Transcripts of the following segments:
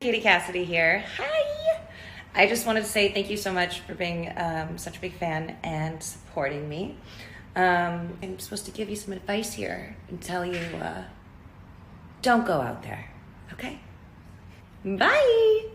Katie Cassidy here. Hi! I just wanted to say thank you so much for being such a big fan and supporting me. I'm supposed to give you some advice here and tell you don't go out there, okay? Bye!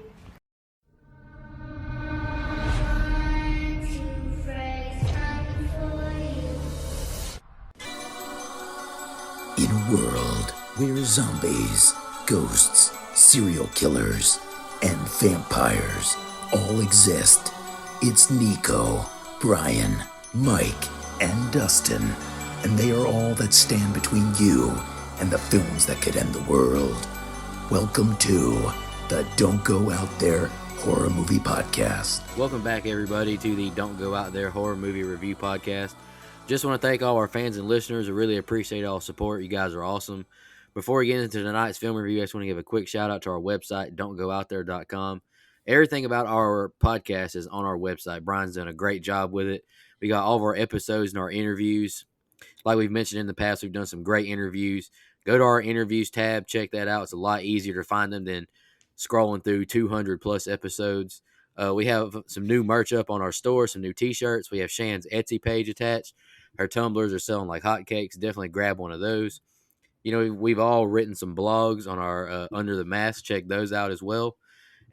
In a world where zombies, ghosts, serial killers, and vampires all exist, it's Nico, Brian, Mike, and Dustin, and they are all that stand between you and the films that could end the world. Welcome to the Don't Go Out There Horror Movie Podcast. Welcome back, everybody, to the Don't Go Out There Horror Movie Review Podcast. Just want to thank all our fans and listeners. I really appreciate all the support. You guys are awesome. Before we get into tonight's film review, I just want to give a quick shout out to our website, don'tgooutthere.com. Everything about our podcast is on our website. Brian's done a great job with it. We got all of our episodes and our interviews. Like we've mentioned in the past, we've done some great interviews. Go to our interviews tab, check that out. It's a lot easier to find them than scrolling through 200 plus episodes. We have some new merch up on our store, some new t-shirts. We have Shan's Etsy page attached. Her tumblers are selling like hotcakes. Definitely grab one of those. You know, we've all written some blogs on our Under the Mask. Check those out as well.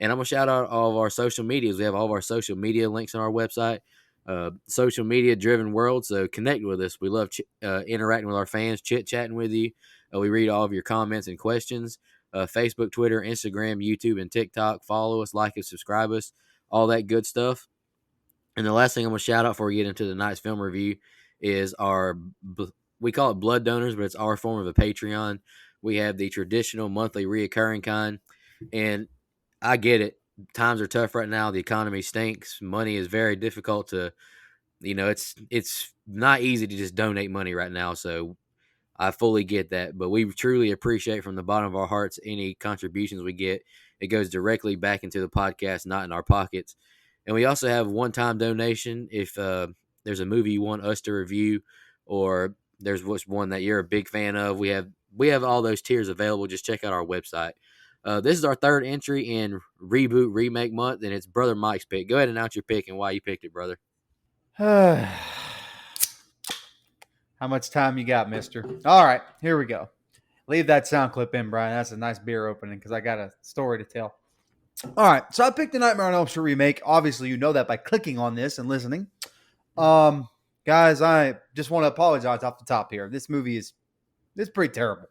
And I'm going to shout out all of our social medias. We have all of our social media links on our website. Social media driven world, so connect with us. We love interacting with our fans, chit-chatting with you. We read all of your comments and questions. Facebook, Twitter, Instagram, YouTube, and TikTok. Follow us, like us, subscribe us, all that good stuff. And the last thing I'm going to shout out before we get into the night's film review is we call it blood donors, but it's our form of a Patreon. We have the traditional monthly reoccurring kind, and I get it. Times are tough right now. The economy stinks. Money is very difficult to, it's not easy to just donate money right now. So I fully get that, but we truly appreciate from the bottom of our hearts any contributions we get. It goes directly back into the podcast, not in our pockets. And we also have one-time donation if there's a movie you want us to review, or there's one that you're a big fan of. We have all those tiers available. Just check out our website. This is our third entry in Reboot Remake Month, and it's Brother Mike's pick. Go ahead and announce your pick and why you picked it, brother. How much time you got, mister? All right, here we go. Leave that sound clip in, Brian. That's a nice beer opening because I got a story to tell. All right, so I picked the Nightmare on Elm Street remake. Obviously, you know that by clicking on this and listening. Guys, I just want to apologize off the top here. This movie is pretty terrible.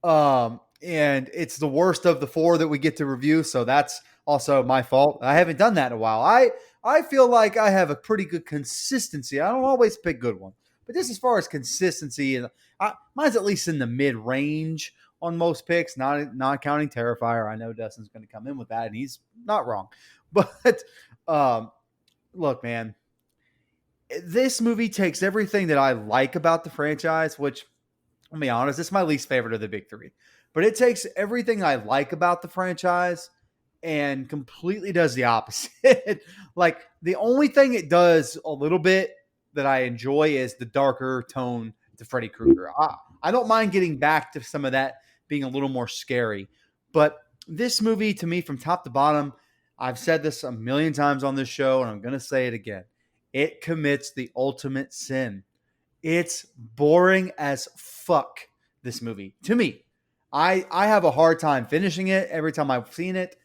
And it's the worst of the four that we get to review, so that's also my fault. I haven't done that in a while. I feel like I have a pretty good consistency. I don't always pick good ones, but just as far as consistency, and mine's at least in the mid-range on most picks, not counting Terrifier. I know Dustin's going to come in with that, and he's not wrong. But look, man, this movie takes everything that I like about the franchise, which, I'll be honest, it's my least favorite of the big three. But it takes everything I like about the franchise and completely does the opposite. Like, the only thing it does a little bit that I enjoy is the darker tone to Freddy Krueger. I don't mind getting back to some of that being a little more scary. But this movie, to me, from top to bottom, I've said this a million times on this show, and I'm going to say it again. It commits the ultimate sin. It's boring as fuck, this movie. To me, I have a hard time finishing it every time I've seen it.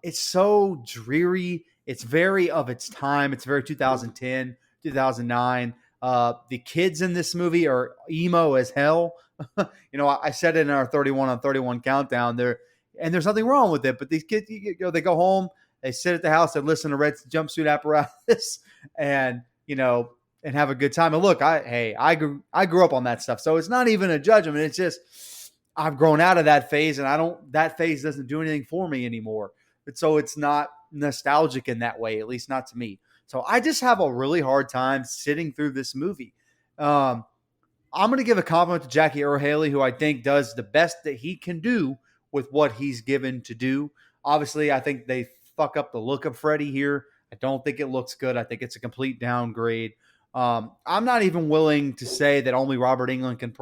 It's so dreary. It's very of its time. It's very 2010, 2009. The kids in this movie are emo as hell. I said it in our 31 on 31 countdown there, and there's nothing wrong with it. But these kids, they go home, they sit at the house, they listen to Red Jumpsuit Apparatus, and and have a good time. And look, I grew up on that stuff, so it's not even a judgment. It's just I've grown out of that phase, and that phase doesn't do anything for me anymore. So it's not nostalgic in that way, at least not to me. So I just have a really hard time sitting through this movie. I'm going to give a compliment to Jackie Earle Haley, who I think does the best that he can do with what he's given to do. Obviously, I think they fuck up the look of Freddy here. I don't think it looks good. I think it's a complete downgrade. I'm not even willing to say that only Robert Englund can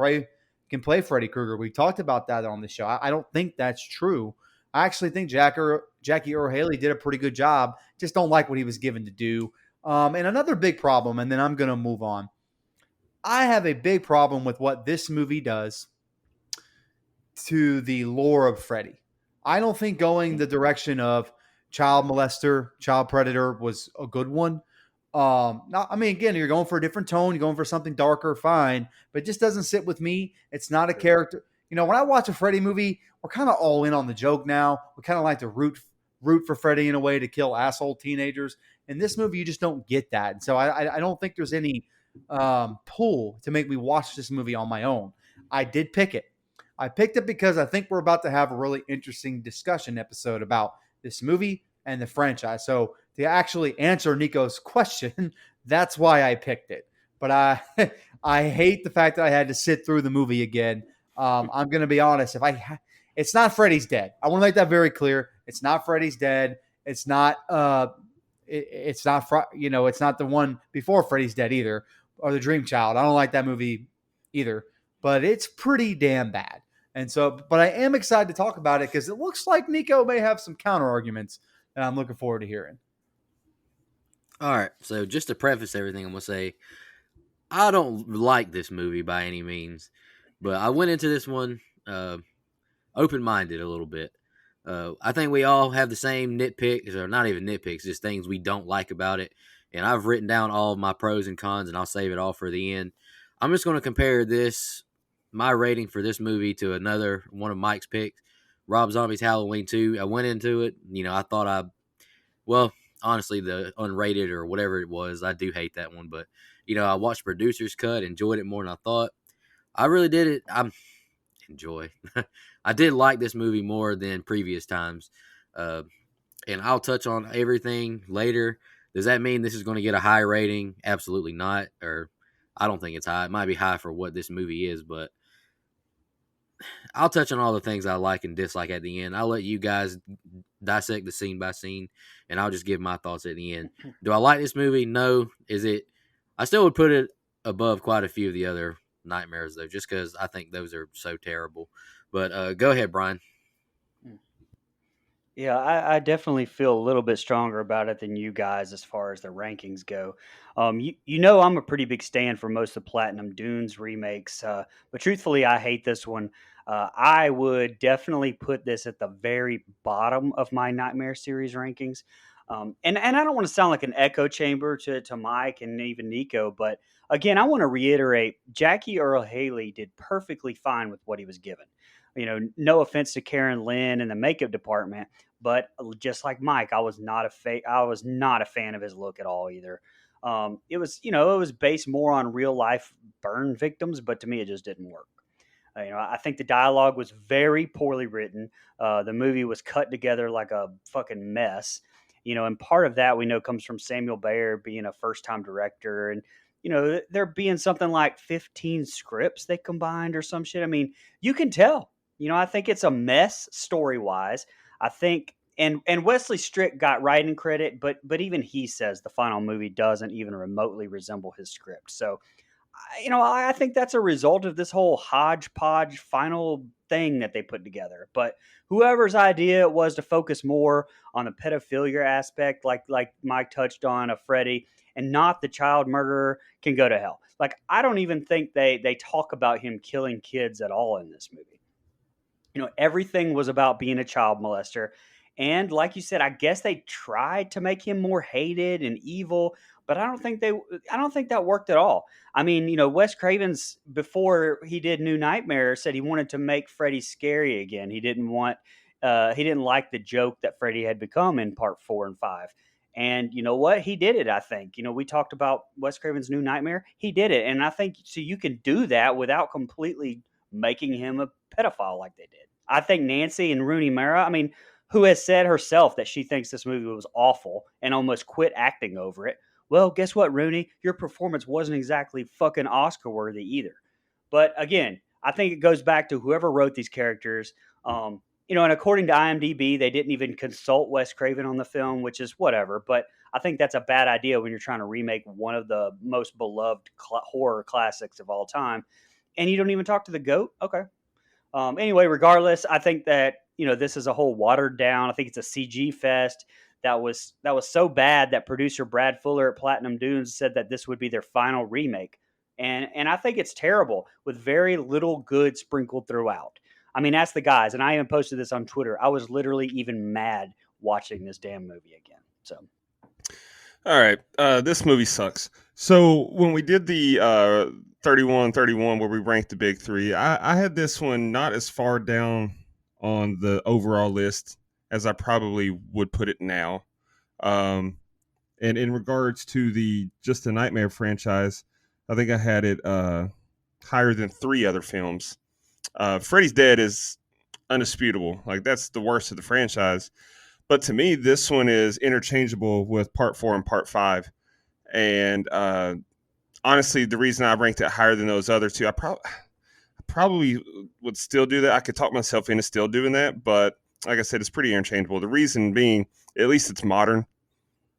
play Freddy Krueger. We talked about that on the show. I don't think that's true. I actually think Jackie Earl Haley did a pretty good job. Just don't like what he was given to do. And another big problem, and then I'm going to move on. I have a big problem with what this movie does to the lore of Freddy. I don't think going the direction of child molester, child predator was a good one. I mean, again, you're going for a different tone, you're going for something darker, fine, but it just doesn't sit with me. It's not a character. You know, when I watch a Freddy movie, we're kind of all in on the joke now. We kind of like to root for Freddy in a way to kill asshole teenagers. In this movie, you just don't get that. And so I don't think there's any pull to make me watch this movie on my own. I did pick it. I picked it because I think we're about to have a really interesting discussion episode about this movie and the franchise. So to actually answer Nico's question, that's why I picked it. But I hate the fact that I had to sit through the movie again. I'm going to be honest. It's not Freddy's Dead. I want to make that very clear. It's not Freddy's Dead. It's not. It's not. It's not the one before Freddy's Dead either, or the Dream Child. I don't like that movie either. But it's pretty damn bad. And so, but I am excited to talk about it because it looks like Nico may have some counter arguments that I'm looking forward to hearing. All right. So just to preface everything, I'm going to say I don't like this movie by any means, but I went into this one open-minded a little bit. I think we all have the same nitpicks, or not even nitpicks, just things we don't like about it. And I've written down all of my pros and cons, and I'll save it all for the end. I'm just going to compare my rating for this movie to another one of Mike's picks, Rob Zombie's Halloween 2. I went into it, I thought honestly, the unrated or whatever it was, I do hate that one. But, I watched producer's cut, enjoyed it more than I thought. I really did it. I did like this movie more than previous times. And I'll touch on everything later. Does that mean this is going to get a high rating? Absolutely not. Or I don't think it's high. It might be high for what this movie is, but I'll touch on all the things I like and dislike at the end. I'll let you guys dissect the scene by scene, and I'll just give my thoughts at the end. Do I like this movie? No. I still would put it above quite a few of the other nightmares, though, just because I think those are so terrible. But go ahead, Brian. Yeah, I definitely feel a little bit stronger about it than you guys as far as the rankings go. I'm a pretty big stand for most of Platinum Dunes remakes, but truthfully, I hate this one. I would definitely put this at the very bottom of my Nightmare series rankings. And I don't want to sound like an echo chamber to Mike and even Nico, but again, I want to reiterate Jackie Earl Haley did perfectly fine with what he was given. No offense to Karen Lynn and the makeup department, but just like Mike, I was not a fan of his look at all either. It was based more on real life burn victims, but to me, it just didn't work. I think the dialogue was very poorly written. The movie was cut together like a fucking mess. And part of that we know comes from Samuel Bayer being a first time director, and there being something like 15 scripts they combined or some shit. I mean, you can tell. I think it's a mess story wise. I think, and Wesley Strick got writing credit, but even he says the final movie doesn't even remotely resemble his script. So, I think that's a result of this whole hodgepodge final thing that they put together. But whoever's idea it was to focus more on the pedophilia aspect, like Mike touched on, of Freddy, and not the child murderer, can go to hell. Like, I don't even think they talk about him killing kids at all in this movie. Everything was about being a child molester. And like you said, I guess they tried to make him more hated and evil, but I don't think that worked at all. I mean, Wes Craven's, before he did New Nightmare, said he wanted to make Freddy scary again. He didn't like the joke that Freddy had become in part 4 and 5. And you know what? He did it, I think. We talked about Wes Craven's New Nightmare. He did it. And I think so you can do that without completely making him a pedophile like they did. I think Nancy and Rooney Mara, I mean, who has said herself that she thinks this movie was awful and almost quit acting over it. Well, guess what, Rooney? Your performance wasn't exactly fucking Oscar worthy either. But again, I think it goes back to whoever wrote these characters. And according to IMDb, they didn't even consult Wes Craven on the film, which is whatever. But I think that's a bad idea when you're trying to remake one of the most beloved horror classics of all time. And you don't even talk to the GOAT? Okay. Anyway, regardless, I think that this is a whole watered down. I think it's a CG fest that was so bad that producer Brad Fuller at Platinum Dunes said that this would be their final remake. And I think it's terrible with very little good sprinkled throughout. I mean, ask the guys, and I even posted this on Twitter. I was literally even mad watching this damn movie again. So, all right, this movie sucks. So when we did the 31-31 where we ranked the big three, I had this one not as far down on the overall list as I probably would put it now. And in regards to the Just a Nightmare franchise, I think I had it higher than 3 other films. Freddy's Dead is undisputable. Like, that's the worst of the franchise. But to me, this one is interchangeable with Part 4 and Part 5. And honestly, the reason I ranked it higher than those other 2, I probably would still do that. I could talk myself into still doing that. But like I said, it's pretty interchangeable. The reason being, at least it's modern.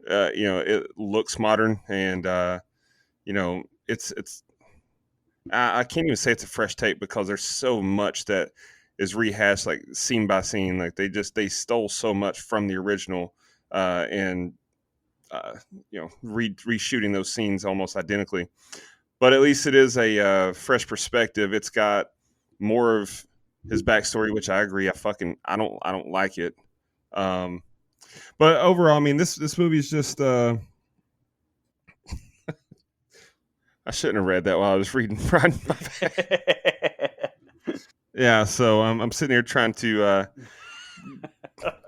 It looks modern. And, it's I can't even say it's a fresh take because there's so much that is rehashed, like scene by scene. Like they stole so much from the original, and reshooting those scenes almost identically. But at least it is a fresh perspective. It's got more of his backstory, which I agree. I don't like it. But overall, I mean, this movie is just. I shouldn't have read that while I was reading. Yeah, so I'm sitting here trying to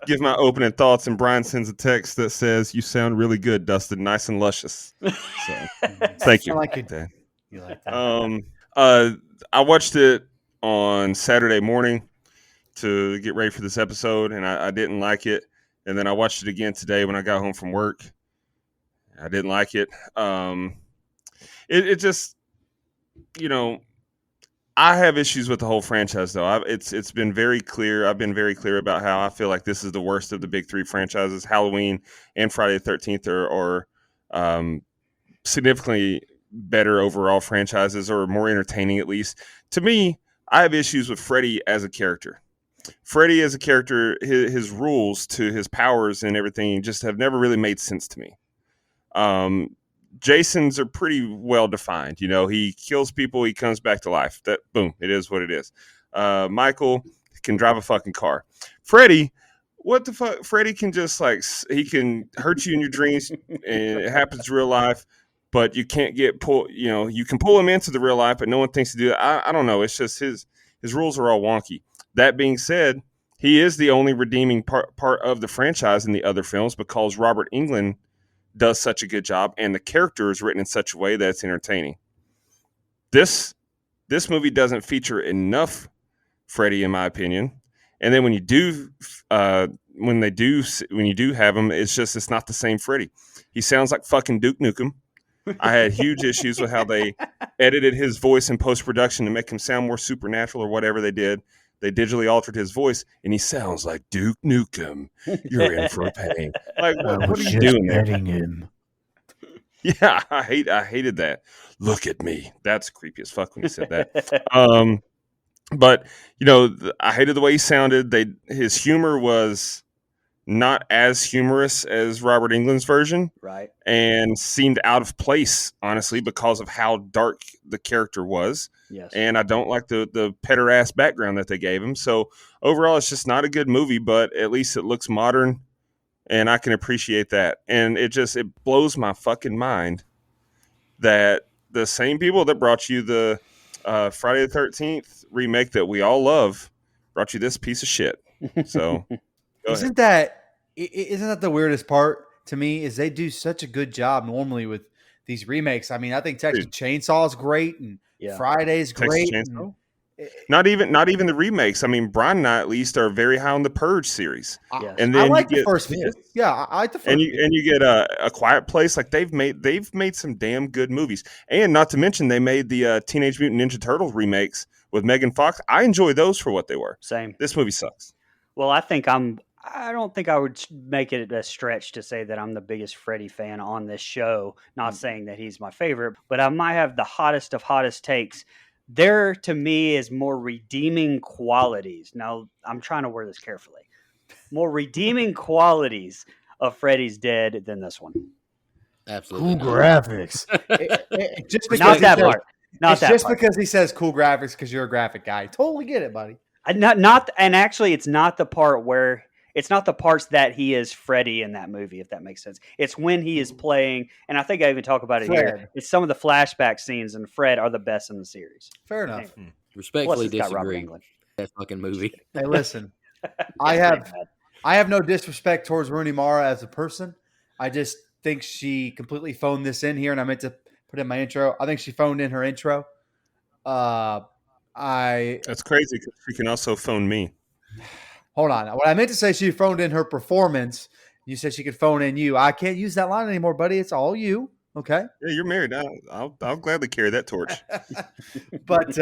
give my opening thoughts, and Brian sends a text that says, "You sound really good, Dustin. Nice and luscious." So, thank you. I like it. You like that? I watched it on Saturday morning to get ready for this episode, and I didn't like it. And then I watched it again today when I got home from work. I didn't like it. It just, I have issues with the whole franchise, though. It's been very clear. I've been very clear about how I feel like this is the worst of the big 3 franchises. Halloween and Friday the 13th are significantly better overall franchises, or more entertaining at least. To me, I have issues with Freddy as a character. Freddy as a character, his rules to his powers and everything just have never really made sense to me. Jason's are pretty well defined. He kills people, he comes back to life. That boom, it is what it is. Michael can drive a fucking car. Freddy, what the fuck? Freddy can just he can hurt you in your dreams, and it happens in real life. But you can't get pulled. You can pull him into the real life, but no one thinks to do that. I don't know. It's just his rules are all wonky. That being said, he is the only redeeming part of the franchise in the other films because Robert Englund does such a good job, and the character is written in such a way that it's entertaining. This movie doesn't feature enough Freddy, in my opinion. And then when you do have him, it's not the same Freddy. He sounds like fucking Duke Nukem. I had huge issues with how they edited his voice in post-production to make him sound more supernatural or whatever they did. They digitally altered his voice, and he sounds like Duke Nukem. You're in for a pain. Like, what are you doing there? Him. Yeah, I hated that. Look at me. That's creepy as fuck when he said that. But I hated the way he sounded. His humor was not as humorous as Robert Englund's version, right? And seemed out of place, honestly, because of how dark the character was. Yes. And I don't like the petter ass background that they gave him. So overall, it's just not a good movie, but at least it looks modern, and I can appreciate that. And it blows my fucking mind that the same people that brought you the Friday the 13th remake that we all love brought you this piece of shit. So Isn't that the weirdest part to me? Is they do such a good job normally with these remakes. I mean, I think Texas Chainsaw is great, and Friday's great. Not even the remakes. I mean, Brian and I at least are very high on the Purge series. And then I like the first film. Yeah, I like the first. And you get a Quiet Place. Like they've made some damn good movies. And not to mention they made the Teenage Mutant Ninja Turtles remakes with Megan Fox. I enjoy those for what they were. Same. This movie sucks. Well, I don't think I would make it a stretch to say that I'm the biggest Freddy fan on this show. Not saying that he's my favorite, but I might have the hottest of hottest takes. there to me is more redeeming qualities. Now, I'm trying to word this carefully. More redeeming qualities of Freddy's Dead than this one. Absolutely Cool not. graphics. Just because Not he that says, part. Not it's that just part. because he says cool graphics because you're a graphic guy. Totally get it, buddy. Not, and actually, it's not the part where it's not the parts that he is Freddy in that movie, if that makes sense. It's when he is playing, and I think I even talk about it here. Fred. It's some of the flashback scenes, and Fred are the best in the series. Fair enough. Anyway, plus, Respectfully it's got Robert disagree. Englund. That fucking movie. Hey, listen. It's I pretty have bad. I have no disrespect towards Rooney Mara as a person. I just think she completely phoned this in here, and I meant to put in my intro. I think she phoned in her intro. I That's crazy because she can also phone me. hold on. What I meant to say, she phoned in her performance. You said she could phone in you. I can't use that line anymore, buddy. It's all you. Okay. Yeah, you're married. I'll gladly carry that torch. But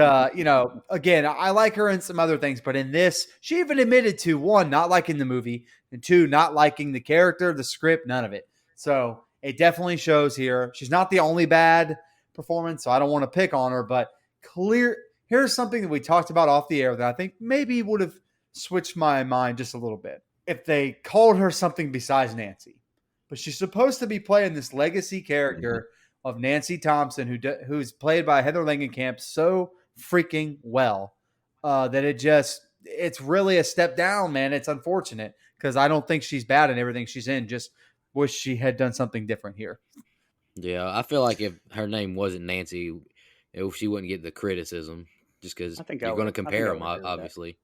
again, I like her in some other things, but in this, she even admitted to one, not liking the movie, and two, not liking the character, the script, none of it. So it definitely shows here. She's not the only bad performance, so I don't want to pick on her, but here's something that we talked about off the air that I think maybe would have switched my mind just a little bit if they called her something besides Nancy. But she's supposed to be playing this legacy character of Nancy Thompson, who's played by Heather Langenkamp so freaking well that it's really a step down, man. It's unfortunate because I don't think she's bad in everything she's in. Just wish she had done something different here. Yeah, I feel like if her name wasn't Nancy, she wouldn't get the criticism just because I think you're I going to would- I think compare I them, would agree with that. obviously.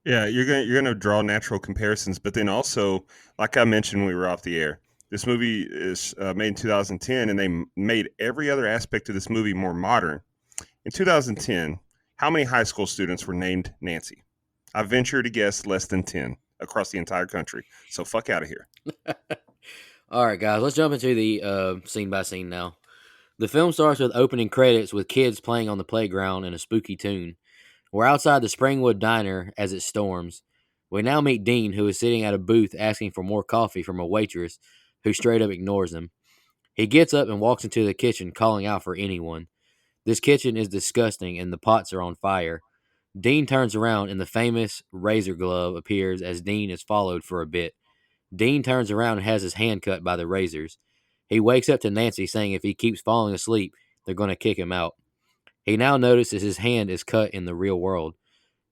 Yeah, you're gonna draw natural comparisons, but then also, like I mentioned when we were off the air, this movie is made in 2010, and they made every other aspect of this movie more modern. In 2010, how many high school students were named Nancy? I venture to guess less than 10 across the entire country. So fuck out of here. All right, guys, let's jump into the scene by scene now. The film starts with opening credits with kids playing on the playground and a spooky tune. We're outside the Springwood Diner as it storms. We now meet Dean, who is sitting at a booth asking for more coffee from a waitress who straight up ignores him. He gets up and walks into the kitchen, calling out for anyone. This kitchen is disgusting and the pots are on fire. Dean turns around and the famous razor glove appears as Dean is followed for a bit. Dean turns around and has his hand cut by the razors. He wakes up to Nancy saying if he keeps falling asleep, they're going to kick him out. He now notices his hand is cut in the real world.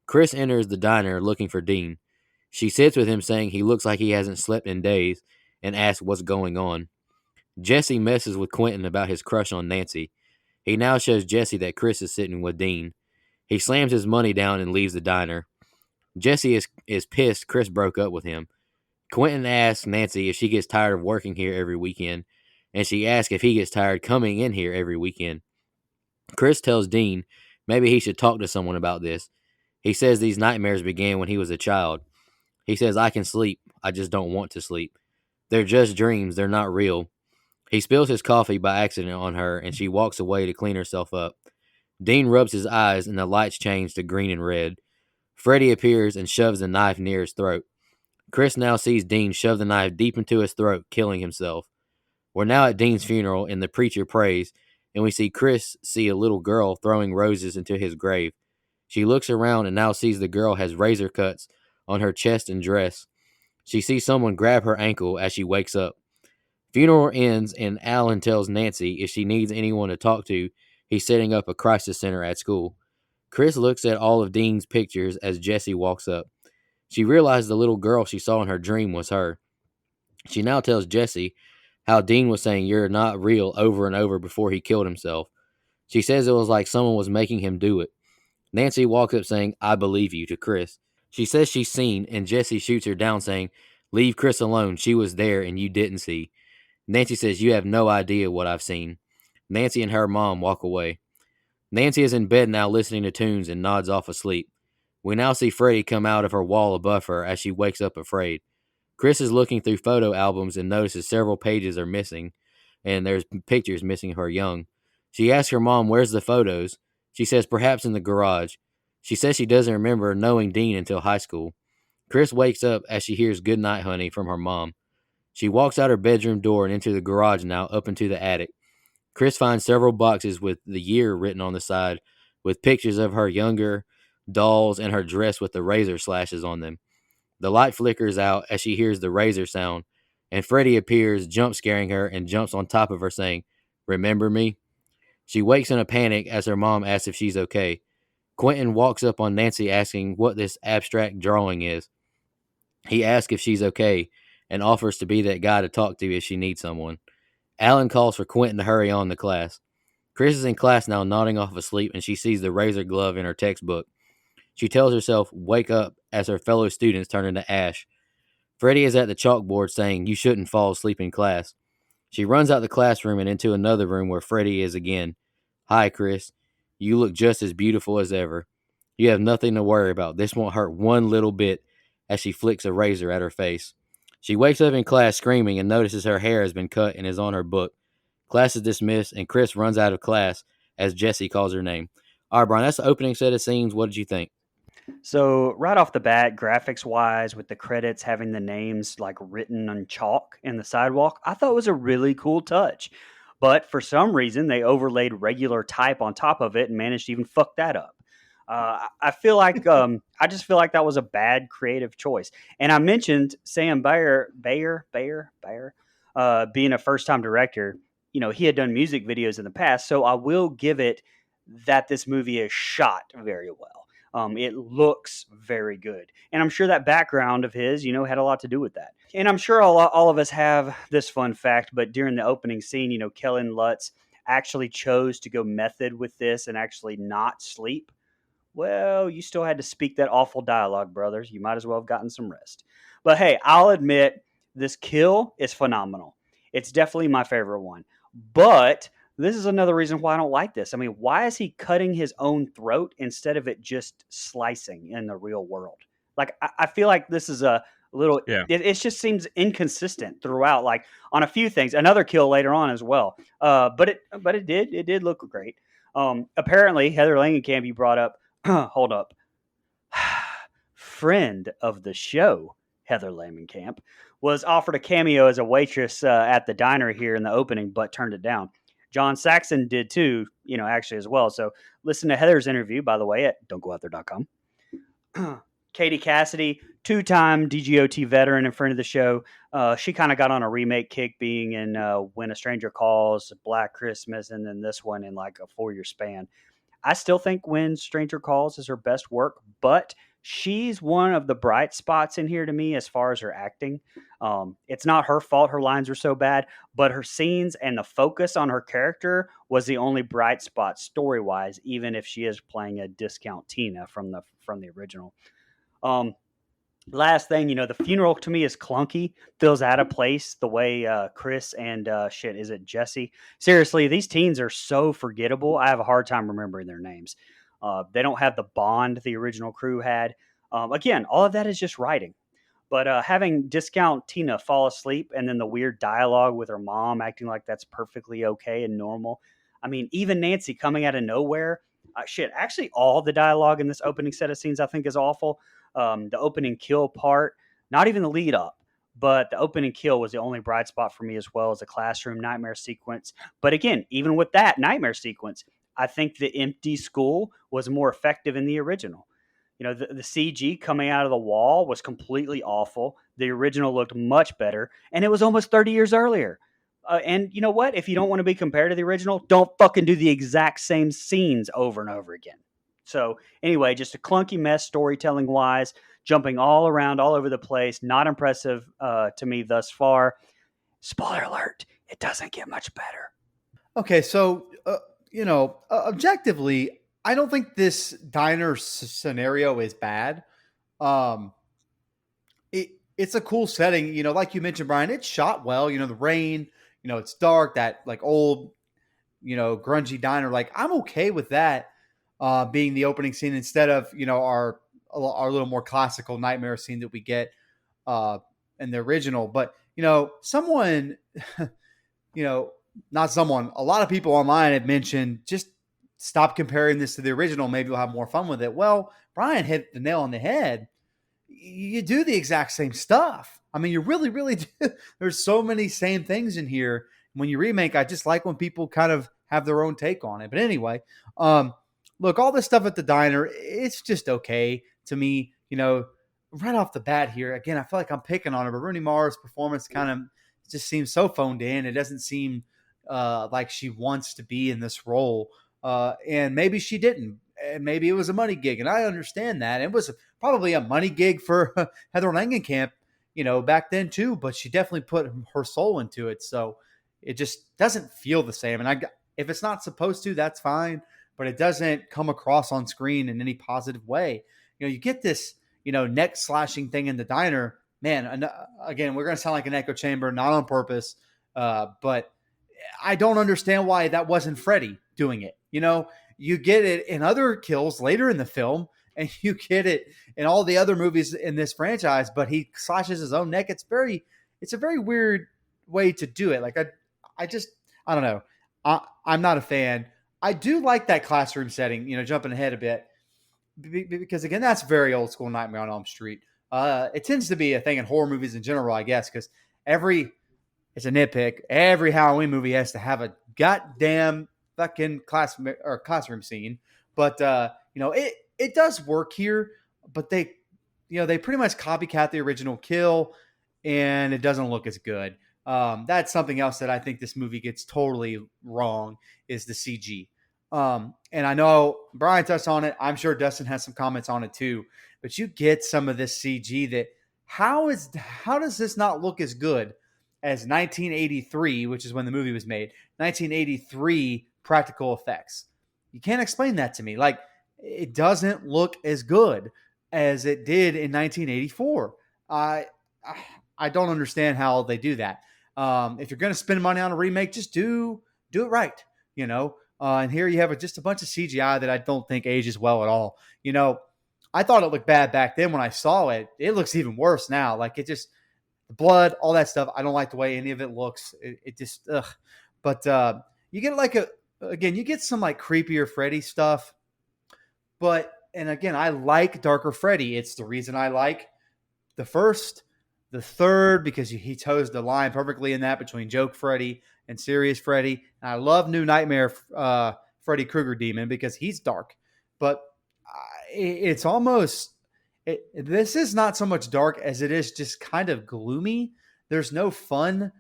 Chris enters the diner looking for Dean. She sits with him saying he looks like he hasn't slept in days and asks what's going on. Jesse messes with Quentin about his crush on Nancy. He now shows Jesse that Chris is sitting with Dean. He slams his money down and leaves the diner. Jesse is pissed Chris broke up with him. Quentin asks Nancy if she gets tired of working here every weekend, and she asks if he gets tired coming in here every weekend. Chris tells Dean maybe he should talk to someone about this. He says these nightmares began when he was a child. He says, I can sleep, I just don't want to sleep. They're just dreams, they're not real. He spills his coffee by accident on her, and she walks away to clean herself up. Dean rubs his eyes, and the lights change to green and red. Freddy appears and shoves the knife near his throat. Chris now sees Dean shove the knife deep into his throat, killing himself. We're now at Dean's funeral, and the preacher prays, and we see Chris see a little girl throwing roses into his grave. She looks around and now sees the girl has razor cuts on her chest and dress. She sees someone grab her ankle as she wakes up. Funeral ends, and Alan tells Nancy if she needs anyone to talk to, he's setting up a crisis center at school. Chris looks at all of Dean's pictures as Jessie walks up. She realizes the little girl she saw in her dream was her. She now tells Jessie how Dean was saying you're not real over and over before he killed himself. She says it was like someone was making him do it. Nancy walks up saying, I believe you, to Chris. She says she's seen, and Jessie shoots her down saying, leave Chris alone, she was there and you didn't see. Nancy says, you have no idea what I've seen. Nancy and her mom walk away. Nancy is in bed now listening to tunes and nods off asleep. We now see Freddy come out of her wall above her as she wakes up afraid. Chris is looking through photo albums and notices several pages are missing, and there's pictures missing of her young. She asks her mom, where's the photos? She says perhaps in the garage. She says she doesn't remember knowing Dean until high school. Chris wakes up as she hears "Good night, honey" from her mom. She walks out her bedroom door and into the garage now, up into the attic. Chris finds several boxes with the year written on the side with pictures of her younger, dolls, and her dress with the razor slashes on them. The light flickers out as she hears the razor sound, and Freddy appears, jump scaring her, and jumps on top of her, saying, "Remember me?" She wakes in a panic as her mom asks if she's okay. Quentin walks up on Nancy asking what this abstract drawing is. He asks if she's okay and offers to be that guy to talk to if she needs someone. Alan calls for Quentin to hurry on to class. Chris is in class now, nodding off asleep, and she sees the razor glove in her textbook. She tells herself, "Wake up," as her fellow students turn into ash. Freddy is at the chalkboard saying, "You shouldn't fall asleep in class." She runs out the classroom and into another room where Freddy is again. "Hi, Chris. You look just as beautiful as ever. You have nothing to worry about. This won't hurt one little bit," as she flicks a razor at her face. She wakes up in class screaming and notices her hair has been cut and is on her book. Class is dismissed, and Chris runs out of class as Jesse calls her name. All right, Brian, that's the opening set of scenes. What did you think? So right off the bat, graphics wise, with the credits having the names like written on chalk in the sidewalk, I thought it was a really cool touch. But for some reason, they overlaid regular type on top of it and managed to even fuck that up. I feel like I just feel like that was a bad creative choice. And I mentioned Sam Bayer, being a first time director. You know, he had done music videos in the past, so I will give it that this movie is shot very well. It looks very good. And I'm sure that background of his, had a lot to do with that. And I'm sure all of us have this fun fact, but during the opening scene, Kellen Lutz actually chose to go method with this and actually not sleep. Well, you still had to speak that awful dialogue, brothers. You might as well have gotten some rest. But hey, I'll admit this kill is phenomenal. It's definitely my favorite one. But this is another reason why I don't like this. I mean, why is he cutting his own throat instead of it just slicing in the real world? Like, I feel like this is a little, Yeah. it just seems inconsistent throughout, like on a few things. Another kill later on as well. But it did look great. Apparently, Heather Langenkamp, you brought up, hold up, friend of the show, Heather Langenkamp, was offered a cameo as a waitress at the diner here in the opening, but turned it down. John Saxon did too, actually as well. So listen to Heather's interview, by the way, at don'tgoouthere.com. Katie Cassidy, two-time DGOT veteran and friend of the show. She kind of got on a remake kick being in When a Stranger Calls, Black Christmas, and then this one in like a 4-year span. I still think When Stranger Calls is her best work, but she's one of the bright spots in here to me as far as her acting. It's not her fault her lines were so bad, but her scenes and the focus on her character was the only bright spot story-wise, even if she is playing a discount Tina from the original. Last thing, the funeral to me is clunky, feels out of place the way Chris and is it Jesse? Seriously, these teens are so forgettable. I have a hard time remembering their names. They don't have the bond the original crew had. Again, all of that is just writing. But having discount Tina fall asleep and then the weird dialogue with her mom acting like that's perfectly okay and normal. I mean, even Nancy coming out of nowhere. Actually, all the dialogue in this opening set of scenes I think is awful. The opening kill part, not even the lead up, but the opening kill was the only bright spot for me, as well as the classroom nightmare sequence. But again, even with that nightmare sequence, I think the empty school was more effective in the original. The CG coming out of the wall was completely awful. The original looked much better, and it was almost 30 years earlier. And you know what? If you don't want to be compared to the original, don't fucking do the exact same scenes over and over again. So anyway, just a clunky mess storytelling wise, jumping all around, all over the place. Not impressive to me thus far. Spoiler alert, it doesn't get much better. Okay, so objectively, I don't think this diner scenario is bad. It's a cool setting, like you mentioned, Brian. It's shot well. The rain. It's dark. That like old, grungy diner. Like I'm okay with that being the opening scene instead of our little more classical nightmare scene that we get in the original. But someone, not someone. A lot of people online have mentioned just stop comparing this to the original. Maybe we'll have more fun with it. Well, Brian hit the nail on the head. You do the exact same stuff. I mean, you really, really do. There's so many same things in here. When you remake, I just like when people kind of have their own take on it. But anyway, look, all this stuff at the diner, it's just okay to me. Right off the bat here, again, I feel like I'm picking on her, but Rooney Mara's performance kind of just seems so phoned in. It doesn't seem like she wants to be in this role. And maybe she didn't. And maybe it was a money gig. And I understand that. It was probably a money gig for Heather Langenkamp, back then too, but she definitely put her soul into it. So it just doesn't feel the same. And if it's not supposed to, that's fine, but it doesn't come across on screen in any positive way. You get this, neck slashing thing in the diner, man. Again, we're going to sound like an echo chamber, not on purpose. But I don't understand why that wasn't Freddy doing it. You get it in other kills later in the film, and you get it in all the other movies in this franchise, but he slashes his own neck. It's a very weird way to do it. Like I don't know. I'm not a fan. I do like that classroom setting, jumping ahead a bit, because again, that's very old school Nightmare on Elm Street. It tends to be a thing in horror movies in general, I guess, because it's a nitpick. Every Halloween movie has to have a goddamn fucking classroom scene. But it does work here, but they pretty much copycat the original kill, and it doesn't look as good. That's something else that I think this movie gets totally wrong is the CG. And I know Brian touched on it. I'm sure Dustin has some comments on it too. But you get some of this CG that how does this not look as good as 1983, which is when the movie was made? 1983 practical effects. You can't explain that to me. Like, it doesn't look as good as it did in 1984. I don't understand how they do that. If you're going to spend money on a remake, just do it right. And here you have just a bunch of CGI that I don't think ages well at all. I thought it looked bad back then when I saw it. It looks even worse now. Like, it just, the blood, all that stuff. I don't like the way any of it looks. It just, ugh. But you get you get some like creepier Freddy stuff. And again, I like darker Freddy. It's the reason I like the first, the third, because he toes the line perfectly in that between joke Freddy and serious Freddy. And I love New Nightmare Freddy Krueger Demon because he's dark. But it's almost, this is not so much dark as it is just kind of gloomy. There's no fun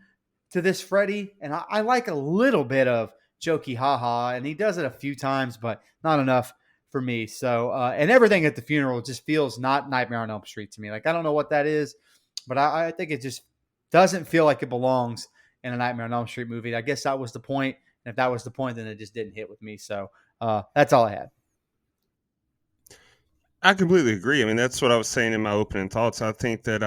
to this Freddy. And I like a little bit of jokey haha, and he does it a few times, but not enough for me. So, and everything at the funeral just feels not Nightmare on Elm Street to me. Like, I don't know what that is, but I think it just doesn't feel like it belongs in a Nightmare on Elm Street movie. I guess that was the point. And if that was the point, then it just didn't hit with me. So that's all I had. I completely agree. I mean, that's what I was saying in my opening thoughts. I think that,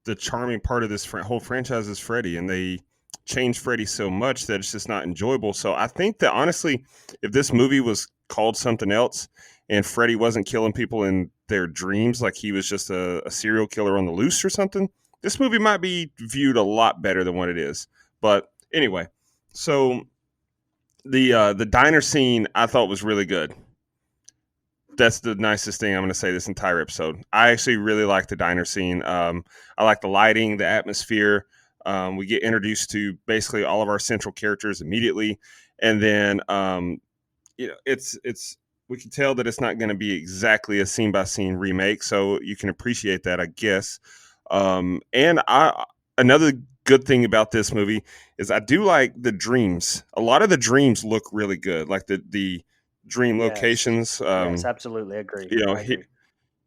the charming part of this whole franchise is Freddy, and they changed Freddy so much that it's just not enjoyable. So I think that, honestly, if this movie was called something else and Freddy wasn't killing people in their dreams, like he was just a serial killer on the loose or something, this movie might be viewed a lot better than what it is. But anyway, so the diner scene I thought was really good. That's the nicest thing I'm going to say this entire episode. I actually really like the diner scene. I like the lighting, the atmosphere. We get introduced to basically all of our central characters immediately, and then it's we can tell that it's not going to be exactly a scene by scene remake, so you can appreciate that, I guess. Another good thing about this movie is I do like the dreams. A lot of the dreams look really good, like the dream locations. Yes, absolutely agree.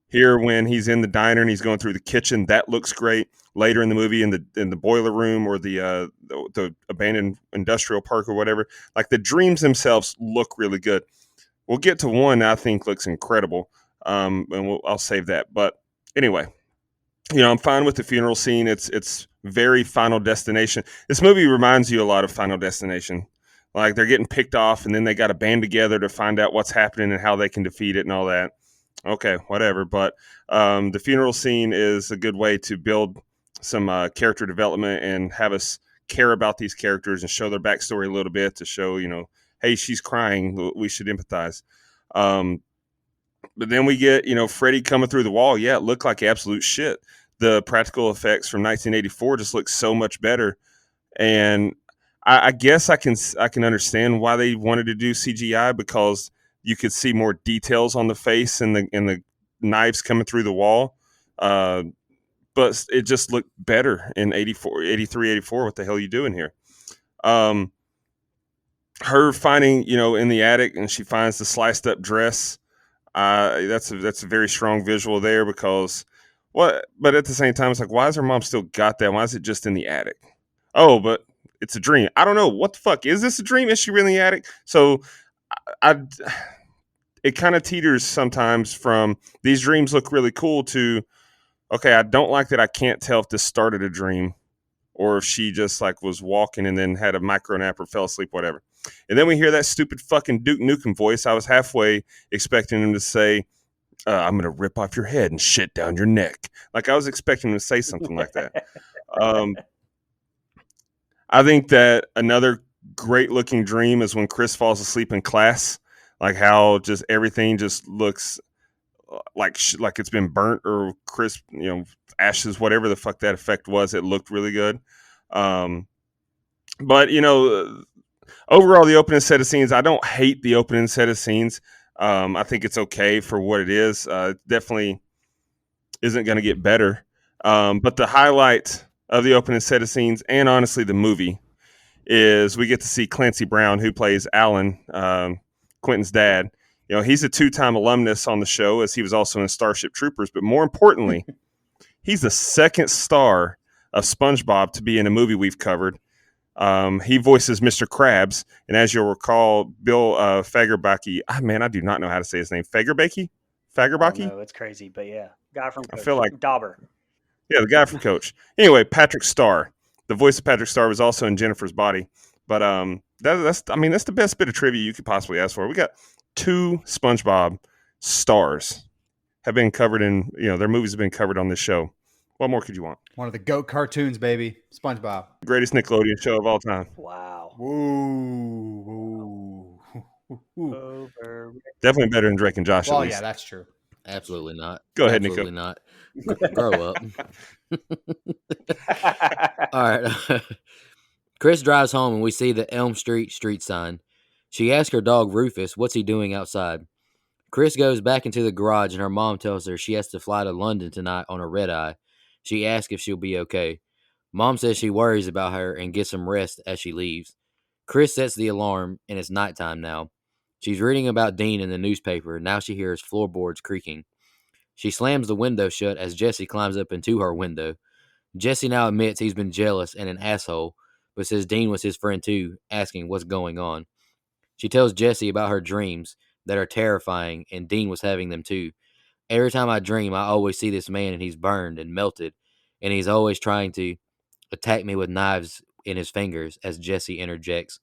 Here when he's in the diner and he's going through the kitchen, that looks great. Later in the movie, in the boiler room or the abandoned industrial park or whatever, like the dreams themselves look really good. We'll get to one that I think looks incredible, and I'll save that. But anyway, I'm fine with the funeral scene. It's very Final Destination. This movie reminds you a lot of Final Destination. Like, they're getting picked off, and then they got to band together to find out what's happening and how they can defeat it and all that. Okay, whatever. But the funeral scene is a good way to build some character development and have us care about these characters and show their backstory a little bit to show, hey, she's crying. We should empathize. But then we get, Freddy coming through the wall. Yeah, it looked like absolute shit. The practical effects from 1984 just look so much better. And I guess I can understand why they wanted to do CGI, because you could see more details on the face and the knives coming through the wall. But it just looked better in 84, 83, 84. What the hell are you doing here? Her finding, in the attic, and she finds the sliced up dress. That's a very strong visual there, because what? But at the same time, it's like, why has her mom still got that? Why is it just in the attic? Oh, but it's a dream. I don't know. What the fuck? Is this a dream? Is she really in the attic? So I it kind of teeters sometimes from these dreams look really cool to, okay, I don't like that I can't tell if this started a dream or if she just like was walking and then had a micro nap or fell asleep, whatever. And then we hear that stupid fucking Duke Nukem voice. I was halfway expecting him to say, I'm going to rip off your head and shit down your neck. Like, I was expecting him to say something like that. I think that another great looking dream is when Chris falls asleep in class, like how just everything just looks like it's been burnt or crisp, ashes, whatever the fuck that effect was. It looked really good. But overall, the opening set of scenes, I don't hate the opening set of scenes. I think it's okay for what it is. Definitely isn't going to get better. But the highlight of the opening set of scenes, and honestly the movie, is we get to see Clancy Brown, who plays Alan, Quentin's dad. He's a 2-time alumnus on the show, as he was also in Starship Troopers. But more importantly, he's the second star of SpongeBob to be in a movie we've covered. He voices Mr. Krabs, and as you'll recall, Bill Fagerbakke. I do not know how to say his name. Fagerbakke? No, it's crazy, but yeah, guy from Coach. I feel like Dauber. Yeah, the guy from Coach. Anyway, Patrick Starr. The voice of Patrick Starr was also in Jennifer's Body. But that's the best bit of trivia you could possibly ask for. We got 2 SpongeBob stars have been covered in, their movies have been covered on this show. What more could you want? One of the GOAT cartoons, baby. SpongeBob. Greatest Nickelodeon show of all time. Wow. Woo. Definitely better than Drake and Josh, Well, at least. yeah, that's true. Absolutely not. Go ahead, Absolutely Nico. not. Grow up. All right. Chris drives home and we see the Elm Street street sign. She asks her dog Rufus, what's he doing outside? Chris goes back into the garage and her mom tells her she has to fly to London tonight on a red eye. She asks if she'll be okay. Mom says she worries about her and gets some rest as she leaves. Chris sets the alarm and it's nighttime now. She's reading about Dean in the newspaper. Now she hears floorboards creaking. She slams the window shut as Jesse climbs up into her window. Jesse now admits he's been jealous and an asshole, but says Dean was his friend too, asking what's going on. She tells Jesse about her dreams that are terrifying, and Dean was having them too. Every time I dream, I always see this man and he's burned and melted, and he's always trying to attack me with knives in his fingers, as Jesse interjects.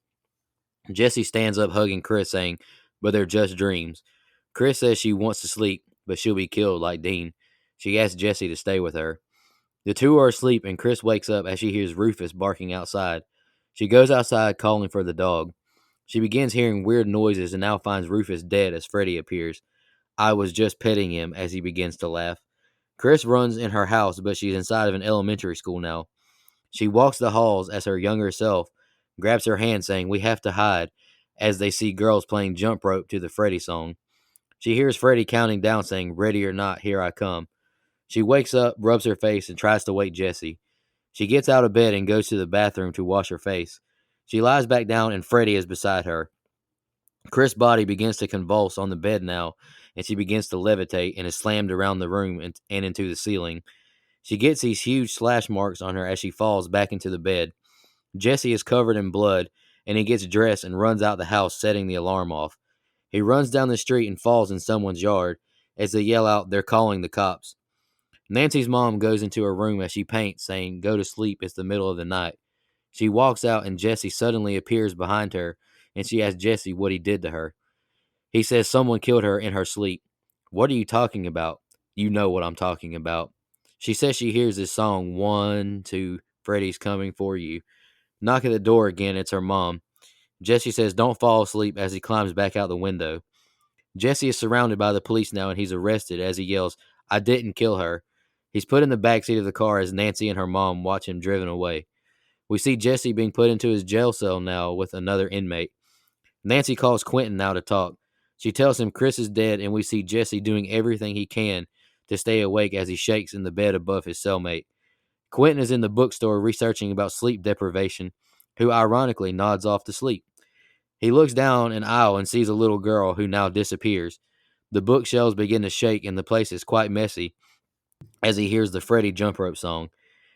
Jesse stands up hugging Chris, saying, but they're just dreams. Chris says she wants to sleep, but she'll be killed like Dean. She asks Jesse to stay with her. The two are asleep, and Chris wakes up as she hears Rufus barking outside. She goes outside calling for the dog. She begins hearing weird noises and now finds Rufus dead as Freddy appears. I was just petting him, as he begins to laugh. Chris runs in her house, but she's inside of an elementary school now. She walks the halls as her younger self grabs her hand, saying, we have to hide, as they see girls playing jump rope to the Freddy song. She hears Freddy counting down, saying, ready or not, here I come. She wakes up, rubs her face, and tries to wake Jesse. She gets out of bed and goes to the bathroom to wash her face. She lies back down and Freddy is beside her. Chris' body begins to convulse on the bed now, and she begins to levitate and is slammed around the room and into the ceiling. She gets these huge slash marks on her as she falls back into the bed. Jesse is covered in blood, and he gets dressed and runs out the house, setting the alarm off. He runs down the street and falls in someone's yard as they yell out, they're calling the cops. Nancy's mom goes into her room as she paints, saying, go to sleep, it's the middle of the night. She walks out and Jesse suddenly appears behind her, and she asks Jesse what he did to her. He says someone killed her in her sleep. What are you talking about? You know what I'm talking about. She says she hears this song, 1, 2, Freddy's coming for you. Knock at the door again, it's her mom. Jesse says don't fall asleep as he climbs back out the window. Jesse is surrounded by the police now and he's arrested as he yells, I didn't kill her. He's put in the backseat of the car as Nancy and her mom watch him driven away. We see Jesse being put into his jail cell now with another inmate. Nancy calls Quentin now to talk. She tells him Chris is dead, and we see Jesse doing everything he can to stay awake as he shakes in the bed above his cellmate. Quentin is in the bookstore researching about sleep deprivation, who ironically nods off to sleep. He looks down an aisle and sees a little girl who now disappears. The bookshelves begin to shake, and the place is quite messy as he hears the Freddy jump rope song.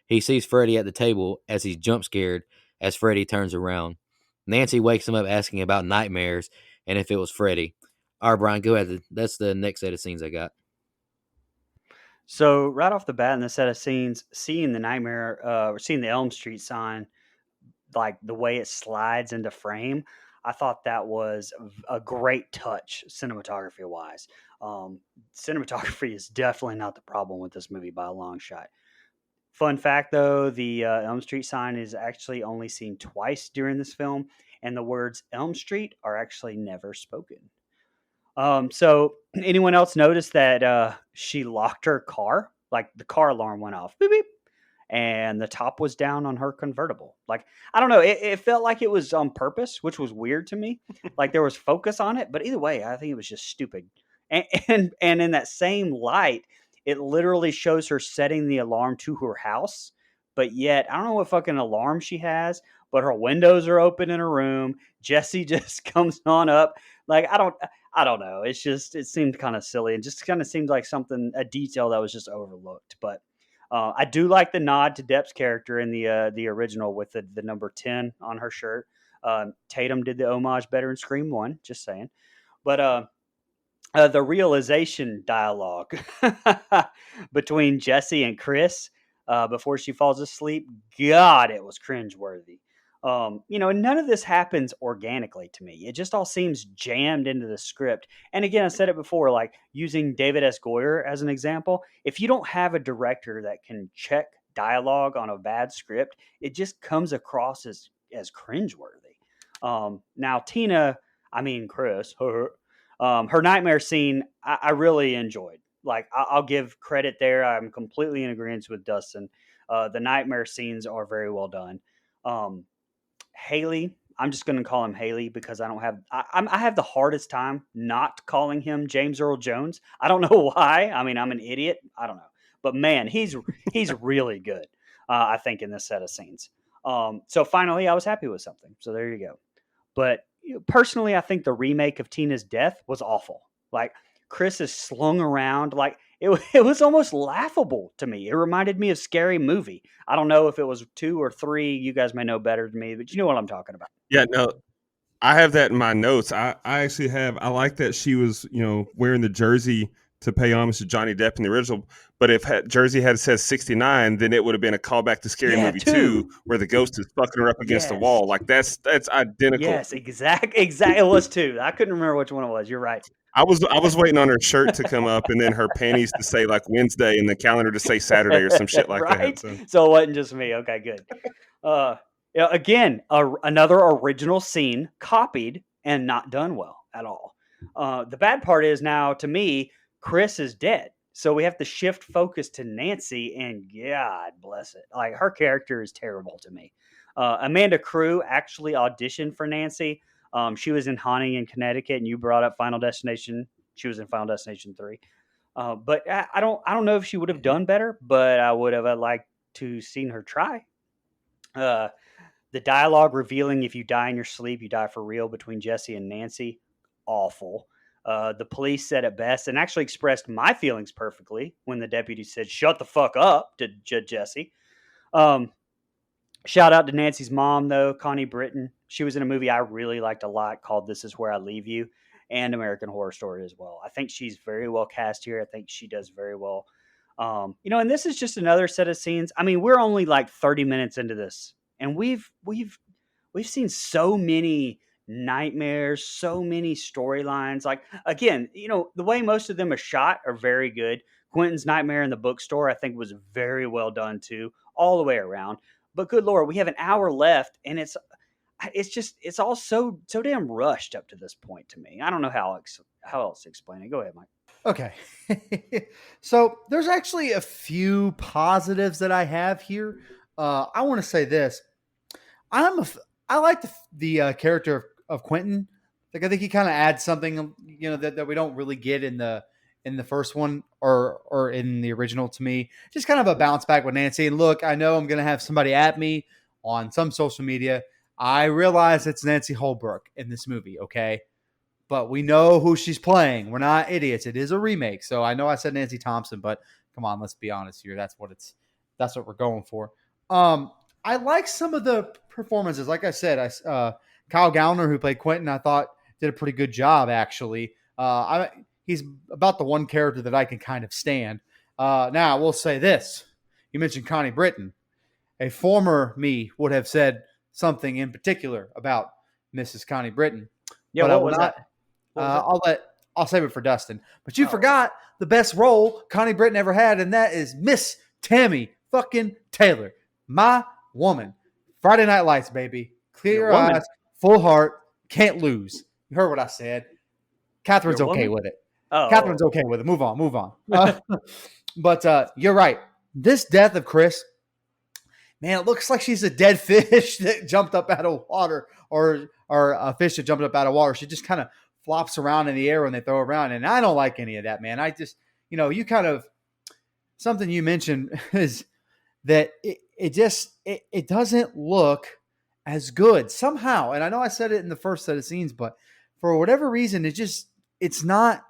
He sees Freddy at the table as he's jump scared as Freddy turns around. Nancy wakes him up asking about nightmares and if it was Freddy. All right, Brian, go ahead. That's the next set of scenes I got. So right off the bat in the set of scenes, seeing the nightmare, or seeing the Elm Street sign, like the way it slides into frame, I thought that was a great touch cinematography wise. Um, Cinematography is definitely not the problem with this movie by a long shot. Fun fact though, the Elm Street sign is actually only seen twice during this film, and the words Elm Street are actually never spoken. So anyone else notice that she locked her car? Like the car alarm went off, beep beep, and the top was down on her convertible. Like I don't know, it felt like it was on purpose, which was weird to me. Like there was focus on it, but either way, I think it was just stupid. And in that same light, it literally shows her setting the alarm to her house, but yet I don't know what fucking alarm she has, but her windows are open in her room. Jesse just comes on up. Like I don't know. It's just it seemed kind of silly and just kind of seemed like something a detail that was just overlooked. But I do like the nod to Depp's character in the original with the number 10 on her shirt. Tatum did the homage better in Scream 1, just saying. But the realization dialogue between Jesse and Chris before she falls asleep, God, it was cringeworthy. None of this happens organically to me. It just all seems jammed into the script. And again, I said it before, like using David S. Goyer as an example. If you don't have a director that can check dialogue on a bad script, it just comes across as cringeworthy. Now, Chris, her nightmare scene, I really enjoyed. Like, I'll give credit there. I'm completely in agreement with Dustin. The nightmare scenes are very well done. Haley, I'm just going to call him Haley because I have the hardest time not calling him James Earl Jones. I don't know why. I mean, I'm an idiot. I don't know, but man, he's really good. I think in this set of scenes. So finally, I was happy with something. So there you go. But personally, I think the remake of Tina's death was awful. Like Chris is slung around like it was almost laughable to me. It reminded me of Scary Movie. I don't know if it was 2 or 3. You guys may know better than me, but you know what I'm talking about. Yeah, no, I have that in my notes. I actually have. I like that she was, wearing the jersey to pay homage to Johnny Depp in the original. But if jersey had said 69, then it would have been a callback to Scary Movie 2, where the ghost is fucking her up against the wall. Like that's identical. Yes, exactly. It was 2. I couldn't remember which one it was. You're right. I was waiting on her shirt to come up and then her panties to say like Wednesday and the calendar to say Saturday or some shit like right? that. So it wasn't just me. Okay, good. Again, another original scene copied and not done well at all. The bad part is now, to me, Chris is dead. So we have to shift focus to Nancy, and God bless it. Like, her character is terrible to me. Amanda Crew actually auditioned for Nancy. She was in Haunting in Connecticut, and you brought up Final Destination. She was in Final Destination 3. But I don't know if she would have done better, but I would have liked to seen her try. The dialogue revealing if you die in your sleep, you die for real between Jesse and Nancy, awful. The police said it best and actually expressed my feelings perfectly when the deputy said, "Shut the fuck up" to Jesse. Shout out to Nancy's mom, though, Connie Britton. She was in a movie I really liked a lot called This Is Where I Leave You, and American Horror Story as well. I think she's very well cast here. I think she does very well. And this is just another set of scenes. I mean, we're only like 30 minutes into this, and we've seen so many nightmares, so many storylines. Like, again, the way most of them are shot are very good. Quentin's nightmare in the bookstore, I think, was very well done too, all the way around. But good Lord, we have an hour left, and it's all so damn rushed up to this point to me. I don't know how else to explain it. Go ahead, Mike. Okay. So there's actually a few positives that I have here. I want to say this. I like the character of Quentin, Like I think he kind of adds something, that we don't really get in the first one or in the original to me. Just kind of a bounce back with Nancy. And look, I know I'm gonna have somebody at me on some social media. I realize it's Nancy Holbrook in this movie, okay? But we know who she's playing. We're not idiots. It is a remake. So I know I said Nancy Thompson, but come on, let's be honest here. That's what we're going for. Um, I like some of the performances. Like I said, Kyle Gallner, who played Quentin, I thought did a pretty good job actually. He's about the one character that I can kind of stand. Now I will say this: you mentioned Connie Britton. A former me would have said something in particular about Mrs. Connie Britton, Yeah, but I what will was not. that? What was that? I'll save it for Dustin. But you Oh, forgot the best role Connie Britton ever had, and that is Miss Tammy fucking Taylor, my woman. Friday Night Lights, baby. Clear your your woman. eyes, full heart, can't lose. You heard what I said. Your Catherine's okay woman. with it. Oh, Catherine's okay with it. Move on, move on. But you're right. This death of Chris, man, it looks like she's a dead fish that jumped up out of water, or a fish that jumped up out of water. She just kind of flops around in the air when they throw her around, and I don't like any of that, man. I just, you kind of something you mentioned is that it doesn't look as good somehow. And I know I said it in the first set of scenes, but for whatever reason, it's not.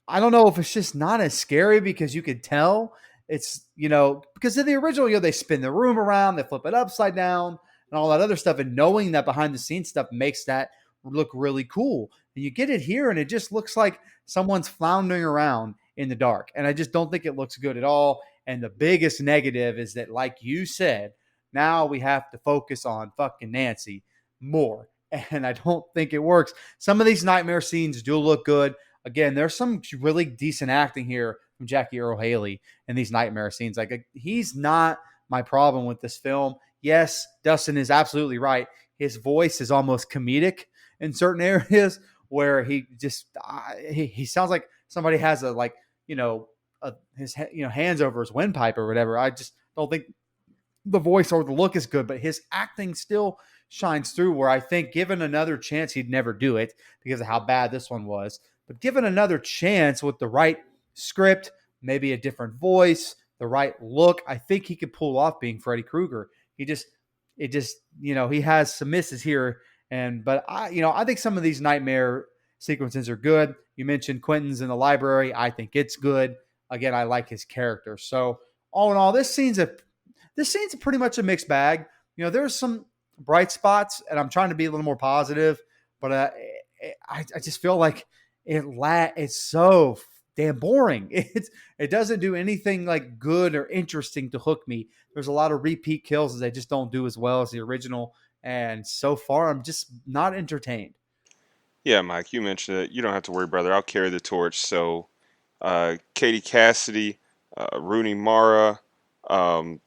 I don't know if it's just not as scary because you could tell it's, because in the original, they spin the room around, they flip it upside down and all that other stuff. And knowing that behind the scenes stuff makes that look really cool. And you get it here and it just looks like someone's floundering around in the dark. And I just don't think it looks good at all. And the biggest negative is that, like you said, now we have to focus on fucking Nancy more. And I don't think it works. Some of these nightmare scenes do look good. Again, there's some really decent acting here from Jackie Earle Haley in these nightmare scenes. Like, he's not my problem with this film. Yes, Dustin is absolutely right. His voice is almost comedic in certain areas where he just he sounds like somebody has his hands over his windpipe or whatever. I just don't think the voice or the look is good, but his acting still shines through, where I think given another chance, he'd never do it because of how bad this one was. But given another chance with the right script, maybe a different voice, the right look, I think he could pull off being Freddy Krueger. He has some misses here. But I think some of these nightmare sequences are good. You mentioned Quentin's in the library. I think it's good. Again, I like his character. So all in all, this scene's pretty much a mixed bag. There's some bright spots, and I'm trying to be a little more positive, but I just feel like it's so damn boring. It doesn't do anything like good or interesting to hook me. There's a lot of repeat kills that they just don't do as well as the original, and so far I'm just not entertained. Yeah, Mike, you mentioned it. You don't have to worry, brother. I'll carry the torch. So, Katie Cassidy, Rooney Mara, um,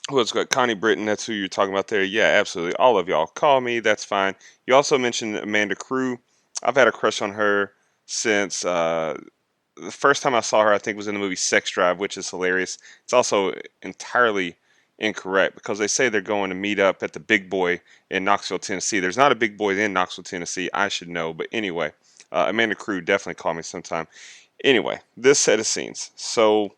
who else got Connie Britton? That's who you're talking about there. Yeah, absolutely. All of y'all call me. That's fine. You also mentioned Amanda Crew. I've had a crush on her since the first time I saw her. I think was in the movie Sex Drive, which is hilarious. It's also entirely incorrect because they say they're going to meet up at the Big Boy in Knoxville, Tennessee. There's not a Big Boy in Knoxville, Tennessee. I should know, but anyway, Amanda Crew, definitely call me sometime. Anyway, this set of scenes. So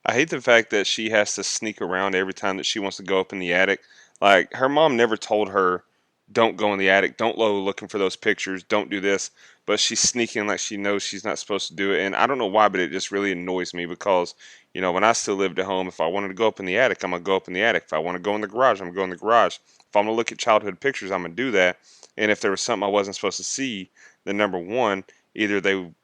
I hate the fact that she has to sneak around every time that she wants to go up in the attic. Like, her mom never told her, don't go in the attic, don't go looking for those pictures, don't do this. But she's sneaking like she knows she's not supposed to do it. And I don't know why, but it just really annoys me because, when I still lived at home, if I wanted to go up in the attic, I'm going to go up in the attic. If I want to go in the garage, I'm going to go in the garage. If I'm going to look at childhood pictures, I'm going to do that. And if there was something I wasn't supposed to see, then number one, either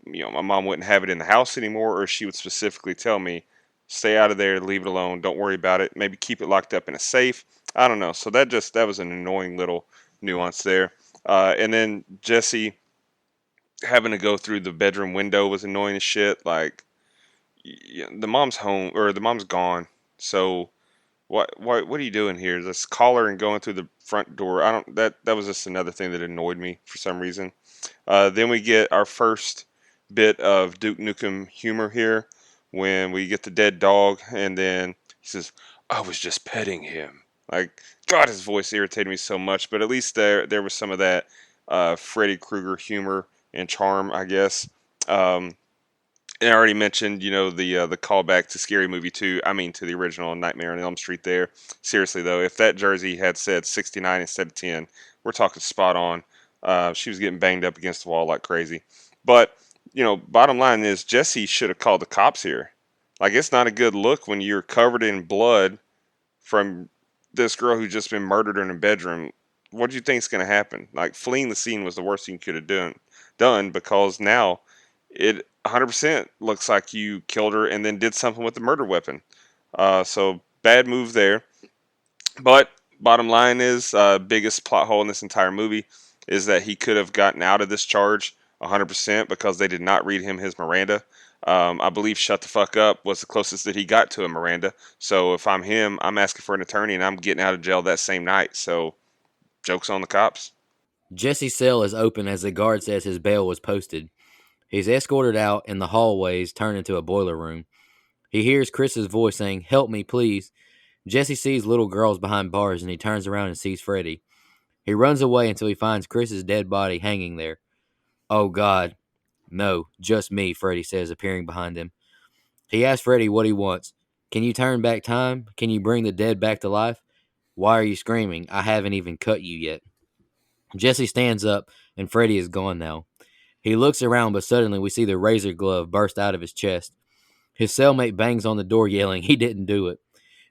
my mom wouldn't have it in the house anymore, or she would specifically tell me, stay out of there, leave it alone, don't worry about it. Maybe keep it locked up in a safe. I don't know. So that was an annoying little nuance there. And then Jesse having to go through the bedroom window was annoying as shit. Like, the mom's home or the mom's gone. So what are you doing here? Just call her and going through the front door. I don't that was just another thing that annoyed me for some reason. Then we get our first bit of Duke Nukem humor here when we get the dead dog, and then he says, "I was just petting him." Like, God, his voice irritated me so much, but at least there was some of that Freddy Krueger humor and charm, I guess. Um, and I already mentioned, the callback to Scary Movie 2. I mean, to the original Nightmare on Elm Street. There, seriously though, if that jersey had said 69 instead of 10, we're talking spot on. She was getting banged up against the wall like crazy. But bottom line is Jesse should have called the cops here. Like, it's not a good look when you're covered in blood from this girl who's just been murdered in a bedroom. What do you think is going to happen? Like, fleeing the scene was the worst thing you could have done, because now it 100% looks like you killed her and then did something with the murder weapon. So bad move there. But bottom line is, biggest plot hole in this entire movie is that he could have gotten out of this charge 100% because they did not read him his Miranda. I believe "shut the fuck up" was the closest that he got to a Miranda. So if I'm him, I'm asking for an attorney and I'm getting out of jail that same night. So joke's on the cops. Jesse's cell is open as the guard says his bail was posted. He's escorted out, and the hallways turn into a boiler room. He hears Chris's voice saying, "Help me, please." Jesse sees little girls behind bars, and he turns around and sees Freddy. He runs away until he finds Chris's dead body hanging there. "Oh, God. No, just me," Freddy says, appearing behind him. He asks Freddy what he wants. "Can you turn back time? Can you bring the dead back to life? Why are you screaming? I haven't even cut you yet." Jesse stands up, and Freddy is gone now. He looks around, but suddenly we see the razor glove burst out of his chest. His cellmate bangs on the door, yelling he didn't do it.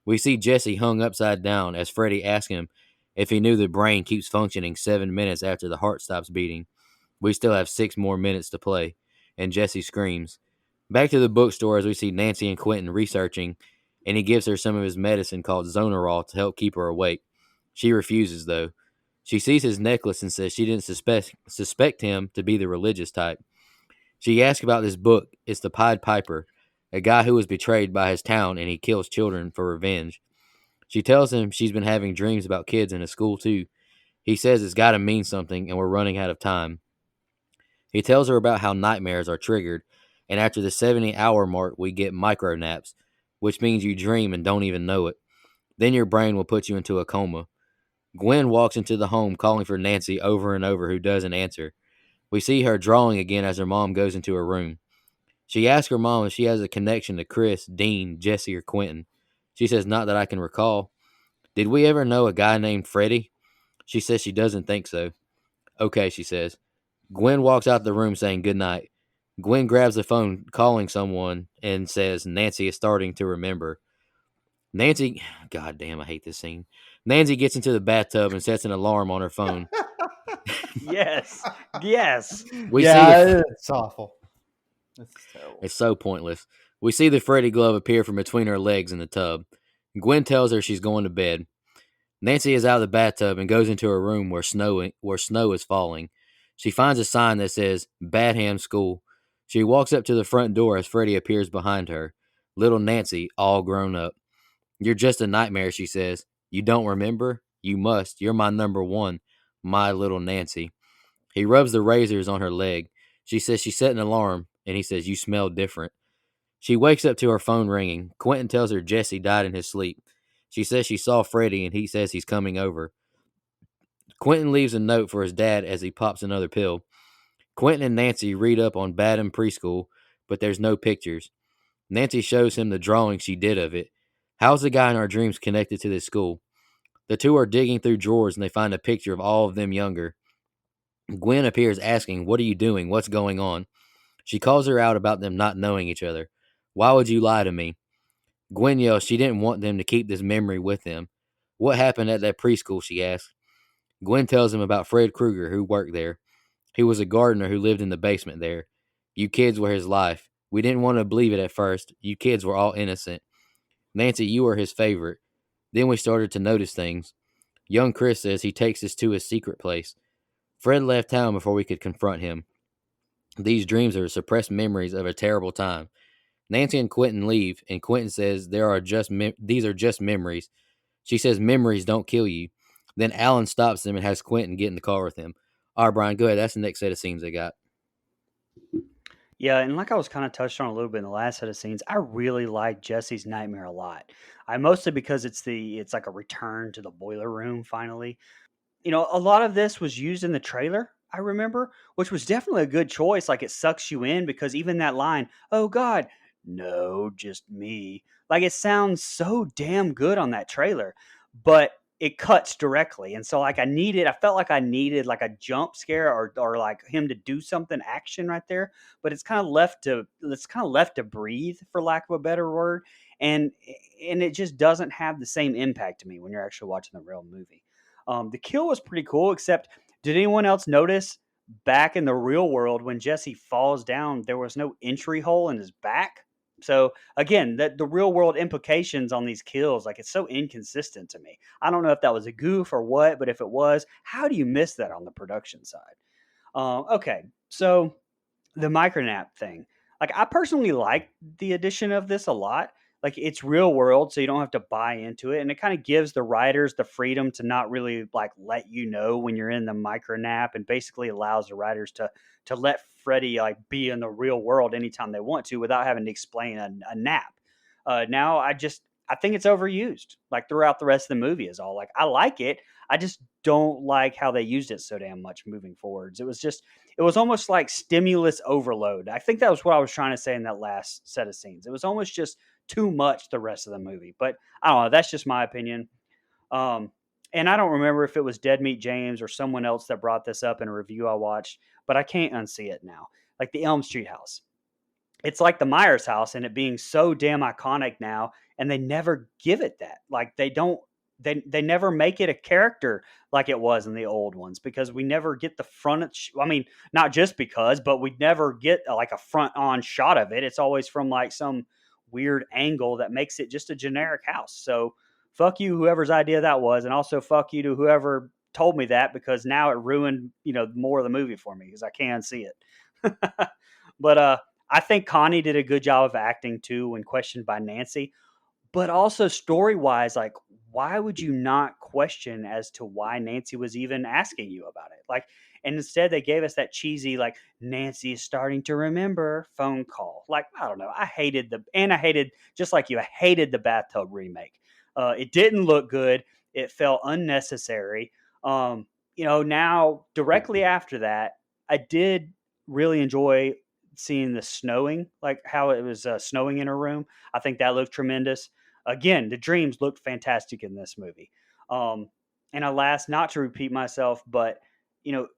We see Jesse hung upside down as Freddy asks him if he knew the brain keeps functioning 7 minutes after the heart stops beating. We still have 6 more minutes to play, and Jesse screams. Back to the bookstore as we see Nancy and Quentin researching, and he gives her some of his medicine called Zonarol to help keep her awake. She refuses, though. She sees his necklace and says she didn't suspect him to be the religious type. She asks about this book. It's the Pied Piper, a guy who was betrayed by his town and he kills children for revenge. She tells him she's been having dreams about kids in his school too. He says it's got to mean something and we're running out of time. He tells her about how nightmares are triggered, and after the 70-hour mark, we get micro naps, which means you dream and don't even know it. Then your brain will put you into a coma. Gwen walks into the home calling for Nancy over and over, who doesn't answer. We see her drawing again as her mom goes into her room. She asks her mom if she has a connection to Chris, Dean, Jesse, or Quentin. She says, "Not that I can recall." "Did we ever know a guy named Freddie?" She says she doesn't think so. "Okay," she says. Gwen walks out the room saying goodnight. Gwen grabs the phone calling someone and says Nancy is starting to remember. Nancy, God damn, I hate this scene. Nancy gets into the bathtub and sets an alarm on her phone. Yes. Yes. We see Yeah, it's awful. It's terrible. It's so pointless. We see the Freddy glove appear from between her legs in the tub. Gwen tells her she's going to bed. Nancy is out of the bathtub and goes into her room where snow is falling. She finds a sign that says Badham School. She walks up to the front door as Freddy appears behind her. Little Nancy, all grown up. "You're just a nightmare," she says. "You don't remember? You must. You're my number one. My little Nancy." He rubs the razors on her leg. She says she set an alarm, and he says, "You smell different." She wakes up to her phone ringing. Quentin tells her Jesse died in his sleep. She says she saw Freddy, and he says he's coming over. Quentin leaves a note for his dad as he pops another pill. Quentin and Nancy read up on Badham Preschool, but there's no pictures. Nancy shows him the drawing she did of it. How's the guy in our dreams connected to this school? The two are digging through drawers and they find a picture of all of them younger. Gwen appears asking, "What are you doing? What's going on?" She calls her out about them not knowing each other. "Why would you lie to me?" Gwen yells she didn't want them to keep this memory with them. "What happened at that preschool?" she asks. Gwen tells him about Fred Krueger, who worked there. He was a gardener who lived in the basement there. You kids were his life. We didn't want to believe it at first. You kids were all innocent. Nancy, you were his favorite. Then we started to notice things. Young Chris says he takes us to his secret place. Fred left town before we could confront him. These dreams are suppressed memories of a terrible time. Nancy and Quentin leave, and Quentin says these are just memories. She says memories don't kill you. Then Alan stops them and has Quentin get in the car with him. All right, Brian, go ahead. That's the next set of scenes they got. Yeah, and like I was kind of touched on a little bit in the last set of scenes, I really like Jesse's nightmare a lot. I mostly because it's like a return to the boiler room finally. A lot of this was used in the trailer. I remember, which was definitely a good choice. Like it sucks you in because even that line, "Oh God, no, just me," like it sounds so damn good on that trailer, but it cuts directly. And so like I felt like I needed like a jump scare or like him to do something action right there, but it's kind of left to breathe for lack of a better word. And it just doesn't have the same impact to me when you're actually watching the real movie. The kill was pretty cool, except did anyone else notice back in the real world when Jesse falls down, there was no entry hole in his back? So again, that the real world implications on these kills, like it's so inconsistent to me. I don't know if that was a goof or what, but if it was, how do you miss that on the production side? Okay, so the micronap thing. Like I personally like the addition of this a lot. Like it's real world, so you don't have to buy into it, and it kind of gives the writers the freedom to not really like let you know when you're in the micronap, and basically allows the writers to let Freddy like be in the real world anytime they want to without having to explain a nap. Now I think it's overused. Like throughout the rest of the movie is all like I like it. I just don't like how they used it so damn much moving forwards. It was almost like stimulus overload. I think that was what I was trying to say in that last set of scenes. It was almost just too much the rest of the movie. But I don't know. That's just my opinion. Um, and I don't remember if it was Dead Meat James or someone else that brought this up in a review I watched, but I can't unsee it now. Like the Elm Street house, it's like the Myers house and it being so damn iconic now, and they never give it that. Like they don't they never make it a character like it was in the old ones because we never get the front I mean, not just because, but we never get like a front on shot of it. It's always from like some weird angle that makes it just a generic house. So fuck you whoever's idea that was, and also fuck you to whoever told me that because now it ruined, more of the movie for me because I can't see it. But I think Connie did a good job of acting too when questioned by Nancy, but also story wise, like, why would you not question as to why Nancy was even asking you about it? Like, and instead they gave us that cheesy, like, Nancy is starting to remember phone call. Like, I don't know. I hated, just like you, I hated the bathtub remake. It didn't look good. It felt unnecessary. Now directly after that, I did really enjoy seeing the snowing, like how it was snowing in her room. I think that looked tremendous. Again, the dreams looked fantastic in this movie. Um, and alas, not to repeat myself, but you know,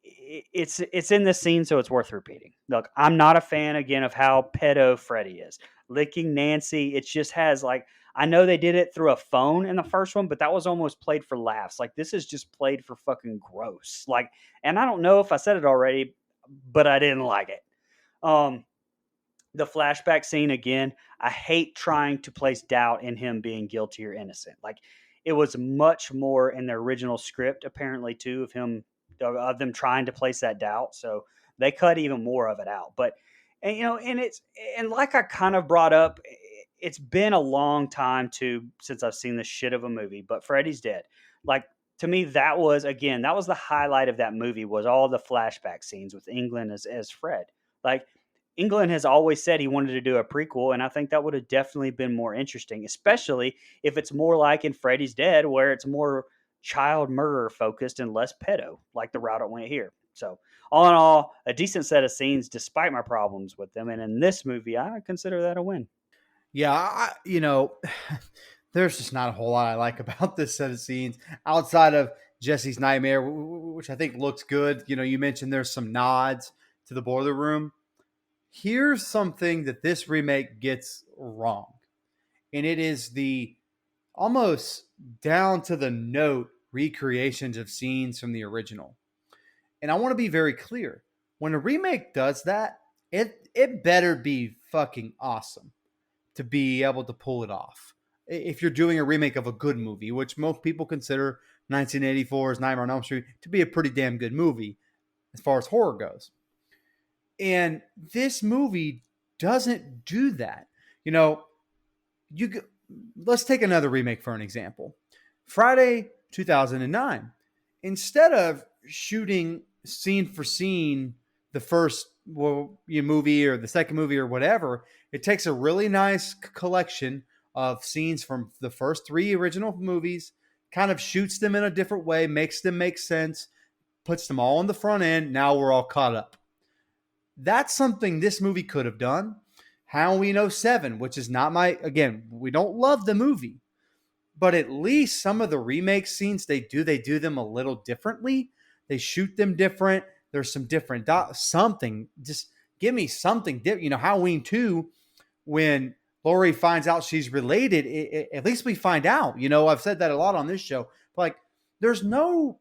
it's in this scene, so it's worth repeating. Look, I'm not a fan again of how pedo Freddy is licking Nancy. It just has like I know they did it through a phone in the first one, but that was almost played for laughs. Like this is just played for fucking gross. Like, and I don't know if I said it already, but I didn't like it. Um, the flashback scene again, I hate trying to place doubt in him being guilty or innocent. Like it was much more in the original script, apparently, too, of them trying to place that doubt. So they cut even more of it out. But and like I kind of brought up, it's been a long time too since I've seen this shit of a movie. But Freddy's Dead, like to me, that was the highlight of that movie was all the flashback scenes with England as Fred. Like England has always said he wanted to do a prequel, and I think that would have definitely been more interesting, especially if it's more like in Freddy's Dead, where it's more child murder focused and less pedo, like the route it went here. So, all in all, a decent set of scenes despite my problems with them. And in this movie, I consider that a win. Yeah, there's just not a whole lot I like about this set of scenes outside of Jesse's nightmare, which I think looks good. You mentioned there's some nods to the boiler room. Here's something that this remake gets wrong, and it is the almost down to the note recreations of scenes from the original. And I want to be very clear. When a remake does that, it better be fucking awesome to be able to pull it off. If you're doing a remake of a good movie, which most people consider 1984's Nightmare on Elm Street to be a pretty damn good movie as far as horror goes. And this movie doesn't do that. You know, you let's take another remake for an example. Friday 2009. Instead of shooting scene for scene the first movie or the second movie or whatever, it takes a really nice collection of scenes from the first three original movies, kind of shoots them in a different way, makes them make sense, puts them all on the front end. Now we're all caught up. That's something this movie could have done. Halloween '07, which is not my, again, we don't love the movie, but at least some of the remake scenes they do them a little differently. They shoot them different. There's some different something. Just give me something different. Halloween 2, when Laurie finds out she's related, at least we find out. I've said that a lot on this show. But like, there's no,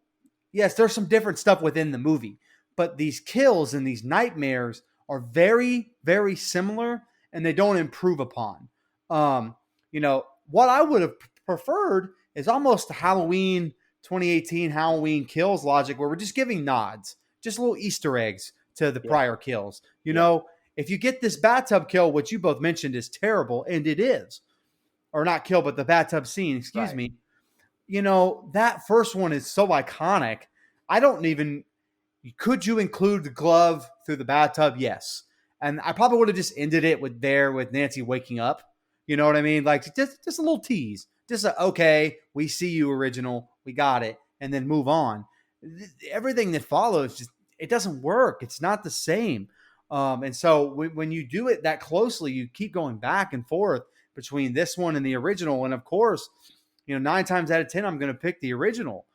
yes, there's some different stuff within the movie, but these kills and these nightmares are very, very similar, and they don't improve upon. What I would have preferred is almost Halloween 2018 Halloween kills logic, where we're just giving nods, just little Easter eggs to the prior kills. If you get this bathtub kill, which you both mentioned is terrible, and it is, or not kill, but the bathtub scene, excuse me, that first one is so iconic. I don't even, could you include the glove through the bathtub? Yes. And I probably would have just ended it with Nancy waking up. You know what I mean? Like just a little tease. Just okay, we see you, original. We got it. And then move on. Everything that follows, just it doesn't work. It's not the same. And so when you do it that closely, you keep going back and forth between this one and the original. And of course, 9 times out of 10, I'm going to pick the original.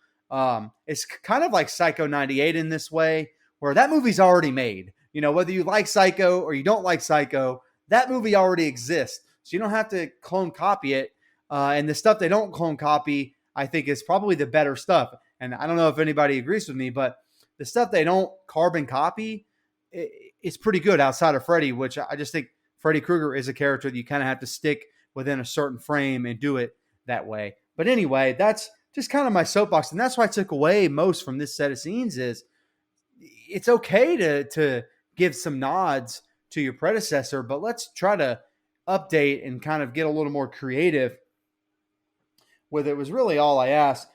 It's kind of like Psycho 98 in this way, where that movie's already made. Whether you like Psycho or you don't like Psycho, that movie already exists. So you don't have to clone copy it. And the stuff they don't clone copy, I think, is probably the better stuff. And I don't know if anybody agrees with me, but the stuff they don't carbon copy, it's pretty good outside of Freddy, which I just think Freddy Krueger is a character that you kind of have to stick within a certain frame and do it that way. But anyway, that's just kind of my soapbox. And that's why I took away most from this set of scenes is it's okay to give some nods to your predecessor, but let's try to update and kind of get a little more creative with it. Was really all I asked.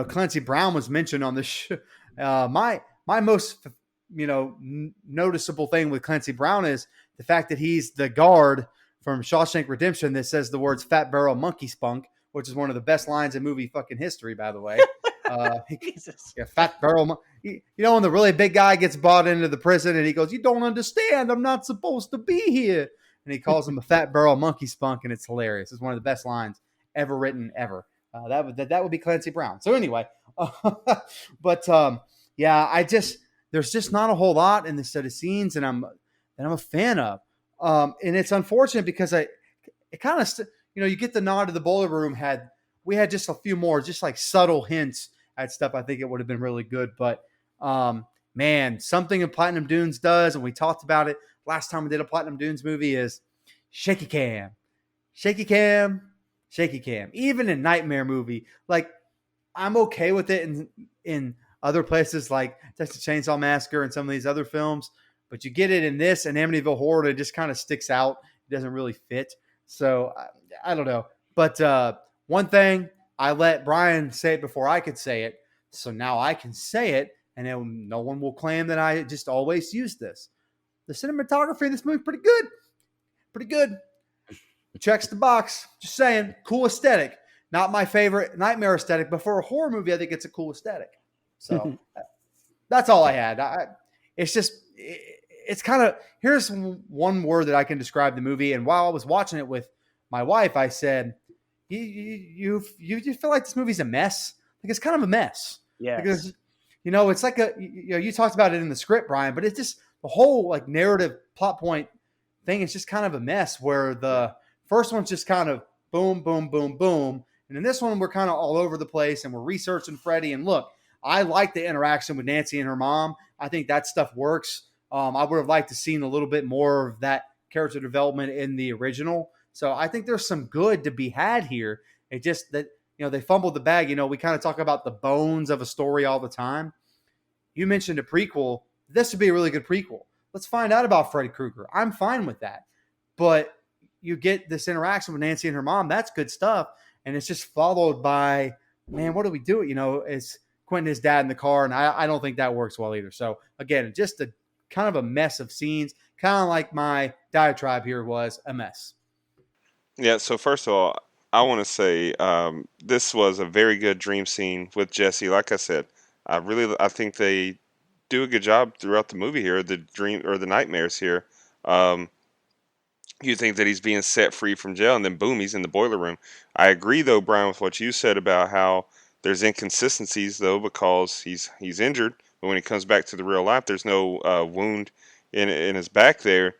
Clancy Brown was mentioned on this show. My most noticeable thing with Clancy Brown is the fact that he's the guard from Shawshank Redemption that says the words "fat barrel monkey spunk," which is one of the best lines in movie fucking history, by the way. Jesus. Yeah, fat barrel. When the really big guy gets brought into the prison and he goes, "You don't understand. I'm not supposed to be here." And he calls him a fat barrel monkey spunk, and it's hilarious. It's one of the best lines ever written, ever. That would be Clancy Brown. So anyway, yeah, there's just not a whole lot in this set of scenes, and I'm a fan of. And it's unfortunate because it kind of you get the nod to the Boiler Room. We had just a few more, just like subtle hints at stuff. I think it would have been really good, but man, something in Platinum Dunes does, and we talked about it last time we did a Platinum Dunes movie, is Shaky Cam. Shaky Cam. Shaky Cam. Even in Nightmare movie, like I'm okay with it in other places like Texas Chainsaw Massacre and some of these other films, but you get it in this and Amityville Horror, it just kind of sticks out. It doesn't really fit. So I don't know. But one thing, I let Brian say it before I could say it, so now I can say it, and then no one will claim that I just always use this. The cinematography in this movie is pretty good. Pretty good. Checks the box. Just saying. Cool aesthetic. Not my favorite Nightmare aesthetic, but for a horror movie, I think it's a cool aesthetic. So that's all I had. It's kind of, here's one word that I can describe the movie. And while I was watching it with my wife, I said, you feel like this movie's a mess? Like it's kind of a mess. Yeah. Because, it's like you talked about it in the script, Brian, but it's just the whole like narrative plot point thing is just kind of a mess, where the first one's just kind of boom, boom, boom, boom. And in this one, we're kind of all over the place, and we're researching Freddy. And look, I like the interaction with Nancy and her mom. I think that stuff works. I would have liked to seen a little bit more of that character development in the original. So I think there's some good to be had here. It just that, they fumbled the bag. We kind of talk about the bones of a story all the time. You mentioned a prequel. This would be a really good prequel. Let's find out about Freddy Krueger. I'm fine with that. But you get this interaction with Nancy and her mom. That's good stuff. And it's just followed by, man, what do we do? It's Quentin, his dad, in the car. And I don't think that works well either. So again, just a kind of a mess of scenes, kind of like my diatribe here was a mess. Yeah, so first of all, I want to say this was a very good dream scene with Jesse. Like I said, I think they do a good job throughout the movie here, the dream or the nightmares here. Um, you think that he's being set free from jail, and then boom, he's in the boiler room. I agree, though, Brian, with what you said about how there's inconsistencies, though, because he's injured, but when he comes back to the real life, there's no wound in his back there.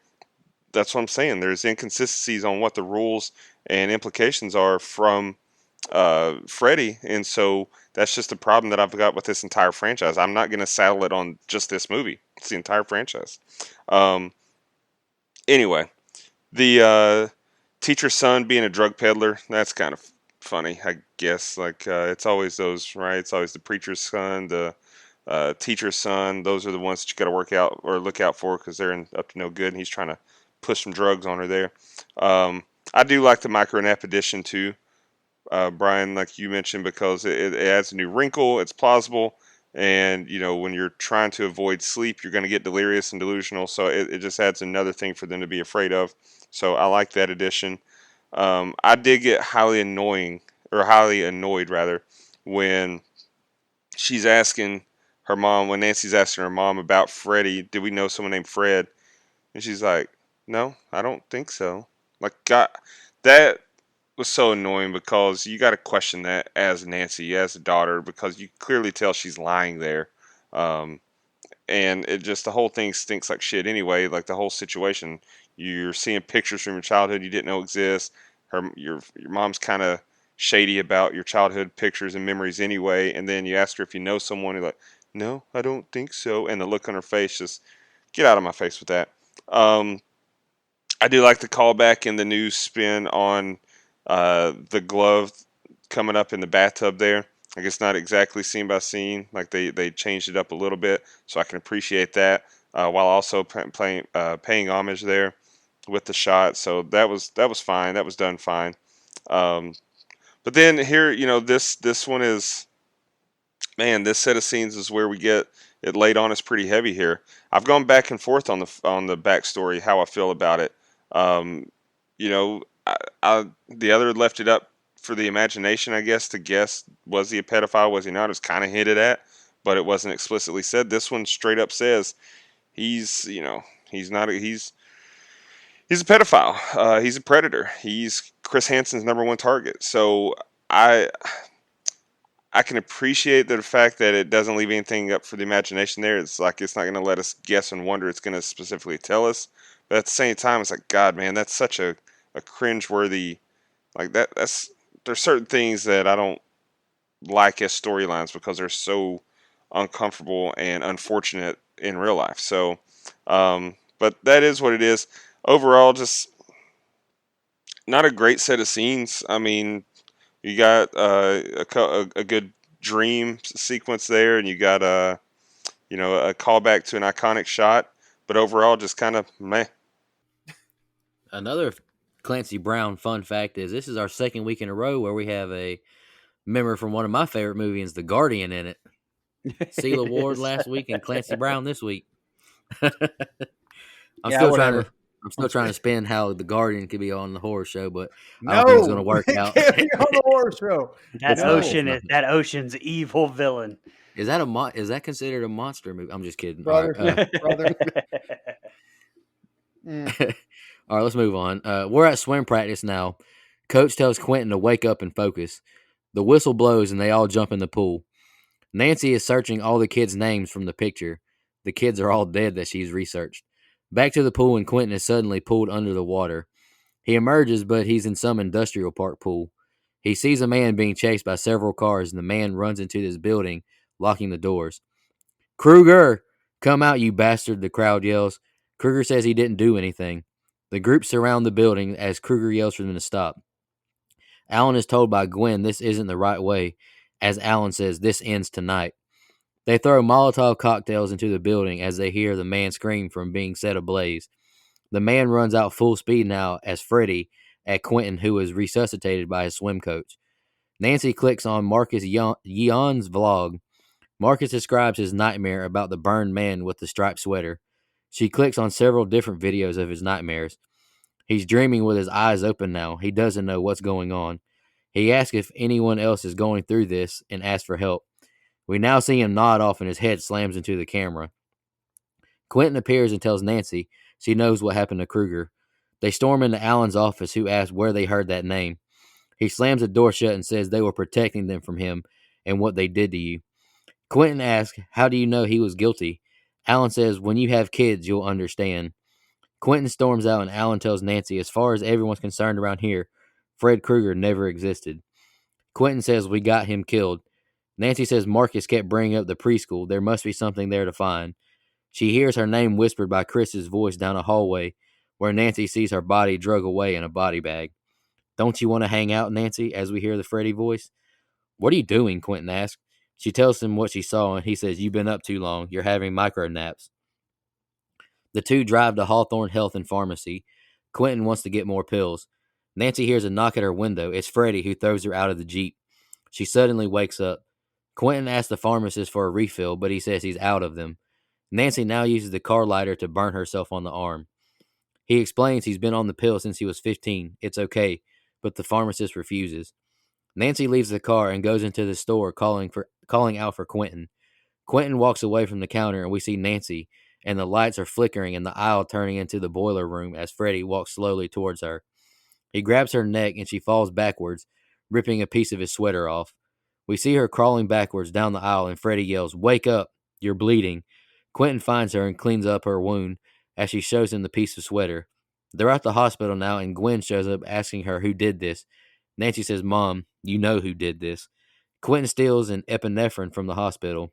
That's what I'm saying. There's inconsistencies on what the rules and implications are from Freddy, and so that's just a problem that I've got with this entire franchise. I'm not going to saddle it on just this movie. It's the entire franchise. Um, anyway, the teacher's son being a drug peddler, that's kind of funny, I guess. Like, it's always those, right? It's always the preacher's son, the teacher's son. Those are the ones that you got to work out or look out for because they're up to no good, and he's trying to push some drugs on her there. I do like the micro-nap edition, too, Brian, like you mentioned, because it adds a new wrinkle. It's plausible. And, when you're trying to avoid sleep, you're going to get delirious and delusional. So it just adds another thing for them to be afraid of. So I like that addition. I did get highly annoyed rather, when she's asking her mom, when Nancy's asking her mom about Freddie, did we know someone named Fred? And she's like, no, I don't think so. Like, God, that was so annoying because you got to question that as Nancy, as a daughter, because you clearly tell she's lying there. Um, and it just, the whole thing stinks like shit anyway. Like the whole situation, you're seeing pictures from your childhood you didn't know exist. Your mom's kind of shady about your childhood pictures and memories anyway. And then you ask her if you know someone, you're like, no, I don't think so. And the look on her face, just get out of my face with that. Um, I do like the callback and the new spin on the glove coming up in the bathtub there. I guess not exactly scene by scene, like they changed it up a little bit, so I can appreciate that while also paying homage there with the shot. So that was fine. That was done fine. Um, but then here, this one is, man, this set of scenes is where we get it laid on us pretty heavy here. I've gone back and forth on the backstory, how I feel about it. Um, the other left it up for the imagination, I guess, to guess, was he a pedophile, was he not? It was kind of hinted at, but it wasn't explicitly said. This one straight up says he's not he's a pedophile. He's a predator. He's Chris Hansen's number one target. So I I can appreciate the fact that it doesn't leave anything up for the imagination there. It's like it's not going to let us guess and wonder. It's going to specifically tell us. But at the same time, it's like, God, man, that's such a cringe-worthy, like that's there's certain things that I don't like as storylines because they're so uncomfortable and unfortunate in real life. So, but that is what it is. Overall, just not a great set of scenes. I mean, you got a good dream sequence there, and you got a callback to an iconic shot. But overall, just kind of meh. Another Clancy Brown fun fact is this is our second week in a row where we have a member from one of my favorite movies, The Guardian, in it. Seal Award Yes. last week and Clancy Brown this week. I'm Yeah, still whatever. trying to spin how The Guardian could be on the horror show, but I No, don't think it's going to work it out. can't be on the horror show. That It's not. ocean is that ocean's evil villain. Is that is that considered a monster movie? I'm just kidding. Brother. All right, Brother. Mm. all right, let's move on. We're at swim practice now. Coach tells Quentin to wake up and focus. The whistle blows and they all jump in the pool. Nancy is searching all the kids' names from the picture. The kids are all dead that she's researched. Back to the pool, and Quentin is suddenly pulled under the water. He emerges, but he's in some industrial park pool. He sees a man being chased by several cars, and the man runs into this building, locking the doors. Kruger, come out, you bastard, the crowd yells. Kruger says he didn't do anything. The group surround the building as Kruger yells for them to stop. Alan is told by Gwen this isn't the right way, as Alan says this ends tonight. They throw Molotov cocktails into the building as they hear the man scream from being set ablaze. The man runs out full speed now as Freddy at Quentin, who is resuscitated by his swim coach. Nancy clicks on Marcus Yeon's vlog. Marcus describes his nightmare about the burned man with the striped sweater. She clicks on several different videos of his nightmares. He's dreaming with his eyes open now. He doesn't know what's going on. He asks if anyone else is going through this and asks for help. We now see him nod off and his head slams into the camera. Quentin appears and tells Nancy she knows what happened to Kruger. They storm into Alan's office, who asks where they heard that name. He slams the door shut and says they were protecting them from him and what they did to you. Quentin asks, how do you know he was guilty? Alan says, when you have kids, you'll understand. Quentin storms out and Alan tells Nancy, as far as everyone's concerned around here, Fred Krueger never existed. Quentin says, we got him killed. Nancy says Marcus kept bringing up the preschool. There must be something there to find. She hears her name whispered by Chris's voice down a hallway, where Nancy sees her body drug away in a body bag. Don't you want to hang out, Nancy, as we hear the Freddy voice? What are you doing? Quentin asks. She tells him what she saw, and he says, you've been up too long. You're having micro naps. The two drive to Hawthorne Health and Pharmacy. Quentin wants to get more pills. Nancy hears a knock at her window. It's Freddy, who throws her out of the Jeep. She suddenly wakes up. Quentin asks the pharmacist for a refill, but he says he's out of them. Nancy now uses the car lighter to burn herself on the arm. He explains he's been on the pill since he was 15. It's okay, but the pharmacist refuses. Nancy leaves the car and goes into the store calling out for Quentin. Quentin walks away from the counter and we see Nancy, and the lights are flickering and the aisle turning into the boiler room as Freddy walks slowly towards her. He grabs her neck and she falls backwards, ripping a piece of his sweater off. We see her crawling backwards down the aisle and Freddy yells, wake up, you're bleeding. Quentin finds her and cleans up her wound as she shows him the piece of sweater. They're at the hospital now and Gwen shows up asking her who did this. Nancy says, Mom, you know who did this. Quentin steals an epinephrine from the hospital.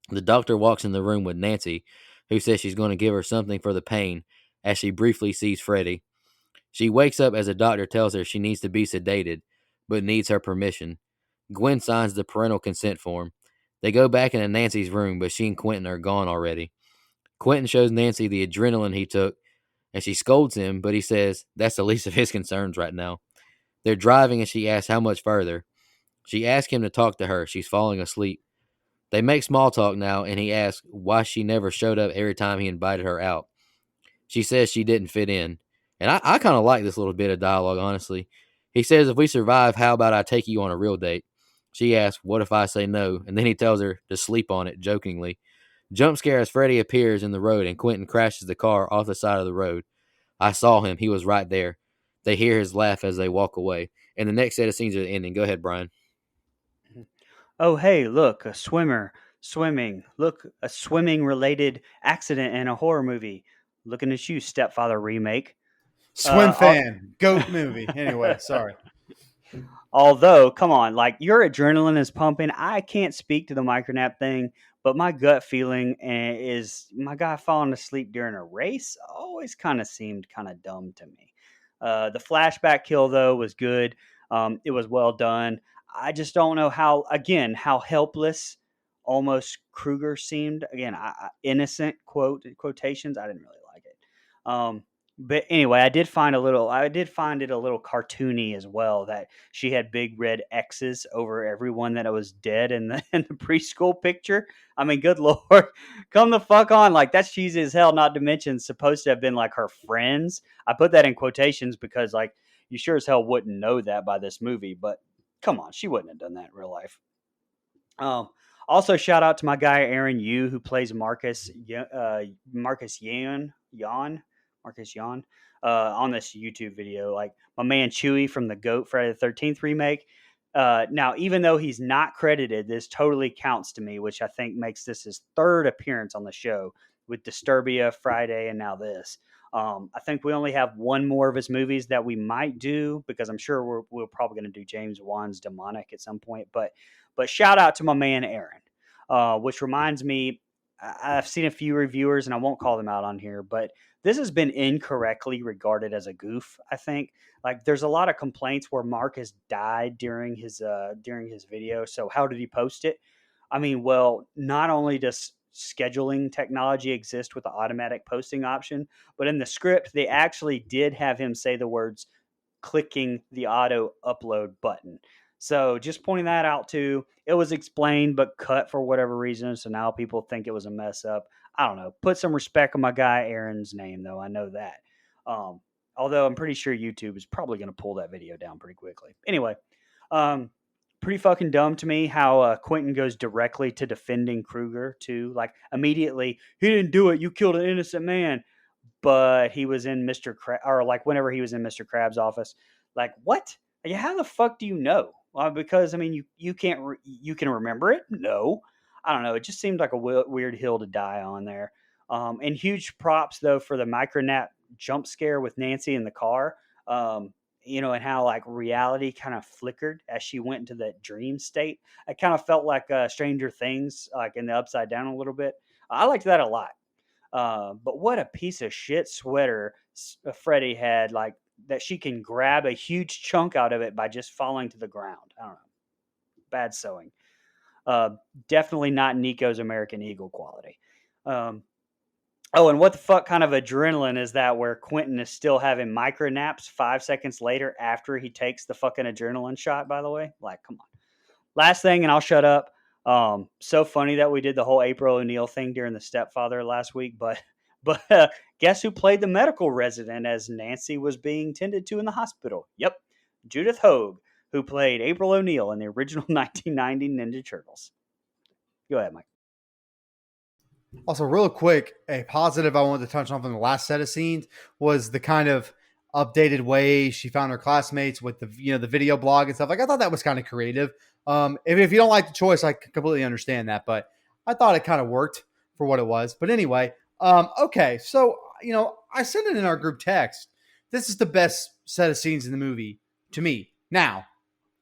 The doctor walks in the room with Nancy, who says she's going to give her something for the pain, as she briefly sees Freddy. She wakes up as the doctor tells her she needs to be sedated, but needs her permission. Gwen signs the parental consent form. They go back into Nancy's room, but she and Quentin are gone already. Quentin shows Nancy the adrenaline he took, and she scolds him, but he says that's the least of his concerns right now. They're driving, and she asks how much further. She asks him to talk to her. She's falling asleep. They make small talk now, and he asks why she never showed up every time he invited her out. She says she didn't fit in. And I kind of like this little bit of dialogue, honestly. He says, if we survive, how about I take you on a real date? She asks, what if I say no? And then he tells her to sleep on it, jokingly. Jump scare as Freddy appears in the road, and Quentin crashes the car off the side of the road. I saw him. He was right there. They hear his laugh as they walk away. And the next set of scenes are the ending. Go ahead, Brian. Oh, hey, look, a swimmer swimming. Look, a swimming related accident in a horror movie. Looking at you, Stepfather remake. Swim Uh, fan, goat movie. Anyway, sorry. Although, come on, like your adrenaline is pumping. I can't speak to the micronap thing, but my gut feeling is my guy falling asleep during a race always kind of seemed kind of dumb to me. The flashback kill though was good. It was well done. I just don't know how helpless almost Kruger seemed. Again, innocent quotations. I didn't really like it. But anyway, I did find it a little cartoony as well that she had big red X's over everyone that was dead in the in the preschool picture. I mean, good lord, come the fuck on! Like that's cheesy as hell. Not to mention, supposed to have been like her friends. I put that in quotations because like you sure as hell wouldn't know that by this movie. But come on, she wouldn't have done that in real life. Um, Also, shout out to my guy Aaron Yu who plays Marcus Marcus Yan on this YouTube video. Like my man Chewy from the Goat Friday the 13th remake. Now, even though he's not credited, this totally counts to me, which I think makes this his third appearance on the show with Disturbia, Friday, and now this. I think we only have one more of his movies that we might do because I'm sure we're probably going to do James Wan's Demonic at some point. But shout out to my man Aaron, which reminds me, I've seen a few reviewers, and I won't call them out on here, but this has been incorrectly regarded as a goof. I think like there's a lot of complaints where Marcus died during his video. So how did he post it? I mean, well, not only does scheduling technology exist with the automatic posting option, but in the script they actually did have him say the words clicking the auto upload button. So just pointing that out too. It was explained but cut for whatever reason. So now people think it was a mess up. I don't know. Put some respect on my guy Aaron's name though. I know that. Although I'm pretty sure YouTube is probably going to pull that video down pretty quickly. Anyway, um, pretty fucking dumb to me how Quentin goes directly to defending Kruger too. Like immediately, he didn't do it. You killed an innocent man. But he was in or like whenever he was in Mr. Krabs' office, like what? Like, how the fuck do you know? Well, because I mean, you can't you can remember it? No, I don't know. It just seemed like a weird hill to die on there. And huge props though for the micronap jump scare with Nancy in the car. And how like reality kind of flickered as she went into that dream state. I kind of felt like Stranger Things, like in the Upside Down a little bit. I liked that a lot. But what a piece of shit sweater Freddie had, like that she can grab a huge chunk out of it by just falling to the ground. I don't know. Bad sewing. Uh, Definitely not Nico's American Eagle quality. Um, and what the fuck kind of adrenaline is that where Quentin is still having micro naps 5 seconds later after he takes the fucking adrenaline shot, by the way? Like, come on. Last thing, and I'll shut up. So funny that we did the whole April O'Neil thing during the Stepfather last week, but guess who played the medical resident as Nancy was being tended to in the hospital? Yep, Judith Hoag, who played April O'Neil in the original 1990 Ninja Turtles. Go ahead, Mike. Also, real quick, a positive I wanted to touch on from the last set of scenes was the kind of updated way she found her classmates with the video blog and stuff. Like I thought that was kind of creative. If you don't like the choice, I completely understand that, but I thought it kind of worked for what it was. But anyway, okay, so I sent it in our group text. This is the best set of scenes in the movie to me. Now,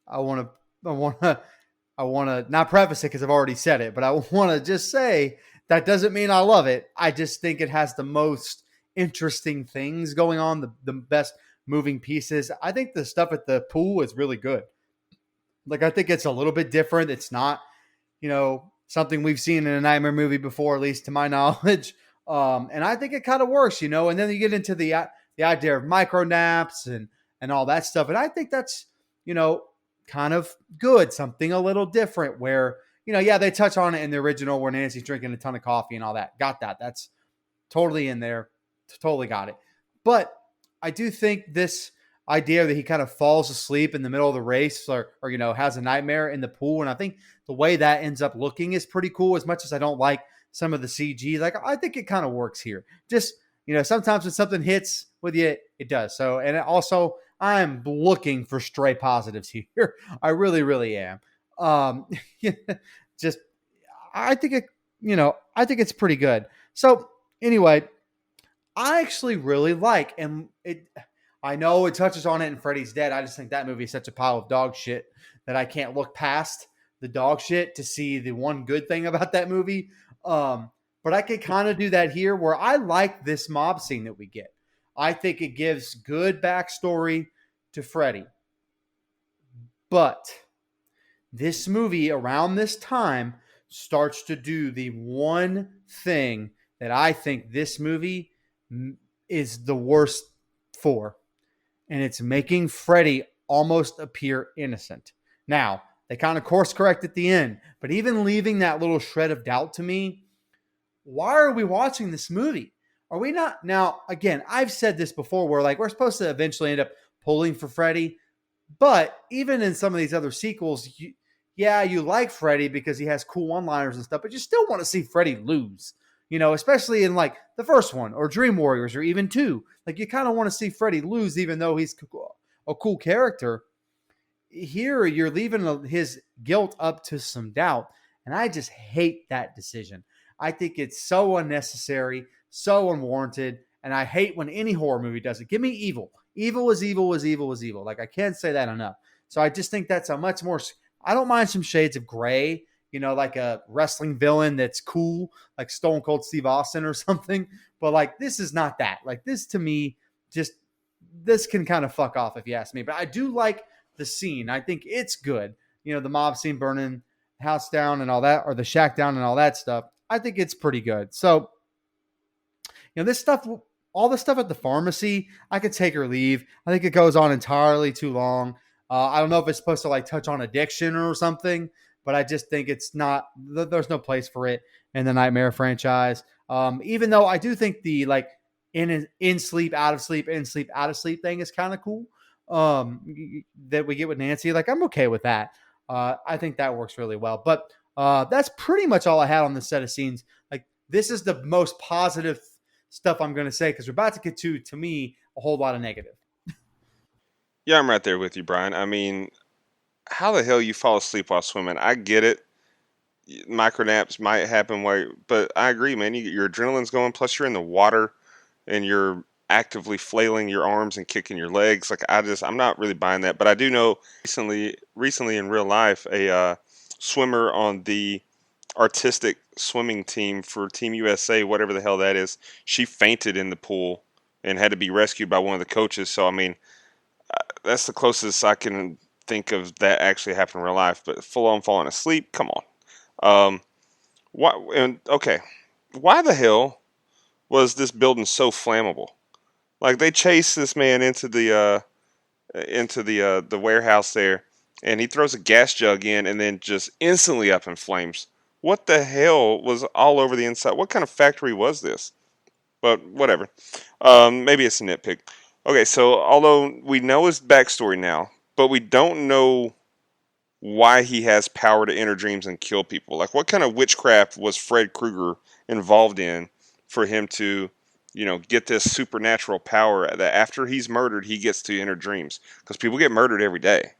I want to not preface it because I've already said it, but I want to just say that doesn't mean I love it. I just think it has the most interesting things going on, the best moving pieces. I think the stuff at the pool is really good. Like, I think it's a little bit different. It's not, something we've seen in a Nightmare movie before, at least to my knowledge. And I think it kind of works, and then you get into the idea of micro naps and all that stuff. And I think that's, kind of good. Something a little different where, they touch on it in the original where Nancy's drinking a ton of coffee and all that. Got that. That's totally in there. Totally got it. But I do think this idea that he kind of falls asleep in the middle of the race or has a nightmare in the pool. And I think the way that ends up looking is pretty cool, as much as I don't like some of the CG. Like, I think it kind of works here. Just, sometimes when something hits with you, it does. So, and also I'm looking for stray positives here. I really, really am. Just, I think I think it's pretty good. So anyway, I actually really like, and I know it touches on it in Freddy's Dead. I just think that movie is such a pile of dog shit that I can't look past the dog shit to see the one good thing about that movie. But I could kind of do that here where I like this mob scene that we get. I think it gives good backstory to Freddy. But this movie around this time starts to do the one thing that I think this movie is the worst for. And it's making Freddy almost appear innocent. Now, they kind of course correct at the end, but even leaving that little shred of doubt to me, why are we watching this movie? Are we not? Now, again, I've said this before where we're supposed to eventually end up pulling for Freddy, but even in some of these other sequels, you like Freddy because he has cool one-liners and stuff, but you still want to see Freddy lose. Especially in the first one or Dream Warriors or even 2. Like, you kind of want to see Freddy lose even though he's a cool character. Here, you're leaving his guilt up to some doubt, and I just hate that decision. I think it's so unnecessary, so unwarranted, and I hate when any horror movie does it. Give me evil. Evil is evil is evil is evil. Like, I can't say that enough. So I just think that's a much more... I don't mind some shades of gray, like a wrestling villain that's cool, like Stone Cold Steve Austin or something. But this is not that. This to me, this can kind of fuck off if you ask me. But I do like the scene. I think it's good. The mob scene burning the house down and all that, or the shack down and all that stuff. I think it's pretty good. So, this stuff, all the stuff at the pharmacy, I could take or leave. I think it goes on entirely too long. I don't know if it's supposed to touch on addiction or something, but I just think it's not, there's no place for it in the Nightmare franchise. Even though I do think the in sleep, out of sleep, in sleep, out of sleep thing is kind of cool. That we get with Nancy. I'm okay with that. I think that works really well. But that's pretty much all I had on this set of scenes. Like, this is the most positive stuff I'm going to say, because we're about to get to me, a whole lot of negative. Yeah, I'm right there with you, Brian. I mean, how the hell you fall asleep while swimming? I get it. Micro naps might happen, but I agree, man. Your adrenaline's going. Plus, you're in the water and you're actively flailing your arms and kicking your legs. Like, I'm not really buying that. But I do know recently in real life, a swimmer on the artistic swimming team for Team USA, whatever the hell that is, she fainted in the pool and had to be rescued by one of the coaches. So, I mean, that's the closest I can think of that actually happened in real life. But full on falling asleep, come on. Um, okay, why the hell was this building so flammable? Like, they chase this man into the warehouse there, and he throws a gas jug in, and then just instantly up in flames. What the hell was all over the inside? What kind of factory was this? But whatever. Maybe it's a nitpick. Okay, so although we know his backstory now, but we don't know why he has power to enter dreams and kill people. Like, what kind of witchcraft was Fred Krueger involved in for him to, get this supernatural power that after he's murdered, he gets to enter dreams? Because people get murdered every day.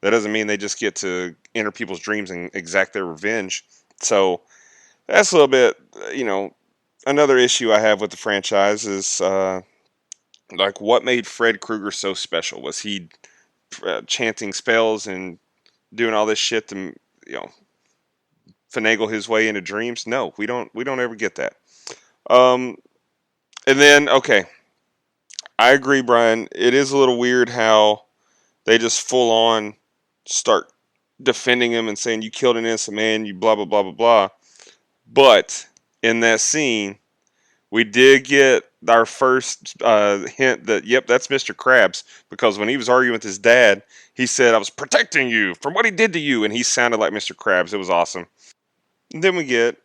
That doesn't mean they just get to enter people's dreams and exact their revenge. So that's a little bit, another issue I have with the franchise is, like, what made Fred Krueger so special? Was he chanting spells and doing all this shit to, finagle his way into dreams? No, we don't ever get that. Um, and then, okay, I agree, Brian. It is a little weird how they just full on start defending him and saying you killed an innocent man, you blah blah blah blah blah. But in that scene, we did get our first hint that, yep, that's Mr. Krabs, because when he was arguing with his dad, he said, "I was protecting you from what he did to you," and he sounded like Mr. Krabs. It was awesome. And then we get,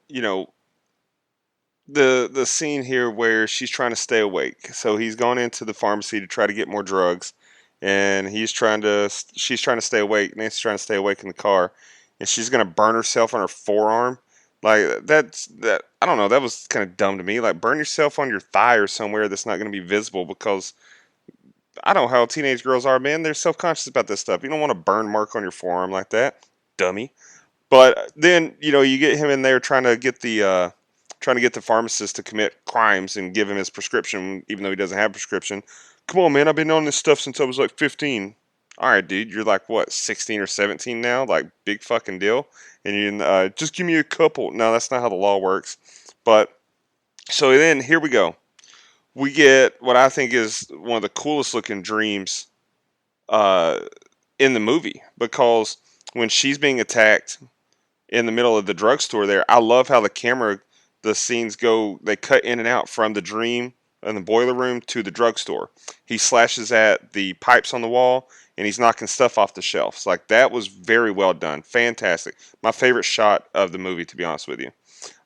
the scene here where she's trying to stay awake. So he's gone into the pharmacy to try to get more drugs, and she's trying to stay awake. Nancy's trying to stay awake in the car, and she's gonna burn herself on her forearm. Like, that. I don't know. That was kind of dumb to me. Like, burn yourself on your thigh or somewhere that's not going to be visible, because I don't know how teenage girls are, man. They're self conscious about this stuff. You don't want a burn mark on your forearm like that, dummy. But then, you get him in there trying to get the pharmacist to commit crimes and give him his prescription, even though he doesn't have a prescription. Come on, man, I've been on this stuff since I was like 15. All right, dude, you're like, what, 16 or 17 now? Like, big fucking deal. And you just give me a couple. No, that's not how the law works. But so then here we go. We get what I think is one of the coolest looking dreams uh, in the movie, because when she's being attacked in the middle of the drugstore there, I love how the scenes go, they cut in and out from the dream in the boiler room to the drugstore. He slashes at the pipes on the wall, and he's knocking stuff off the shelves. Like, that was very well done. Fantastic. My favorite shot of the movie, to be honest with you.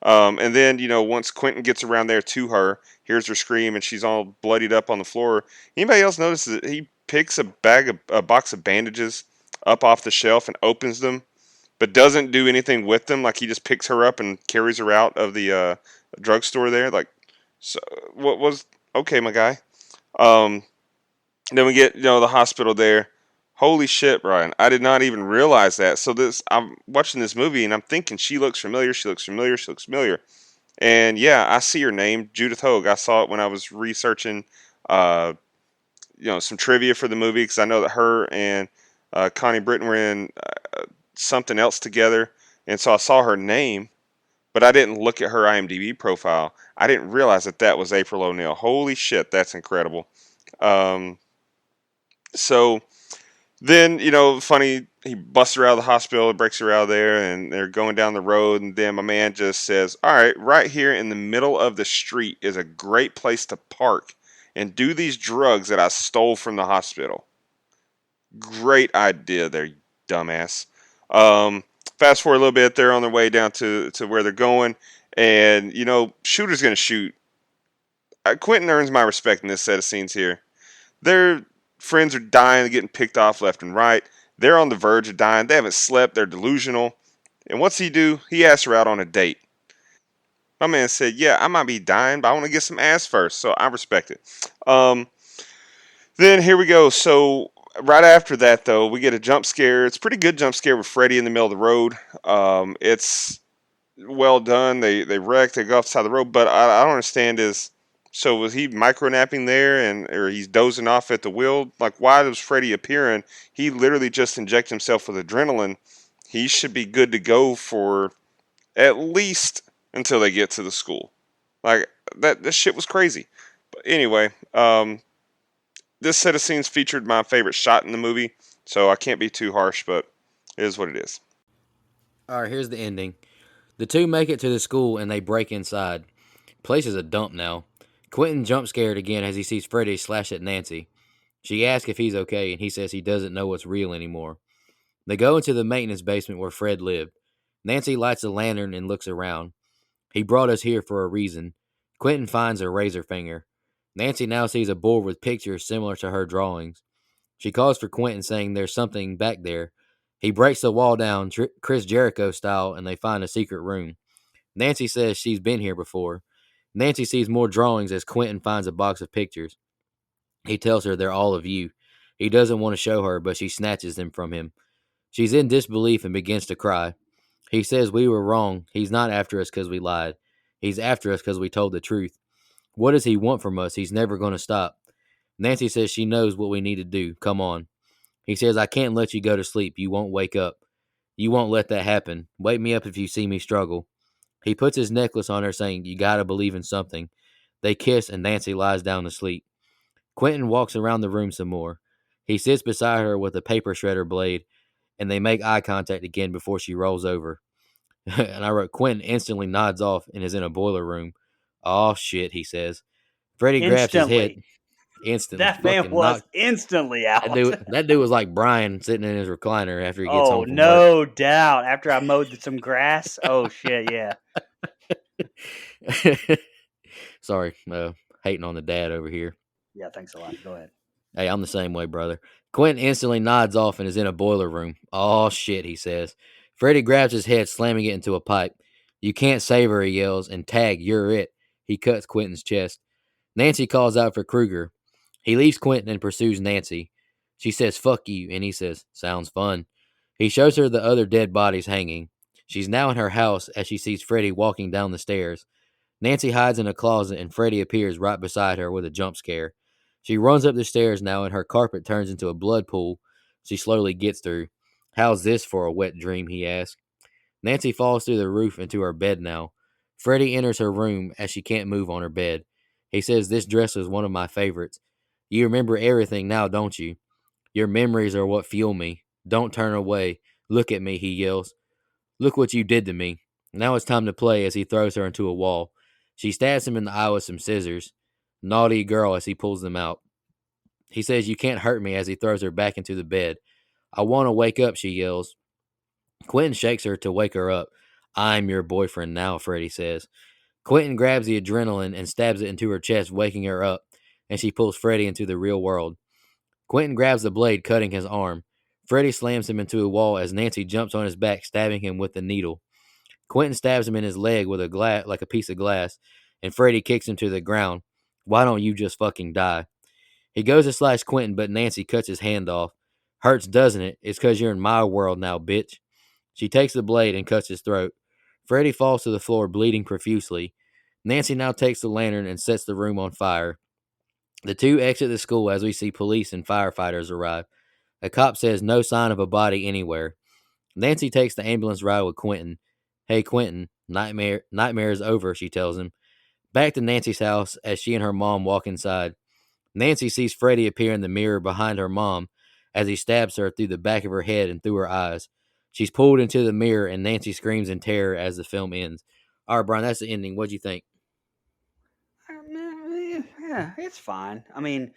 And then, once Quentin gets around there to her, hears her scream, and she's all bloodied up on the floor. Anybody else notice that he picks a box of bandages up off the shelf and opens them, but doesn't do anything with them? Like, he just picks her up and carries her out of the drugstore there. Like, so what was okay, my guy? Um, then we get, the hospital there. Holy shit, Brian! I did not even realize that. So I'm watching this movie and I'm thinking she looks familiar. She looks familiar. She looks familiar. And yeah, I see her name, Judith Hogue. I saw it when I was researching, uh, some trivia for the movie, because I know that her and Connie Britton were in something else together, and so I saw her name, but I didn't look at her IMDb profile. I didn't realize that was April O'Neil. Holy shit, that's incredible. Um, so then, funny, he busts her out of the hospital, breaks her out of there, and they're going down the road, and then my man just says, all right, right here in the middle of the street is a great place to park and do these drugs that I stole from the hospital. Great idea there, you dumbass. Um, Fast forward a little bit, they're on their way down to where they're going, and, shooter's going to shoot. Quentin earns my respect in this set of scenes here. Their friends are dying, getting picked off left and right. They're on the verge of dying. They haven't slept. They're delusional. And what's he do? He asks her out on a date. My man said, "Yeah, I might be dying, but I want to get some ass first." So I respect it. Um, then here we go. So right after that, though, we get a jump scare. It's a pretty good jump scare with Freddy in the middle of the road. It's well done. They wreck. They go off the side of the road. But I don't understand is, so was he micro napping there, and or he's dozing off at the wheel? Like, why does Freddy appearing? He literally just injected himself with adrenaline. He should be good to go for at least until they get to the school. Like, that this shit was crazy. But anyway, this set of scenes featured my favorite shot in the movie, so I can't be too harsh, but it is what it is. All right, here's the ending. The two make it to the school and they break inside. Place is a dump now. Quentin jump scared again as he sees Freddy slash at Nancy. She asks if he's okay, and he says he doesn't know what's real anymore. They go into the maintenance basement where Fred lived. Nancy lights a lantern and looks around. He brought us here for a reason. Quentin finds a razor finger. Nancy now sees a board with pictures similar to her drawings. She calls for Quentin, saying there's something back there. He breaks the wall down, Chris Jericho style, and they find a secret room. Nancy says she's been here before. Nancy sees more drawings as Quentin finds a box of pictures. He tells her they're all of you. He doesn't want to show her, but she snatches them from him. She's in disbelief and begins to cry. He says we were wrong. He's not after us because we lied. He's after us because we told the truth. What does he want from us? He's never going to stop. Nancy says she knows what we need to do. Come on. He says, I can't let you go to sleep. You won't wake up. You won't let that happen. Wake me up if you see me struggle. He puts his necklace on her, saying, you gotta believe in something. They kiss, and Nancy lies down to sleep. Quentin walks around the room some more. He sits beside her with a paper shredder blade, and they make eye contact again before she rolls over. And I wrote, Quentin instantly nods off and is in a boiler room. Oh, shit, he says. Freddy grabs his head. Instantly. Instantly. That man Fucking was knocked. instantly That out. dude, that dude was like Brian sitting in his recliner after he gets Oh, home from work. no doubt. After I mowed some grass. Oh, shit, yeah. Sorry, hating on the dad over here. Yeah, thanks a lot. Go ahead. Hey, I'm the same way, brother. Quentin instantly nods off and is in a boiler room. Oh, shit, he says. Freddy grabs his head, slamming it into a pipe. You can't save her, he yells, and tag, you're it. He cuts Quentin's chest. Nancy calls out for Kruger. He leaves Quentin and pursues Nancy. She says, fuck you, and he says, sounds fun. He shows her the other dead bodies hanging. She's now in her house as she sees Freddy walking down the stairs. Nancy hides in a closet and Freddy appears right beside her with a jump scare. She runs up the stairs now and her carpet turns into a blood pool she slowly gets through. How's this for a wet dream, he asks. Nancy falls through the roof into her bed now. Freddy enters her room as she can't move on her bed. He says this dress is one of my favorites. You remember everything now, don't you? Your memories are what fuel me. Don't turn away. Look at me, he yells. Look what you did to me. Now it's time to play as he throws her into a wall. She stabs him in the eye with some scissors. Naughty girl as he pulls them out. He says, you can't hurt me as he throws her back into the bed. I want to wake up, she yells. Quentin shakes her to wake her up. I'm your boyfriend now, Freddy says. Quentin grabs the adrenaline and stabs it into her chest, waking her up, and she pulls Freddy into the real world. Quentin grabs the blade, cutting his arm. Freddy slams him into a wall as Nancy jumps on his back, stabbing him with the needle. Quentin stabs him in his leg with a piece of glass, and Freddy kicks him to the ground. Why don't you just fucking die? He goes to slash Quentin, but Nancy cuts his hand off. Hurts, doesn't it? It's 'cause you're in my world now, bitch. She takes the blade and cuts his throat. Freddy falls to the floor, bleeding profusely. Nancy now takes the lantern and sets the room on fire. The two exit the school as we see police and firefighters arrive. A cop says no sign of a body anywhere. Nancy takes the ambulance ride with Quentin. Hey, Quentin, nightmare is over, she tells him. Back to Nancy's house as she and her mom walk inside. Nancy sees Freddy appear in the mirror behind her mom as he stabs her through the back of her head and through her eyes. She's pulled into the mirror and Nancy screams in terror as the film ends. All right, Brian, that's the ending. What'd you think? Yeah, it's fine. I mean,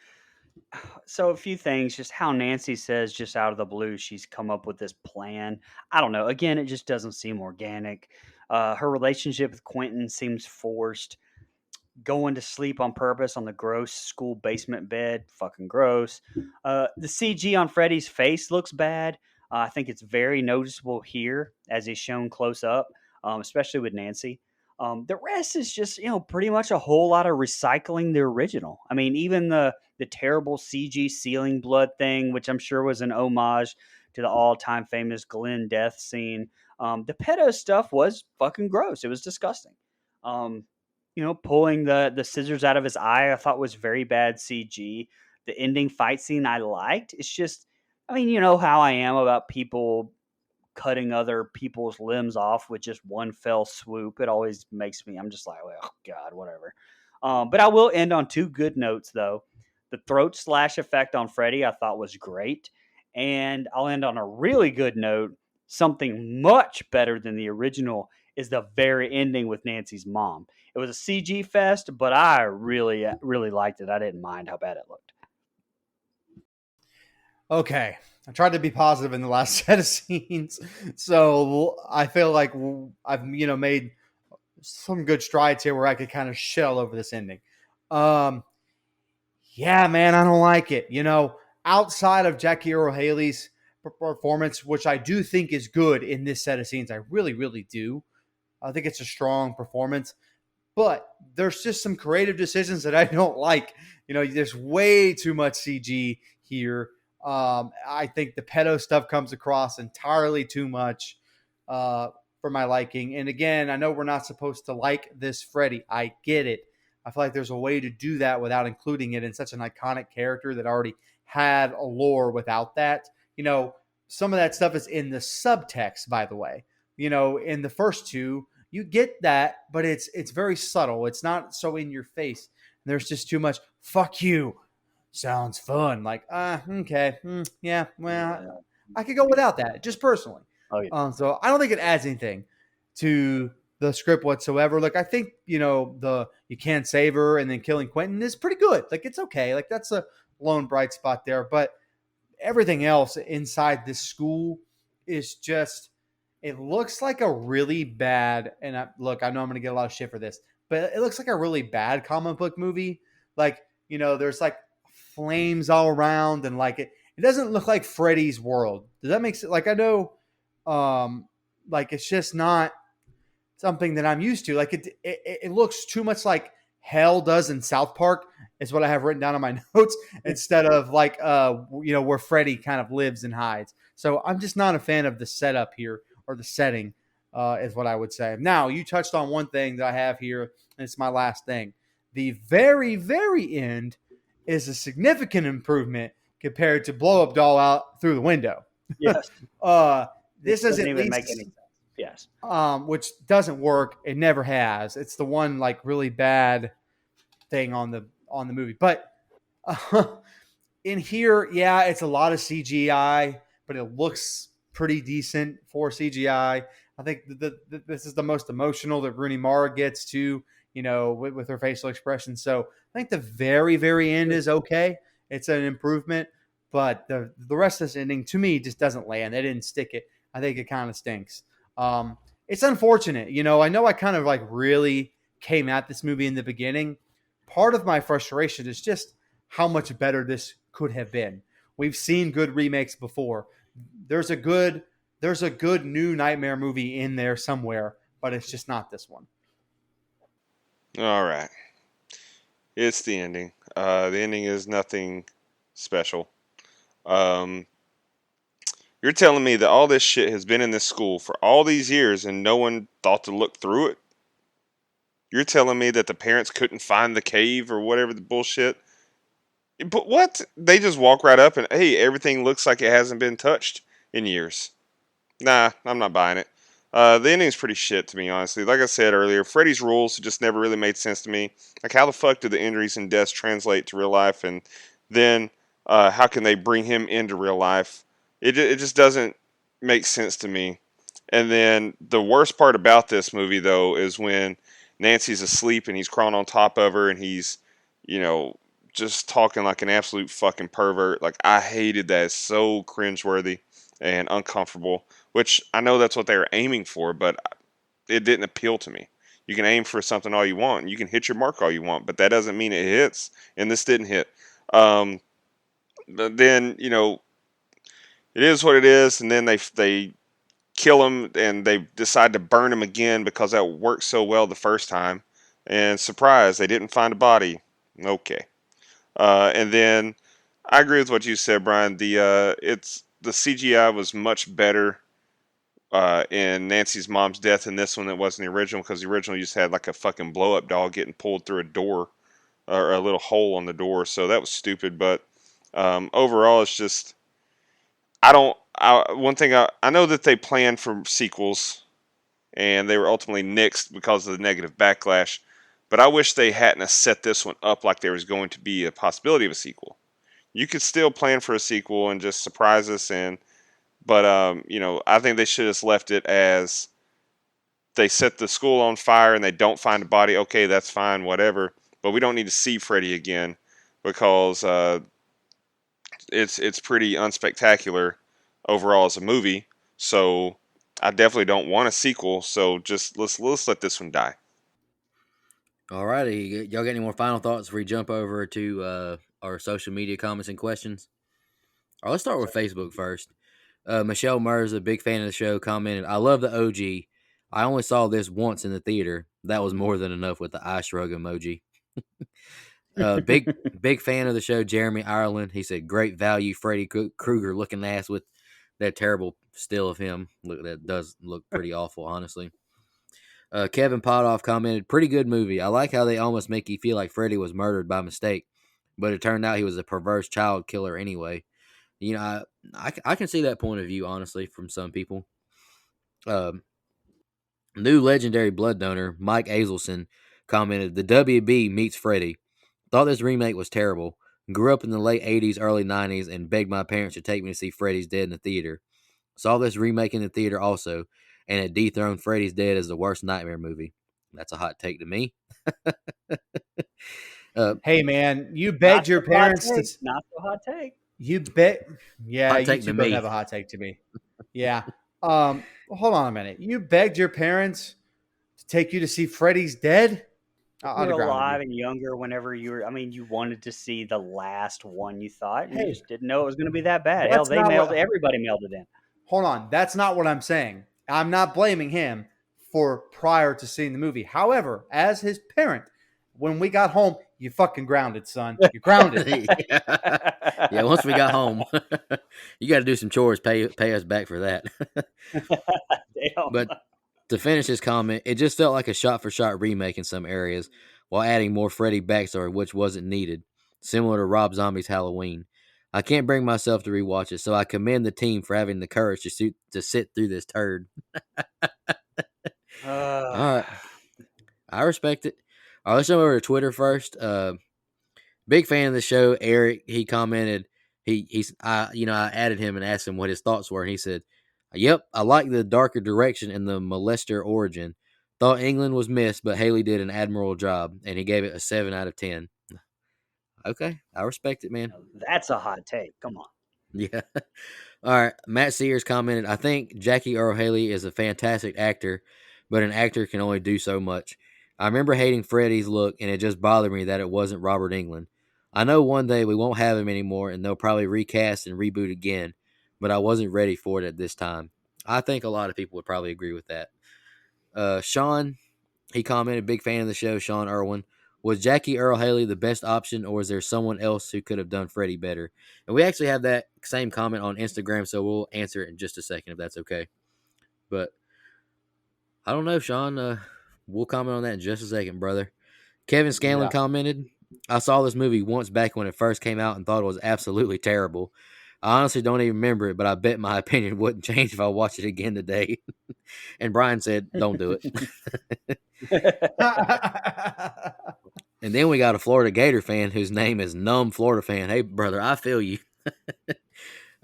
so a few things, just how Nancy says, just out of the blue, she's come up with this plan. I don't know. Again, it just doesn't seem organic. Her relationship with Quentin seems forced. going to sleep on purpose on the gross school basement bed, fucking gross. The CG on Freddy's face looks bad. I think it's very noticeable here as he's shown close up, especially with Nancy. The rest is just, pretty much a whole lot of recycling the original. I mean, even the terrible CG ceiling blood thing, which I'm sure was an homage to the all-time famous Glenn death scene. The pedo stuff was fucking gross. It was disgusting. Um, pulling the scissors out of his eye, I thought was very bad CG. The ending fight scene I liked. It's just, I mean, you know how I am about people cutting other people's limbs off with just one fell swoop. It always makes me, I'm just like, well, God, whatever. But I will end on two good notes, though. The throat slash effect on Freddy I thought was great. And I'll end on a really good note. Something much better than the original is the very ending with Nancy's mom. It was a CG fest, but I really, really liked it. I didn't mind how bad it looked. Okay. I tried to be positive in the last set of scenes. So I feel like I've, made some good strides here where I could kind of shell over this ending. Yeah, man, I don't like it. Outside of Jackie Earle Haley's performance, which I do think is good in this set of scenes, I really, really do. I think it's a strong performance. But there's just some creative decisions that I don't like. There's way too much CG here. I think the pedo stuff comes across entirely too much for my liking. And again, I know we're not supposed to like this Freddy. I get it. I feel like there's a way to do that without including it in such an iconic character that already had a lore without that. Some of that stuff is in the subtext, by the way. In the first two, you get that, but it's very subtle. It's not so in your face. There's just too much. Fuck you. Sounds fun. Like, okay, yeah. Well, I could go without that, just personally. Oh, yeah. So I don't think it adds anything to the script whatsoever. Like, I think the you can't save her and then killing Quentin is pretty good. Like, it's okay. Like, that's a lone bright spot there. But everything else inside this school is just. It looks like a really bad, and I know I'm going to get a lot of shit for this, but it looks like a really bad comic book movie. Like, there's like flames all around, and like it doesn't look like Freddy's world. Does that make sense? Like, I know, like it's just not something that I'm used to. Like it looks too much like hell does in South Park is what I have written down on my notes instead of like, where Freddy kind of lives and hides. So I'm just not a fan of the setup here. Or the setting is what I would say. Now, you touched on one thing that I have here, and it's my last thing. The very, very end is a significant improvement compared to Blow Up Doll out through the window. Yes. This doesn't at even least, make any sense. Yes. which doesn't work. It never has. It's the one like really bad thing on the movie. But in here, yeah, it's a lot of CGI, but it looks pretty decent for CGI. I think this is the most emotional that Rooney Mara gets to, with her facial expression. So I think the very, very end is okay. It's an improvement, but the rest of this ending to me just doesn't land. They didn't stick it. I think it kind of stinks. It's unfortunate. I know I kind of like really came at this movie in the beginning. Part of my frustration is just how much better this could have been. We've seen good remakes before. There's a good new Nightmare movie in there somewhere, but it's just not this one. All right. It's the ending. The ending is nothing special. You're telling me that all this shit has been in this school for all these years and no one thought to look through it? You're telling me that the parents couldn't find the cave or whatever the bullshit? But what? They just walk right up and, hey, everything looks like it hasn't been touched in years. Nah, I'm not buying it. The ending's pretty shit to me, honestly. Like I said earlier, Freddy's rules just never really made sense to me. Like, how the fuck do the injuries and deaths translate to real life? And then, how can they bring him into real life? It just doesn't make sense to me. And then the worst part about this movie, though, is when Nancy's asleep and he's crawling on top of her and he's, just talking like an absolute fucking pervert. Like, I hated that. It's so cringeworthy and uncomfortable, which I know that's what they were aiming for, but it didn't appeal to me. You can aim for something all you want, and you can hit your mark all you want, but that doesn't mean it hits. And this didn't hit. But then it is what it is, and then they kill him and they decide to burn him again because that worked so well the first time. And surprise, they didn't find a body. Okay. And then I agree with what you said, Brian. The CGI was much better in Nancy's mom's death in this one than it was in the original, because the original you just had like a fucking blow up doll getting pulled through a door or a little hole on the door, so that was stupid. But overall, it's just I don't. One thing I know that they planned for sequels, and they were ultimately nixed because of the negative backlash. But I wish they hadn't have set this one up like there was going to be a possibility of a sequel. You could still plan for a sequel and just surprise us, but I think they should have left it as they set the school on fire and they don't find a body. Okay, that's fine, whatever. But we don't need to see Freddy again, because it's pretty unspectacular overall as a movie. So I definitely don't want a sequel. So just let's let this one die. Alrighty, y'all got any more final thoughts before we jump over to our social media comments and questions? All right, let's start with Facebook first. Michelle Murs, a big fan of the show, commented, "I love the OG. I only saw this once in the theater. That was more than enough," with the eye shrug emoji. Big fan of the show, Jeremy Ireland. He said, "Great value, Freddy Krueger looking ass with that terrible still of him. Look, that does look pretty awful, honestly." Kevin Potoff commented, "Pretty good movie. I like how they almost make you feel like Freddy was murdered by mistake, but it turned out he was a perverse child killer anyway." I can see that point of view, honestly, from some people. New legendary blood donor Mike Azelson commented, "The WB meets Freddy. Thought this remake was terrible. Grew up in the late 80s, early 90s, and begged my parents to take me to see Freddy's Dead in the theater. Saw this remake in the theater also, and it dethroned Freddy's Dead as the worst nightmare movie." That's a hot take to me. Hey man, you Not begged your so hot parents to. take. Not so hot take. You bet. Yeah, Hot you take two to both me. have a hot take to me. Yeah. Hold on a minute. You begged your parents to take you to see Freddy's Dead? You I'd were have grounded alive you. and younger whenever you were. I mean, you wanted to see the last one you thought, and you Hey, just didn't know it was going to be that bad. Hell, that's not what. everybody mailed it in. Hold on. That's not what I'm saying. I'm not blaming him for prior to seeing the movie. However, as his parent, when we got home, you fucking grounded, son. You're grounded. Yeah, once we got home, you got to do some chores. Pay us back for that. Damn. But to finish his comment, it just felt like a shot-for-shot remake in some areas, while adding more Freddy backstory, which wasn't needed, similar to Rob Zombie's Halloween. I can't bring myself to rewatch it, so I commend the team for having the courage to sit through this turd. All right, I respect it. All right, let's jump over to Twitter first. Big fan of the show, Eric. He commented. I added him and asked him what his thoughts were, and he said, "Yep, I like the darker direction and the molester origin. Thought England was missed, but Haley did an admirable job, and he gave it a 7 out of 10." Okay, I respect it, man. That's a hot take. Come on. Yeah. All right. Matt Sears commented, "I think Jackie Earl Haley is a fantastic actor, but an actor can only do so much. I remember hating Freddy's look, and it just bothered me that it wasn't Robert Englund. I know one day we won't have him anymore, and they'll probably recast and reboot again, but I wasn't ready for it at this time." I think a lot of people would probably agree with that. Sean, he commented, big fan of the show, Sean Irwin. "Was Jackie Earl Haley the best option, or is there someone else who could have done Freddy better?" And we actually have that same comment on Instagram, so we'll answer it in just a second if that's okay. But I don't know, Sean. We'll comment on that in just a second, brother. Kevin Scanlon Yeah. commented, "I saw this movie once back when it first came out and thought it was absolutely terrible. I honestly don't even remember it, but I bet my opinion wouldn't change if I watched it again today." And Brian said, "Don't do it." And then we got a Florida Gator fan whose name is Numb Florida Fan. Hey, brother, I feel you.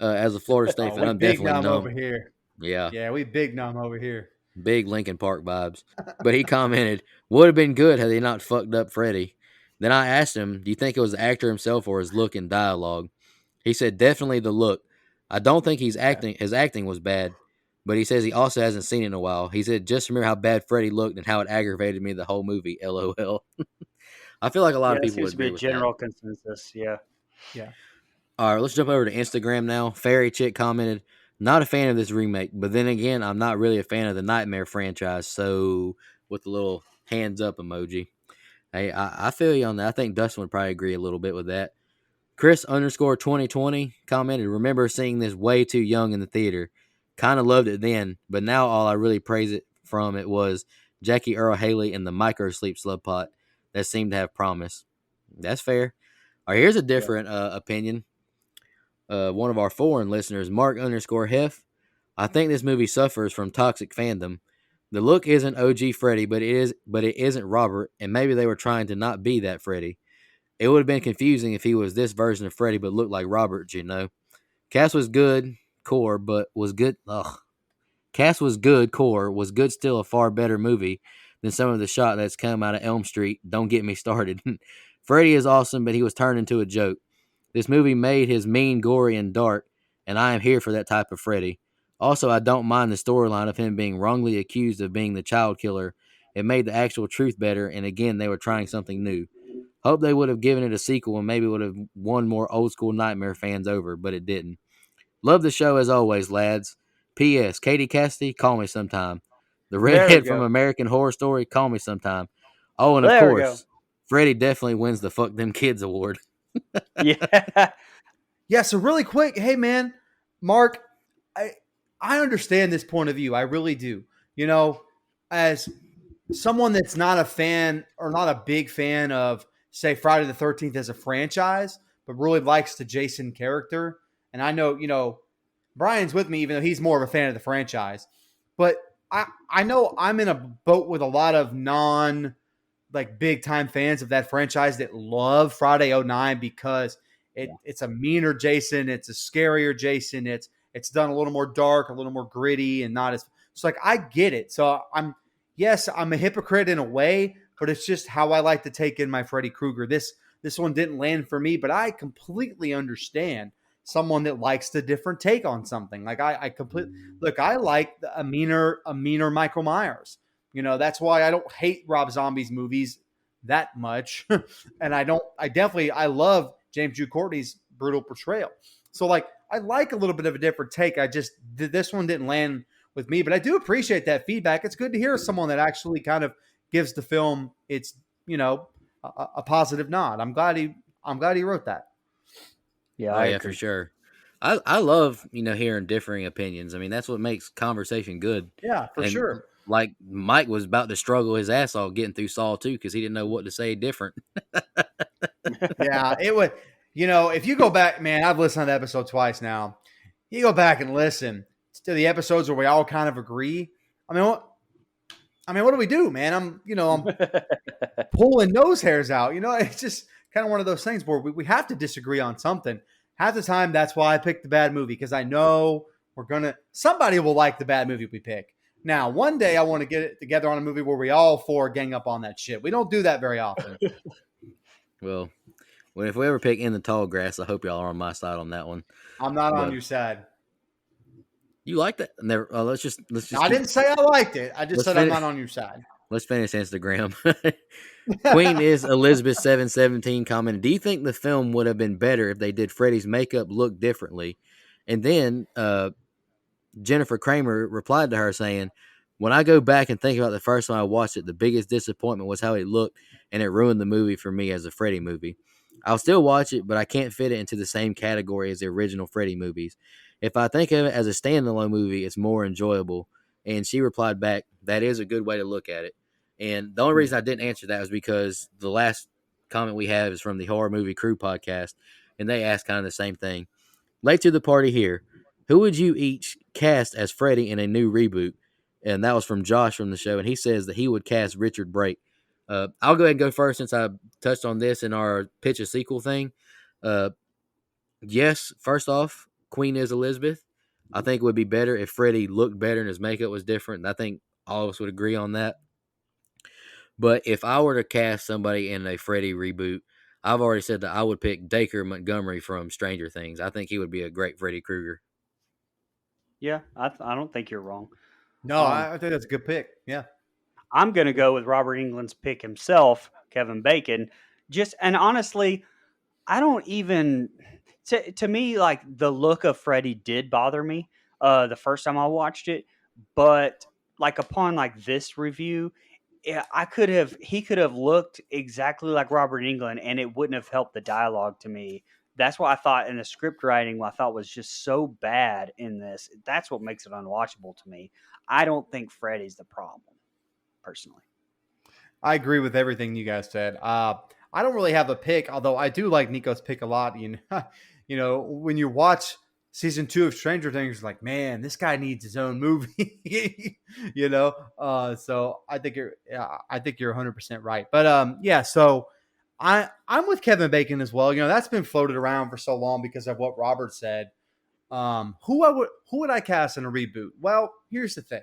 As a Florida State fan, We I'm big definitely numb over numb. here. Yeah, Yeah, we big numb over here. big Lincoln Park vibes. But he commented, "Would have been good had they not fucked up Freddy." Then I asked him, "Do you think it was the actor himself or his look and dialogue?" He said, "Definitely the look. I don't think he's Okay. acting. His acting was bad. But he says he also hasn't seen it in a while. He said, just remember how bad Freddy looked and how it aggravated me the whole movie. LOL. I feel like a lot Yeah, of that people would seems to be agree a with that. general consensus. Yeah. Yeah. All right, let's jump over to Instagram now. Fairy Chick commented, not a fan of this remake, but then again, I'm not really a fan of the Nightmare franchise. So, with the little hands up emoji. Hey, I feel you on that. I think Dustin would probably agree a little bit with that. Chris underscore 2020 commented, remember seeing this way too young in the theater. Kind of loved it then, but now all I really praise it from it was Jackie Earl Haley and the micro sleep slug pot that seemed to have promise. That's fair. All right, here's a Yeah. different opinion. One of our foreign listeners, Mark underscore Hef. I think this movie suffers from toxic fandom. The look isn't OG Freddy, but it isn't Robert, and maybe they were trying to not be that Freddy. It would have been confusing if he was this version of Freddy but looked like Robert, you know. Cast was good, core, but was good. Ugh. Cast was good, core was good. Still a far better movie than some of the shot that's come out of Elm Street. Don't get me started. Freddy is awesome, but he was turned into a joke. This movie made his mean, gory, and dark, and I am here for that type of Freddy. Also, I don't mind the storyline of him being wrongly accused of being the child killer. It made the actual truth better, and again, they were trying something new. Hope they would have given it a sequel and maybe would have won more old school Nightmare fans over, but it didn't. Love the show as always, lads. P.S. Katie Cassidy, call me sometime. The There we redhead from go. American Horror Story, call me sometime. Oh, and of There we go. course, Freddie definitely wins the Fuck Them Kids award. Yeah. Yeah. So really quick, hey man, Mark, I I understand this point of view. I really do. You know, as someone that's not a fan or not a big fan of, say, Friday the 13th as a franchise, but really likes the Jason character. And I know, Brian's with me, even though he's more of a fan of the franchise. But I know I'm in a boat with a lot of non like big time fans of that franchise that love Friday '09 because it's a meaner Jason, it's a scarier Jason, it's done a little more dark, a little more gritty, and not as so like I get it. So I'm a hypocrite in a way, but it's just how I like to take in my Freddy Krueger. This one didn't land for me, but I completely understand someone that likes the different take on something. Like I completely look, I like a meaner Michael Myers. That's why I don't hate Rob Zombie's movies that much. And I love James Jude Courtney's brutal portrayal. So like I like a little bit of a different take. This one didn't land with me, but I do appreciate that feedback. It's good to hear someone that actually kind of gives the film its, a positive nod. I'm glad he wrote that. Yeah, Oh I yeah, for agree. sure. I love hearing differing opinions. I mean that's what makes conversation good. Yeah, for And sure. like Mike was about to struggle his ass off getting through Saw too because he didn't know what to say different. Yeah, it would. If you go back, man, I've listened to the episode twice now. You go back and listen to the episodes where we all kind of agree. What do we do, man? I'm pulling nose hairs out. It's just kind of one of those things where we have to disagree on something. Half the time, that's why I picked the bad movie because I know somebody will like the bad movie we pick. Now, one day I want to get it together on a movie where we all four gang up on that shit. We don't do that very often. Well, if we ever pick In the Tall Grass, I hope y'all are on my side on that one. I'm not on But your side. you like that? Never. Let's just I keep. didn't say I liked it. I just Let's said I'm finish. not on your side. Let's finish Instagram. Queen is Elizabeth 717 commented, do you think the film would have been better if they did Freddy's makeup look differently? And then Jennifer Kramer replied to her saying, when I go back and think about the first time I watched it, the biggest disappointment was how it looked, and it ruined the movie for me as a Freddy movie. I'll still watch it, but I can't fit it into the same category as the original Freddy movies. If I think of it as a standalone movie, it's more enjoyable. And she replied back, that is a good way to look at it. And the only reason I didn't answer that was because the last comment we have is from the Horror Movie Crew podcast, and they asked kind of the same thing. Late to the party here. Who would you each cast as Freddy in a new reboot? And that was from Josh from the show, and he says that he would cast Richard Brake. I'll go ahead and go first since I touched on this in our pitch a sequel thing. Uh, yes, first off, Queen is Elizabeth. I think it would be better if Freddy looked better and his makeup was different. And I think all of us would agree on that. But if I were to cast somebody in a Freddy reboot, I've already said that I would pick Dacre Montgomery from Stranger Things. I think he would be a great Freddy Krueger. Yeah, I don't think you're wrong. No, Um, I think that's a good pick. Yeah. I'm going to go with Robert England's pick himself, Kevin Bacon. Just and honestly, I don't even to me like the look of Freddy did bother me the first time I watched it, but like upon like this review, yeah, I could have he could have looked exactly like Robert England and it wouldn't have helped the dialogue to me. That's what I thought in the script writing, what I thought was just so bad in this. That's what makes it unwatchable to me. I don't think Freddy's the problem, personally. I agree with everything you guys said. I don't really have a pick, although I do like Nico's pick a lot. You know, when you watch season 2 of Stranger Things, like, man, this guy needs his own movie. So I think you're 100% right. But yeah, so I'm with Kevin Bacon as well. You know, that's been floated around for so long because of what Robert said. Who would I cast in a reboot? Well, here's the thing.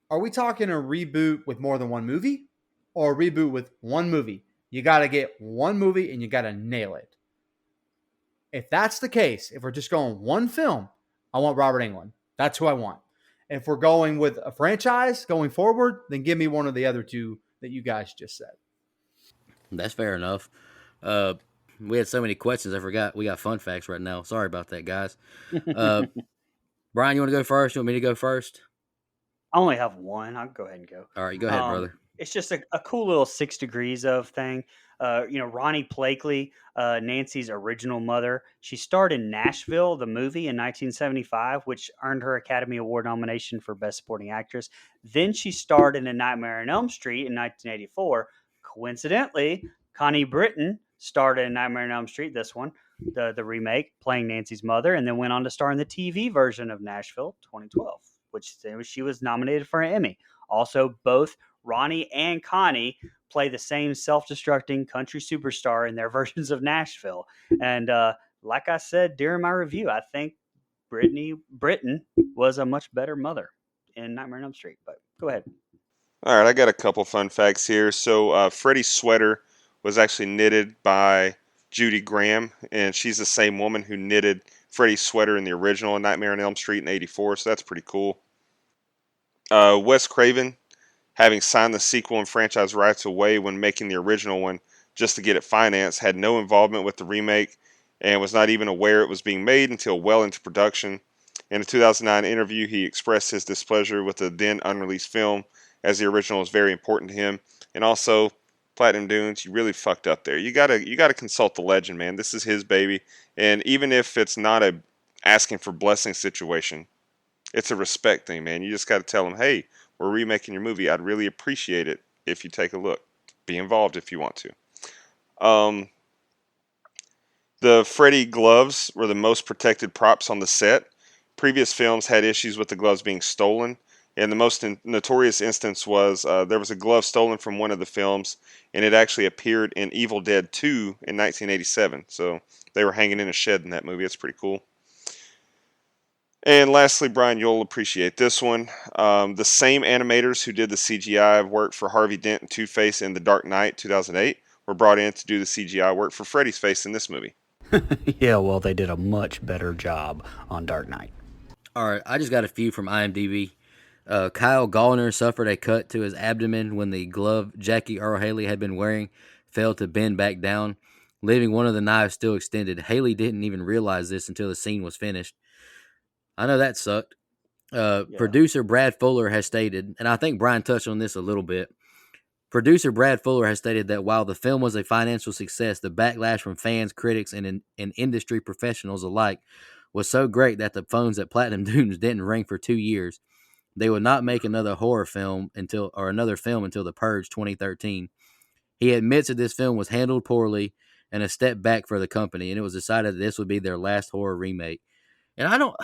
Are we talking a reboot with more than one movie or a reboot with one movie? You got to get one movie and you got to nail it. If that's the case, if we're just going one film, I want Robert Englund. That's who I want. If we're going with a franchise going forward, then give me one of the other two that you guys just said. That's fair enough. Uh, we had so many questions, I forgot we got fun facts right now. Sorry about that, guys. Uh, Brian, you want to go first? You want me to go first? I only have one. I'll go ahead and go. All right, go ahead, brother. It's just a cool little 6 degrees of thing. Ronnie Blakely, Nancy's original mother, she starred in Nashville, the movie, in 1975, which earned her Academy Award nomination for Best Supporting Actress. Then she starred in A Nightmare on Elm Street in 1984. Coincidentally, Connie Britton starred in Nightmare on Elm Street, this one, the remake, playing Nancy's mother, and then went on to star in the TV version of Nashville 2012, which she was nominated for an Emmy. Also, both Ronnie and Connie play the same self-destructing country superstar in their versions of Nashville. And like I said during my review, I think Brittany Britton was a much better mother in Nightmare on Elm Street. But go ahead. All right, I got a couple fun facts here. So, Freddie's sweater was actually knitted by Judy Graham, and she's the same woman who knitted Freddie's sweater in the original Nightmare on Elm Street in '84. So that's pretty cool. Wes Craven, having signed the sequel and franchise rights away when making the original one just to get it financed, had no involvement with the remake and was not even aware it was being made until well into production. In a 2009 interview, he expressed his displeasure with the then unreleased film, as the original was very important to him. And also, Platinum Dunes, you really fucked up there. You gotta consult the legend, man. This is his baby, and even if it's not a asking for blessing situation, it's a respect thing, man. You just got to tell them, hey, we're remaking your movie. I'd really appreciate it if you take a look. Be involved if you want to. Um, the Freddy gloves were the most protected props on the set. Previous films had issues with the gloves being stolen. And the most notorious instance was there was a glove stolen from one of the films, and it actually appeared in Evil Dead 2 in 1987. So they were hanging in a shed in that movie. It's pretty cool. And lastly, Brian, you'll appreciate this one. The same animators who did the CGI work for Harvey Dent and Two-Face in The Dark Knight 2008 were brought in to do the CGI work for Freddy's face in this movie. Yeah, well, they did a much better job on Dark Knight. All right, I just got a few from IMDb. Kyle Gallner suffered a cut to his abdomen when the glove Jackie Earl Haley had been wearing failed to bend back down, leaving one of the knives still extended. Haley didn't even realize this until the scene was finished. I know that sucked. Yeah. Producer Brad Fuller has stated, and I think Brian touched on this a little bit. Producer Brad Fuller has stated that while the film was a financial success, the backlash from fans, critics, and industry professionals alike was so great that the phones at Platinum Dunes didn't ring for 2 years. They would not make another horror film until The Purge 2013. He admits that this film was handled poorly and a step back for the company, and it was decided that this would be their last horror remake. And I don't,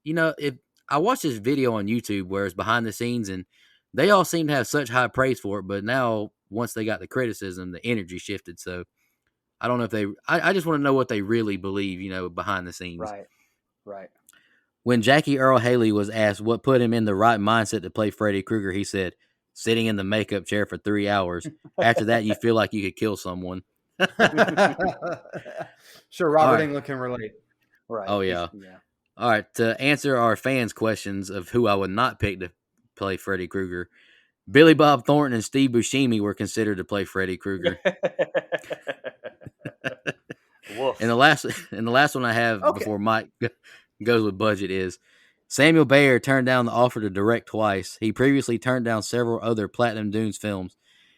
if I watched this video on YouTube where it's behind the scenes, and they all seem to have such high praise for it, but now once they got the criticism, the energy shifted. So I don't know if I just want to know what they really believe, behind the scenes. Right. Right. When Jackie Earl Haley was asked what put him in the right mindset to play Freddy Krueger, he said, "Sitting in the makeup chair for 3 hours. After that, you feel like you could kill someone." Sure, All Robert right. Englund can relate. Right. Oh, yeah. Yeah. All right, to answer our fans' questions of who I would not pick to play Freddy Krueger, Billy Bob Thornton and Steve Buscemi were considered to play Freddy Krueger. And Woof. the last and the last one I have Okay. before Mike goes with budget is Samuel Bayer turned down the offer to direct twice. He previously turned down several other Platinum Dunes films,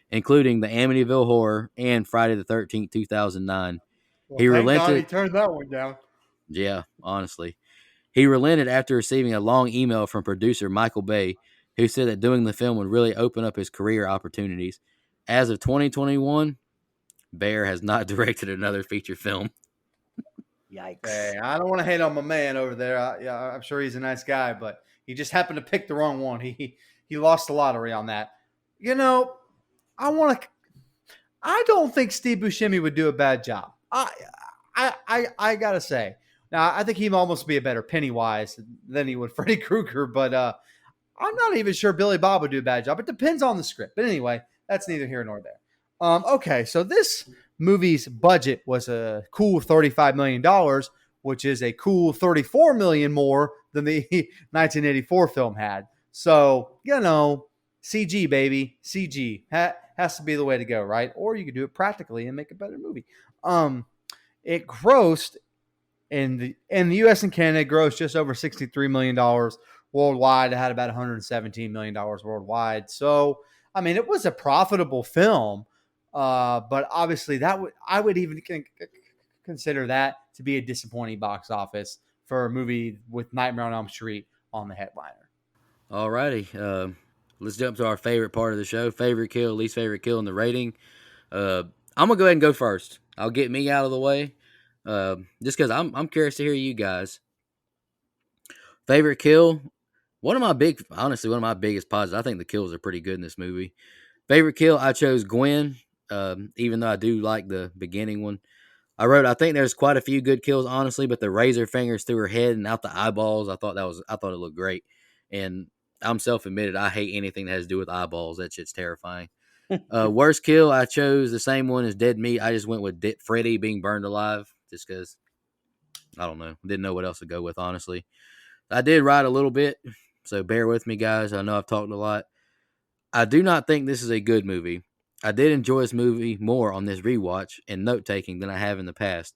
including the Amityville Horror and Friday the 13th, 2009. Well, He thank God he relented. turned that one down. Yeah, honestly. He relented after receiving a long email from producer Michael Bay, who said that doing the film would really open up his career opportunities. As of 2021, Bayer has not directed another feature film. Yikes. Hey, I don't want to hate on my man over there. Yeah, I'm sure he's a nice guy, but he just happened to pick the wrong one. He lost the lottery on that. You know, I want to. I don't think Steve Buscemi would do a bad job. I gotta say. Now, I think he'd almost be a better Pennywise than he would Freddy Krueger, but I'm not even sure Billy Bob would do a bad job. It depends on the script. But anyway, that's neither here nor there. Okay, so this movie's budget was a cool $35 million, which is a cool $34 million more than the 1984 film had. So, CG, baby. CG has to be the way to go, right? Or you could do it practically and make a better movie. It grossed in the U.S. and Canada, it grossed just over $63 million worldwide. It had about $117 million worldwide. So, I mean, it was a profitable film, but obviously I would even consider that to be a disappointing box office for a movie with Nightmare on Elm Street on the headliner. Alrighty, let's jump to our favorite part of the show: favorite kill, least favorite kill, and the rating. I'm gonna go ahead and go first. I'll get me out of the way, just because I'm curious to hear you guys. Favorite kill. Honestly, one of my biggest positives. I think the kills are pretty good in this movie. Favorite kill, I chose Gwen, even though I do like the beginning one. I think there's quite a few good kills, honestly, but the razor fingers through her head and out the eyeballs, I thought it looked great. And I'm self-admitted, I hate anything that has to do with eyeballs. That shit's terrifying. Worst kill, I chose the same one as Dead Meat. I just went with Freddy being burned alive, just because, I don't know, didn't know what else to go with, honestly. I did write a little bit, so bear with me, guys. I know I've talked a lot. I do not think this is a good movie. I did enjoy this movie more on this rewatch and note taking than I have in the past.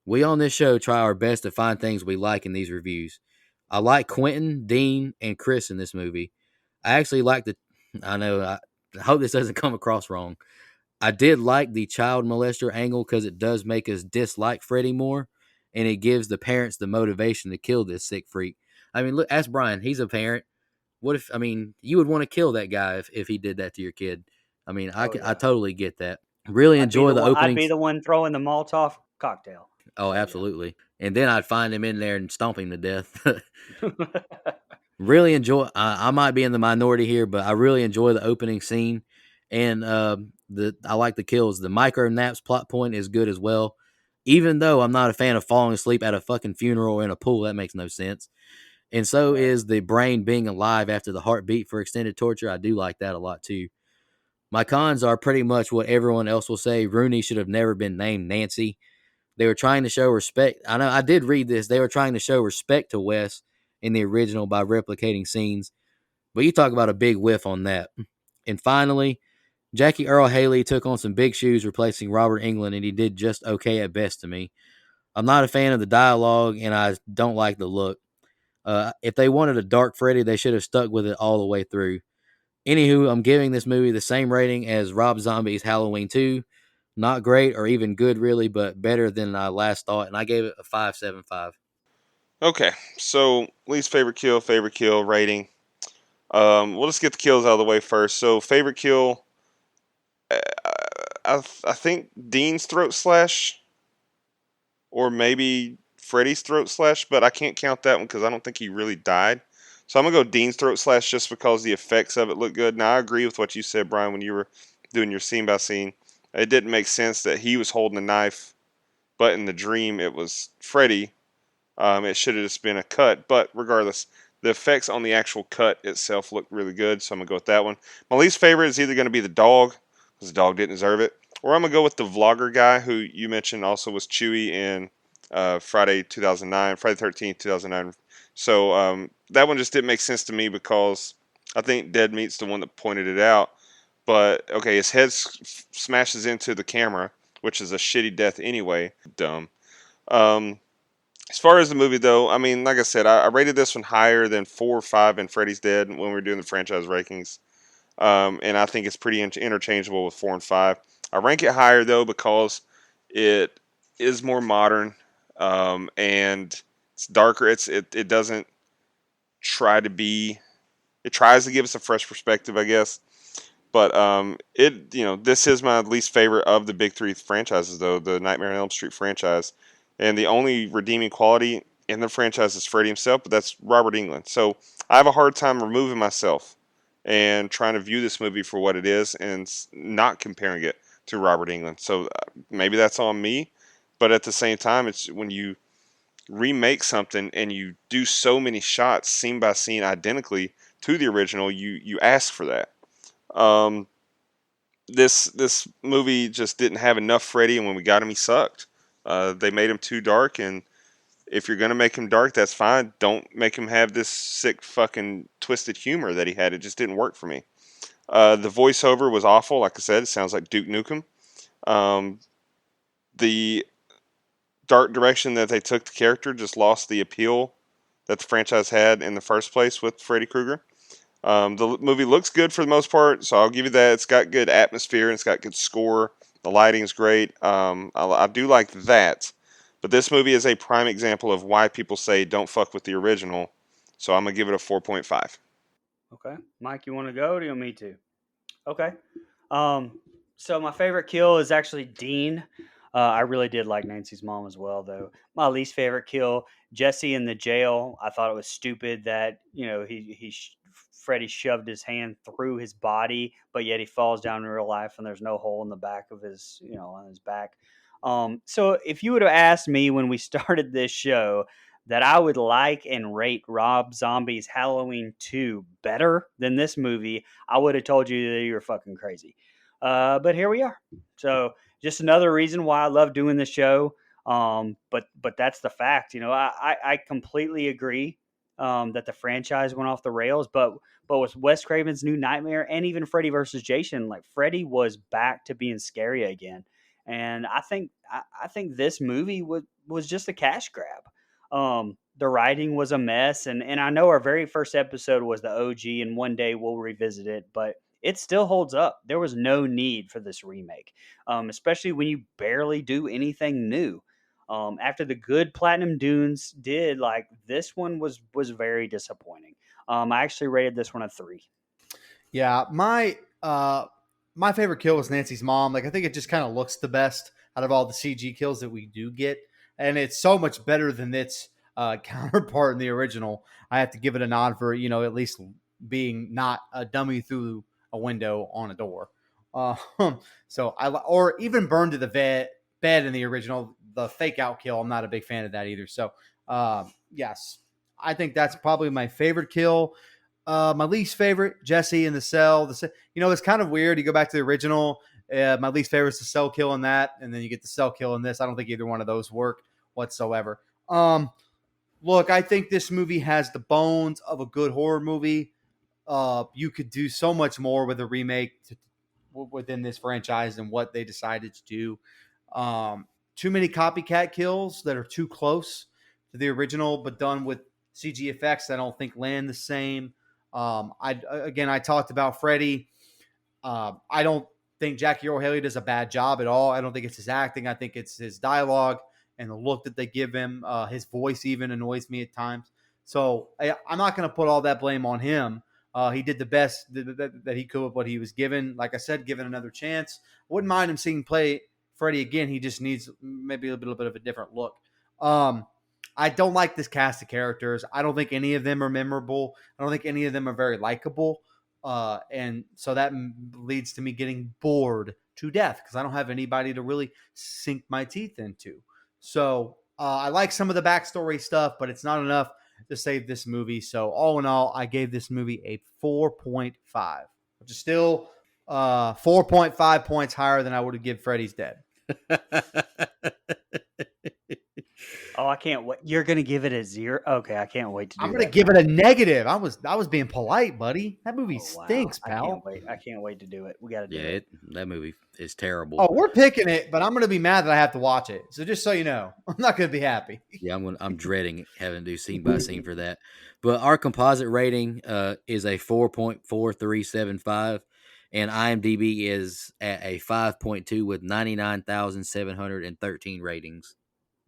We on this show try our best to find things we like in these reviews. I like Quentin, Dean, and Chris in this movie. I actually like I hope this doesn't come across wrong. I did like the child molester angle because it does make us dislike Freddy more, and it gives the parents the motivation to kill this sick freak. I mean, look, ask Brian. He's a parent. What if? I mean, you would want to kill that guy if he did that to your kid. I mean, Oh I yeah. totally get that. Really enjoy the I'd be openings. the one throwing the Molotov cocktail. Oh, So absolutely. And then I'd find him in there and stomp him to death. yeah. Really enjoy. I might be in the minority here, but I really enjoy the opening scene, and I like the kills. The micro naps plot point is good as well. Even though I'm not a fan of falling asleep at a fucking funeral or in a pool, that makes no sense. And so Right. is the brain being alive after the heartbeat for extended torture. I do like that a lot too. My cons are pretty much what everyone else will say. Rooney should have never been named Nancy. They were trying to show respect. I know I did read this. They were trying to show respect to Wes in the original by replicating scenes. But you talk about a big whiff on that. And finally, Jackie Earl Haley took on some big shoes replacing Robert Englund, and he did just okay at best to me. I'm not a fan of the dialogue, and I don't like the look. If they wanted a dark Freddy, they should have stuck with it all the way through. Anywho, I'm giving this movie the same rating as Rob Zombie's Halloween 2. Not great or even good, really, but better than I last thought, and I gave it a 5.75. Okay, so least favorite kill rating. We'll just get the kills out of the way first. So favorite kill, uh, I think Dean's throat slash, or maybe Freddy's throat slash, but I can't count that one because I don't think he really died. So I'm gonna go Dean's throat slash just because the effects of it look good. Now I agree with what you said, Brian, when you were doing your scene by scene. It didn't make sense that he was holding a knife, but in the dream it was Freddy. It should have just been a cut, but regardless, the effects on the actual cut itself looked really good, so I'm gonna go with that one. My least favorite is either gonna be the dog, because the dog didn't deserve it, or I'm gonna go with the vlogger guy who you mentioned also was Chewy in Friday 2009, Friday 13th 2009. So that one just didn't make sense to me because I think Dead Meat's the one that pointed it out. But okay, his head smashes into the camera, which is a shitty death anyway. Dumb. Um, as far as the movie, though, I mean, like I said, I rated this one higher than 4 or 5 in Freddy's Dead when we were doing the franchise rankings. And I think it's pretty interchangeable with 4 and 5. I rank it higher, though, because it is more modern and it's darker. It doesn't try to be. It tries to give us a fresh perspective, I guess. But this is my least favorite of the big three franchises, though, the Nightmare on Elm Street franchise. And the only redeeming quality in the franchise is Freddy himself, but that's Robert Englund. So I have a hard time removing myself and trying to view this movie for what it is and not comparing it to Robert Englund. So maybe that's on me, but at the same time, it's when you remake something and you do so many shots scene by scene identically to the original, you ask for that. Um, this movie just didn't have enough Freddy, and when we got him, he sucked. They made him too dark, and if you're gonna make him dark, that's fine. Don't make him have this sick fucking twisted humor that he had. It just didn't work for me. The voiceover was awful. Like I said, it sounds like Duke Nukem. Um, the dark direction that they took the character just lost the appeal that the franchise had in the first place with Freddy Krueger. The movie looks good for the most part, so I'll give you that. It's got good atmosphere and it's got good score. The lighting's great. I do like that. But this movie is a prime example of why people say don't fuck with the original. So I'm going to give it a 4.5. Okay. Mike, you want to go or do you want me to? Okay. Um, so my favorite kill is actually Dean. I really did like Nancy's mom as well, though. My least favorite kill, Jesse in the jail. I thought it was stupid that Freddy shoved his hand through his body, but yet he falls down in real life, and there's no hole in the back of his, on his back. So if you would have asked me when we started this show that I would like and rate Rob Zombie's Halloween 2 better than this movie, I would have told you that you were fucking crazy. But here we are. So just another reason why I love doing the show. But that's the fact. I completely agree that the franchise went off the rails. But with Wes Craven's New Nightmare and even Freddy versus Jason, like Freddy was back to being scary again. And I think this movie was just a cash grab. The writing was a mess, and I know our very first episode was the OG, and one day we'll revisit it, but it still holds up. There was no need for this remake, especially when you barely do anything new. After the good Platinum Dunes did, like this one was very disappointing. I actually rated this one a 3. Yeah, my favorite kill was Nancy's mom. Like I think it just kind of looks the best out of all the CG kills that we do get, and it's so much better than its counterpart in the original. I have to give it a nod for at least being not a dummy through a window on a door. Uh, so or even burned to the bed in the original. The fake out kill, I'm not a big fan of that either. So yes, I think that's probably my favorite kill. My least favorite, Jesse in the cell. It's kind of weird. You go back to the original. My least favorite is the cell kill in that, and then you get the cell kill in this. I don't think either one of those work whatsoever. Look, I think this movie has the bones of a good horror movie. You could do so much more with a remake within this franchise than what they decided to do. Too many copycat kills that are too close to the original, but done with CG effects I don't think land the same. I talked about Freddy. I don't think Jackie Earle Haley does a bad job at all. I don't think it's his acting. I think it's his dialogue and the look that they give him. His voice even annoys me at times. So I'm not going to put all that blame on him. He did the best that he could with what he was given. Like I said, given another chance. Wouldn't mind him seeing play Freddy again. He just needs maybe a little bit of a different look. I don't like this cast of characters. I don't think any of them are memorable. I don't think any of them are very likable. And so that leads to me getting bored to death because I don't have anybody to really sink my teeth into. So I like some of the backstory stuff, but it's not enough to save this movie. So all in all, I gave this movie a 4.5, which is still 4.5 points higher than I would have given Freddy's Dead. Oh, I can't wait. You're gonna give it a 0? Okay, I can't wait to do I'm that. gonna give it a negative. I was being polite, buddy. That movie Oh, wow. stinks, I pal. can't wait. I can't wait to do it. We got to do Yeah, it. that movie is terrible. Oh, we're picking it, but I'm gonna be mad that I have to watch it. So just so you know, I'm not gonna be happy. Yeah, I'm dreading having to do scene by scene for that. But our composite rating is a 4.4375, and IMDb is at a 5.2 with 99,713 ratings.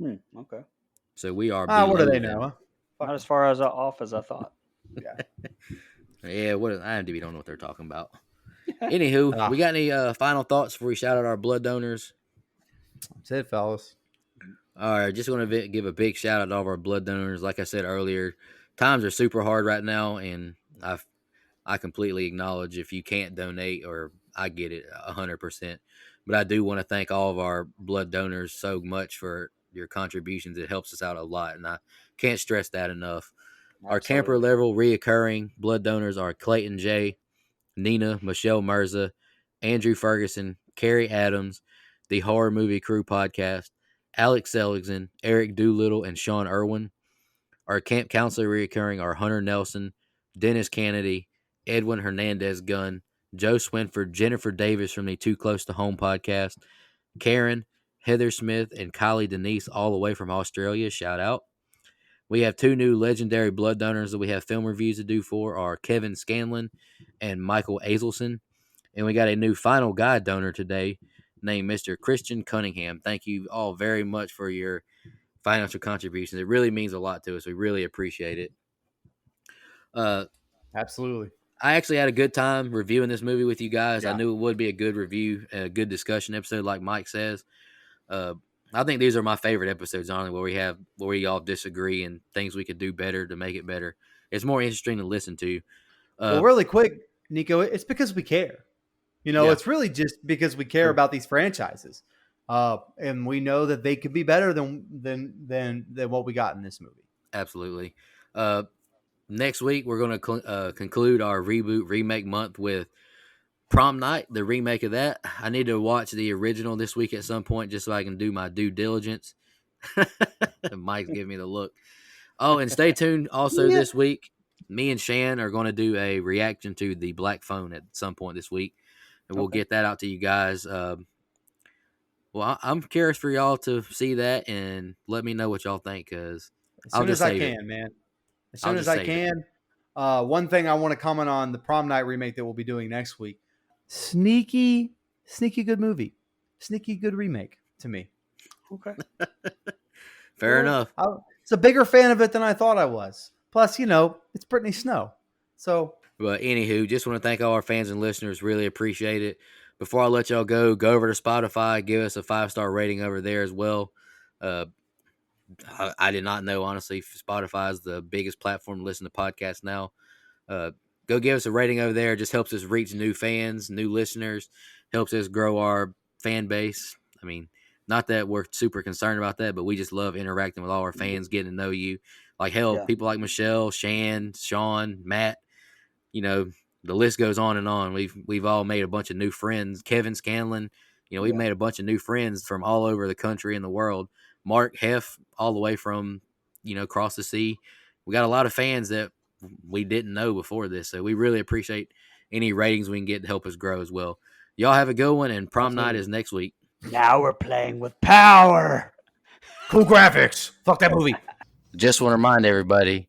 Okay. So we are What do below they them. know? Huh? Not as far as off as I thought. Yeah, what IMDb don't know what they're talking about. Anywho, we got any final thoughts before we shout out our blood donors? That's it, fellas. All right, just want to give a big shout out to all of our blood donors. Like I said earlier, times are super hard right now, and I completely acknowledge if you can't donate, or I get it 100%. But I do want to thank all of our blood donors so much for your contributions. It helps us out a lot, and I can't stress that enough. Our camper level reoccurring blood donors are Clayton J, Nina, Michelle Mirza, Andrew Ferguson, Carrie Adams, the Horror Movie Crew podcast, Alex Seligson, Eric Doolittle, and Sean Irwin. Our camp counselor reoccurring are Hunter Nelson, Dennis Kennedy, Edwin Hernandez Gunn, Joe Swinford, Jennifer Davis from the Too Close to Home podcast, Karen, Heather Smith, and Kylie Denise, all the way from Australia. Shout out. We have two new legendary blood donors that we have film reviews to do for are Kevin Scanlon and Michael Azelson. And we got a new final guide donor today named Mr. Christian Cunningham. Thank you all very much for your financial contributions. It really means a lot to us. We really appreciate it. Absolutely. I actually had a good time reviewing this movie with you guys. Yeah. I knew it would be a good review, a good discussion episode, like Mike says. I think these are my favorite episodes, honestly, where we all disagree and things we could do better to make it better. It's more interesting to listen to. Well, really quick, Nico, it's because we care. It's really just because we care about these franchises, and we know that they could be better than what we got in this movie. Absolutely. Next week we're going to conclude our reboot remake month with Prom Night, the remake of that. I need to watch the original this week at some point just so I can do my due diligence. Mike's giving me the look. Oh, and stay tuned also this week. Me and Shan are going to do a reaction to the Black Phone at some point this week. And we'll get that out to you guys. Well, I'm curious for y'all to see that and let me know what y'all think, because as soon as I can, man. As soon as I can. One thing I want to comment on the Prom Night remake that we'll be doing next week. Sneaky good movie. Sneaky good remake to me. Okay. Fair enough. I was a bigger fan of it than I thought I was. Plus, it's Brittany Snow. So, but anywho, just want to thank all our fans and listeners. Really appreciate it. Before I let y'all go over to Spotify, give us a 5-star rating over there as well. I did not know, honestly, Spotify is the biggest platform to listen to podcasts now. Go give us a rating over there. It just helps us reach new fans, new listeners, helps us grow our fan base. I mean, not that we're super concerned about that, but we just love interacting with all our fans, getting to know you. Like, hell, people like Michelle, Shan, Sean, Matt, the list goes on and on. We've all made a bunch of new friends. Kevin Scanlon, we've made a bunch of new friends from all over the country and the world. Mark Heff, all the way from, across the sea. We got a lot of fans that we didn't know before this. So we really appreciate any ratings we can get to help us grow as well. Y'all have a good one, and Prom Night is next week. Now we're playing with power. Cool graphics. Fuck that movie. Just want to remind everybody,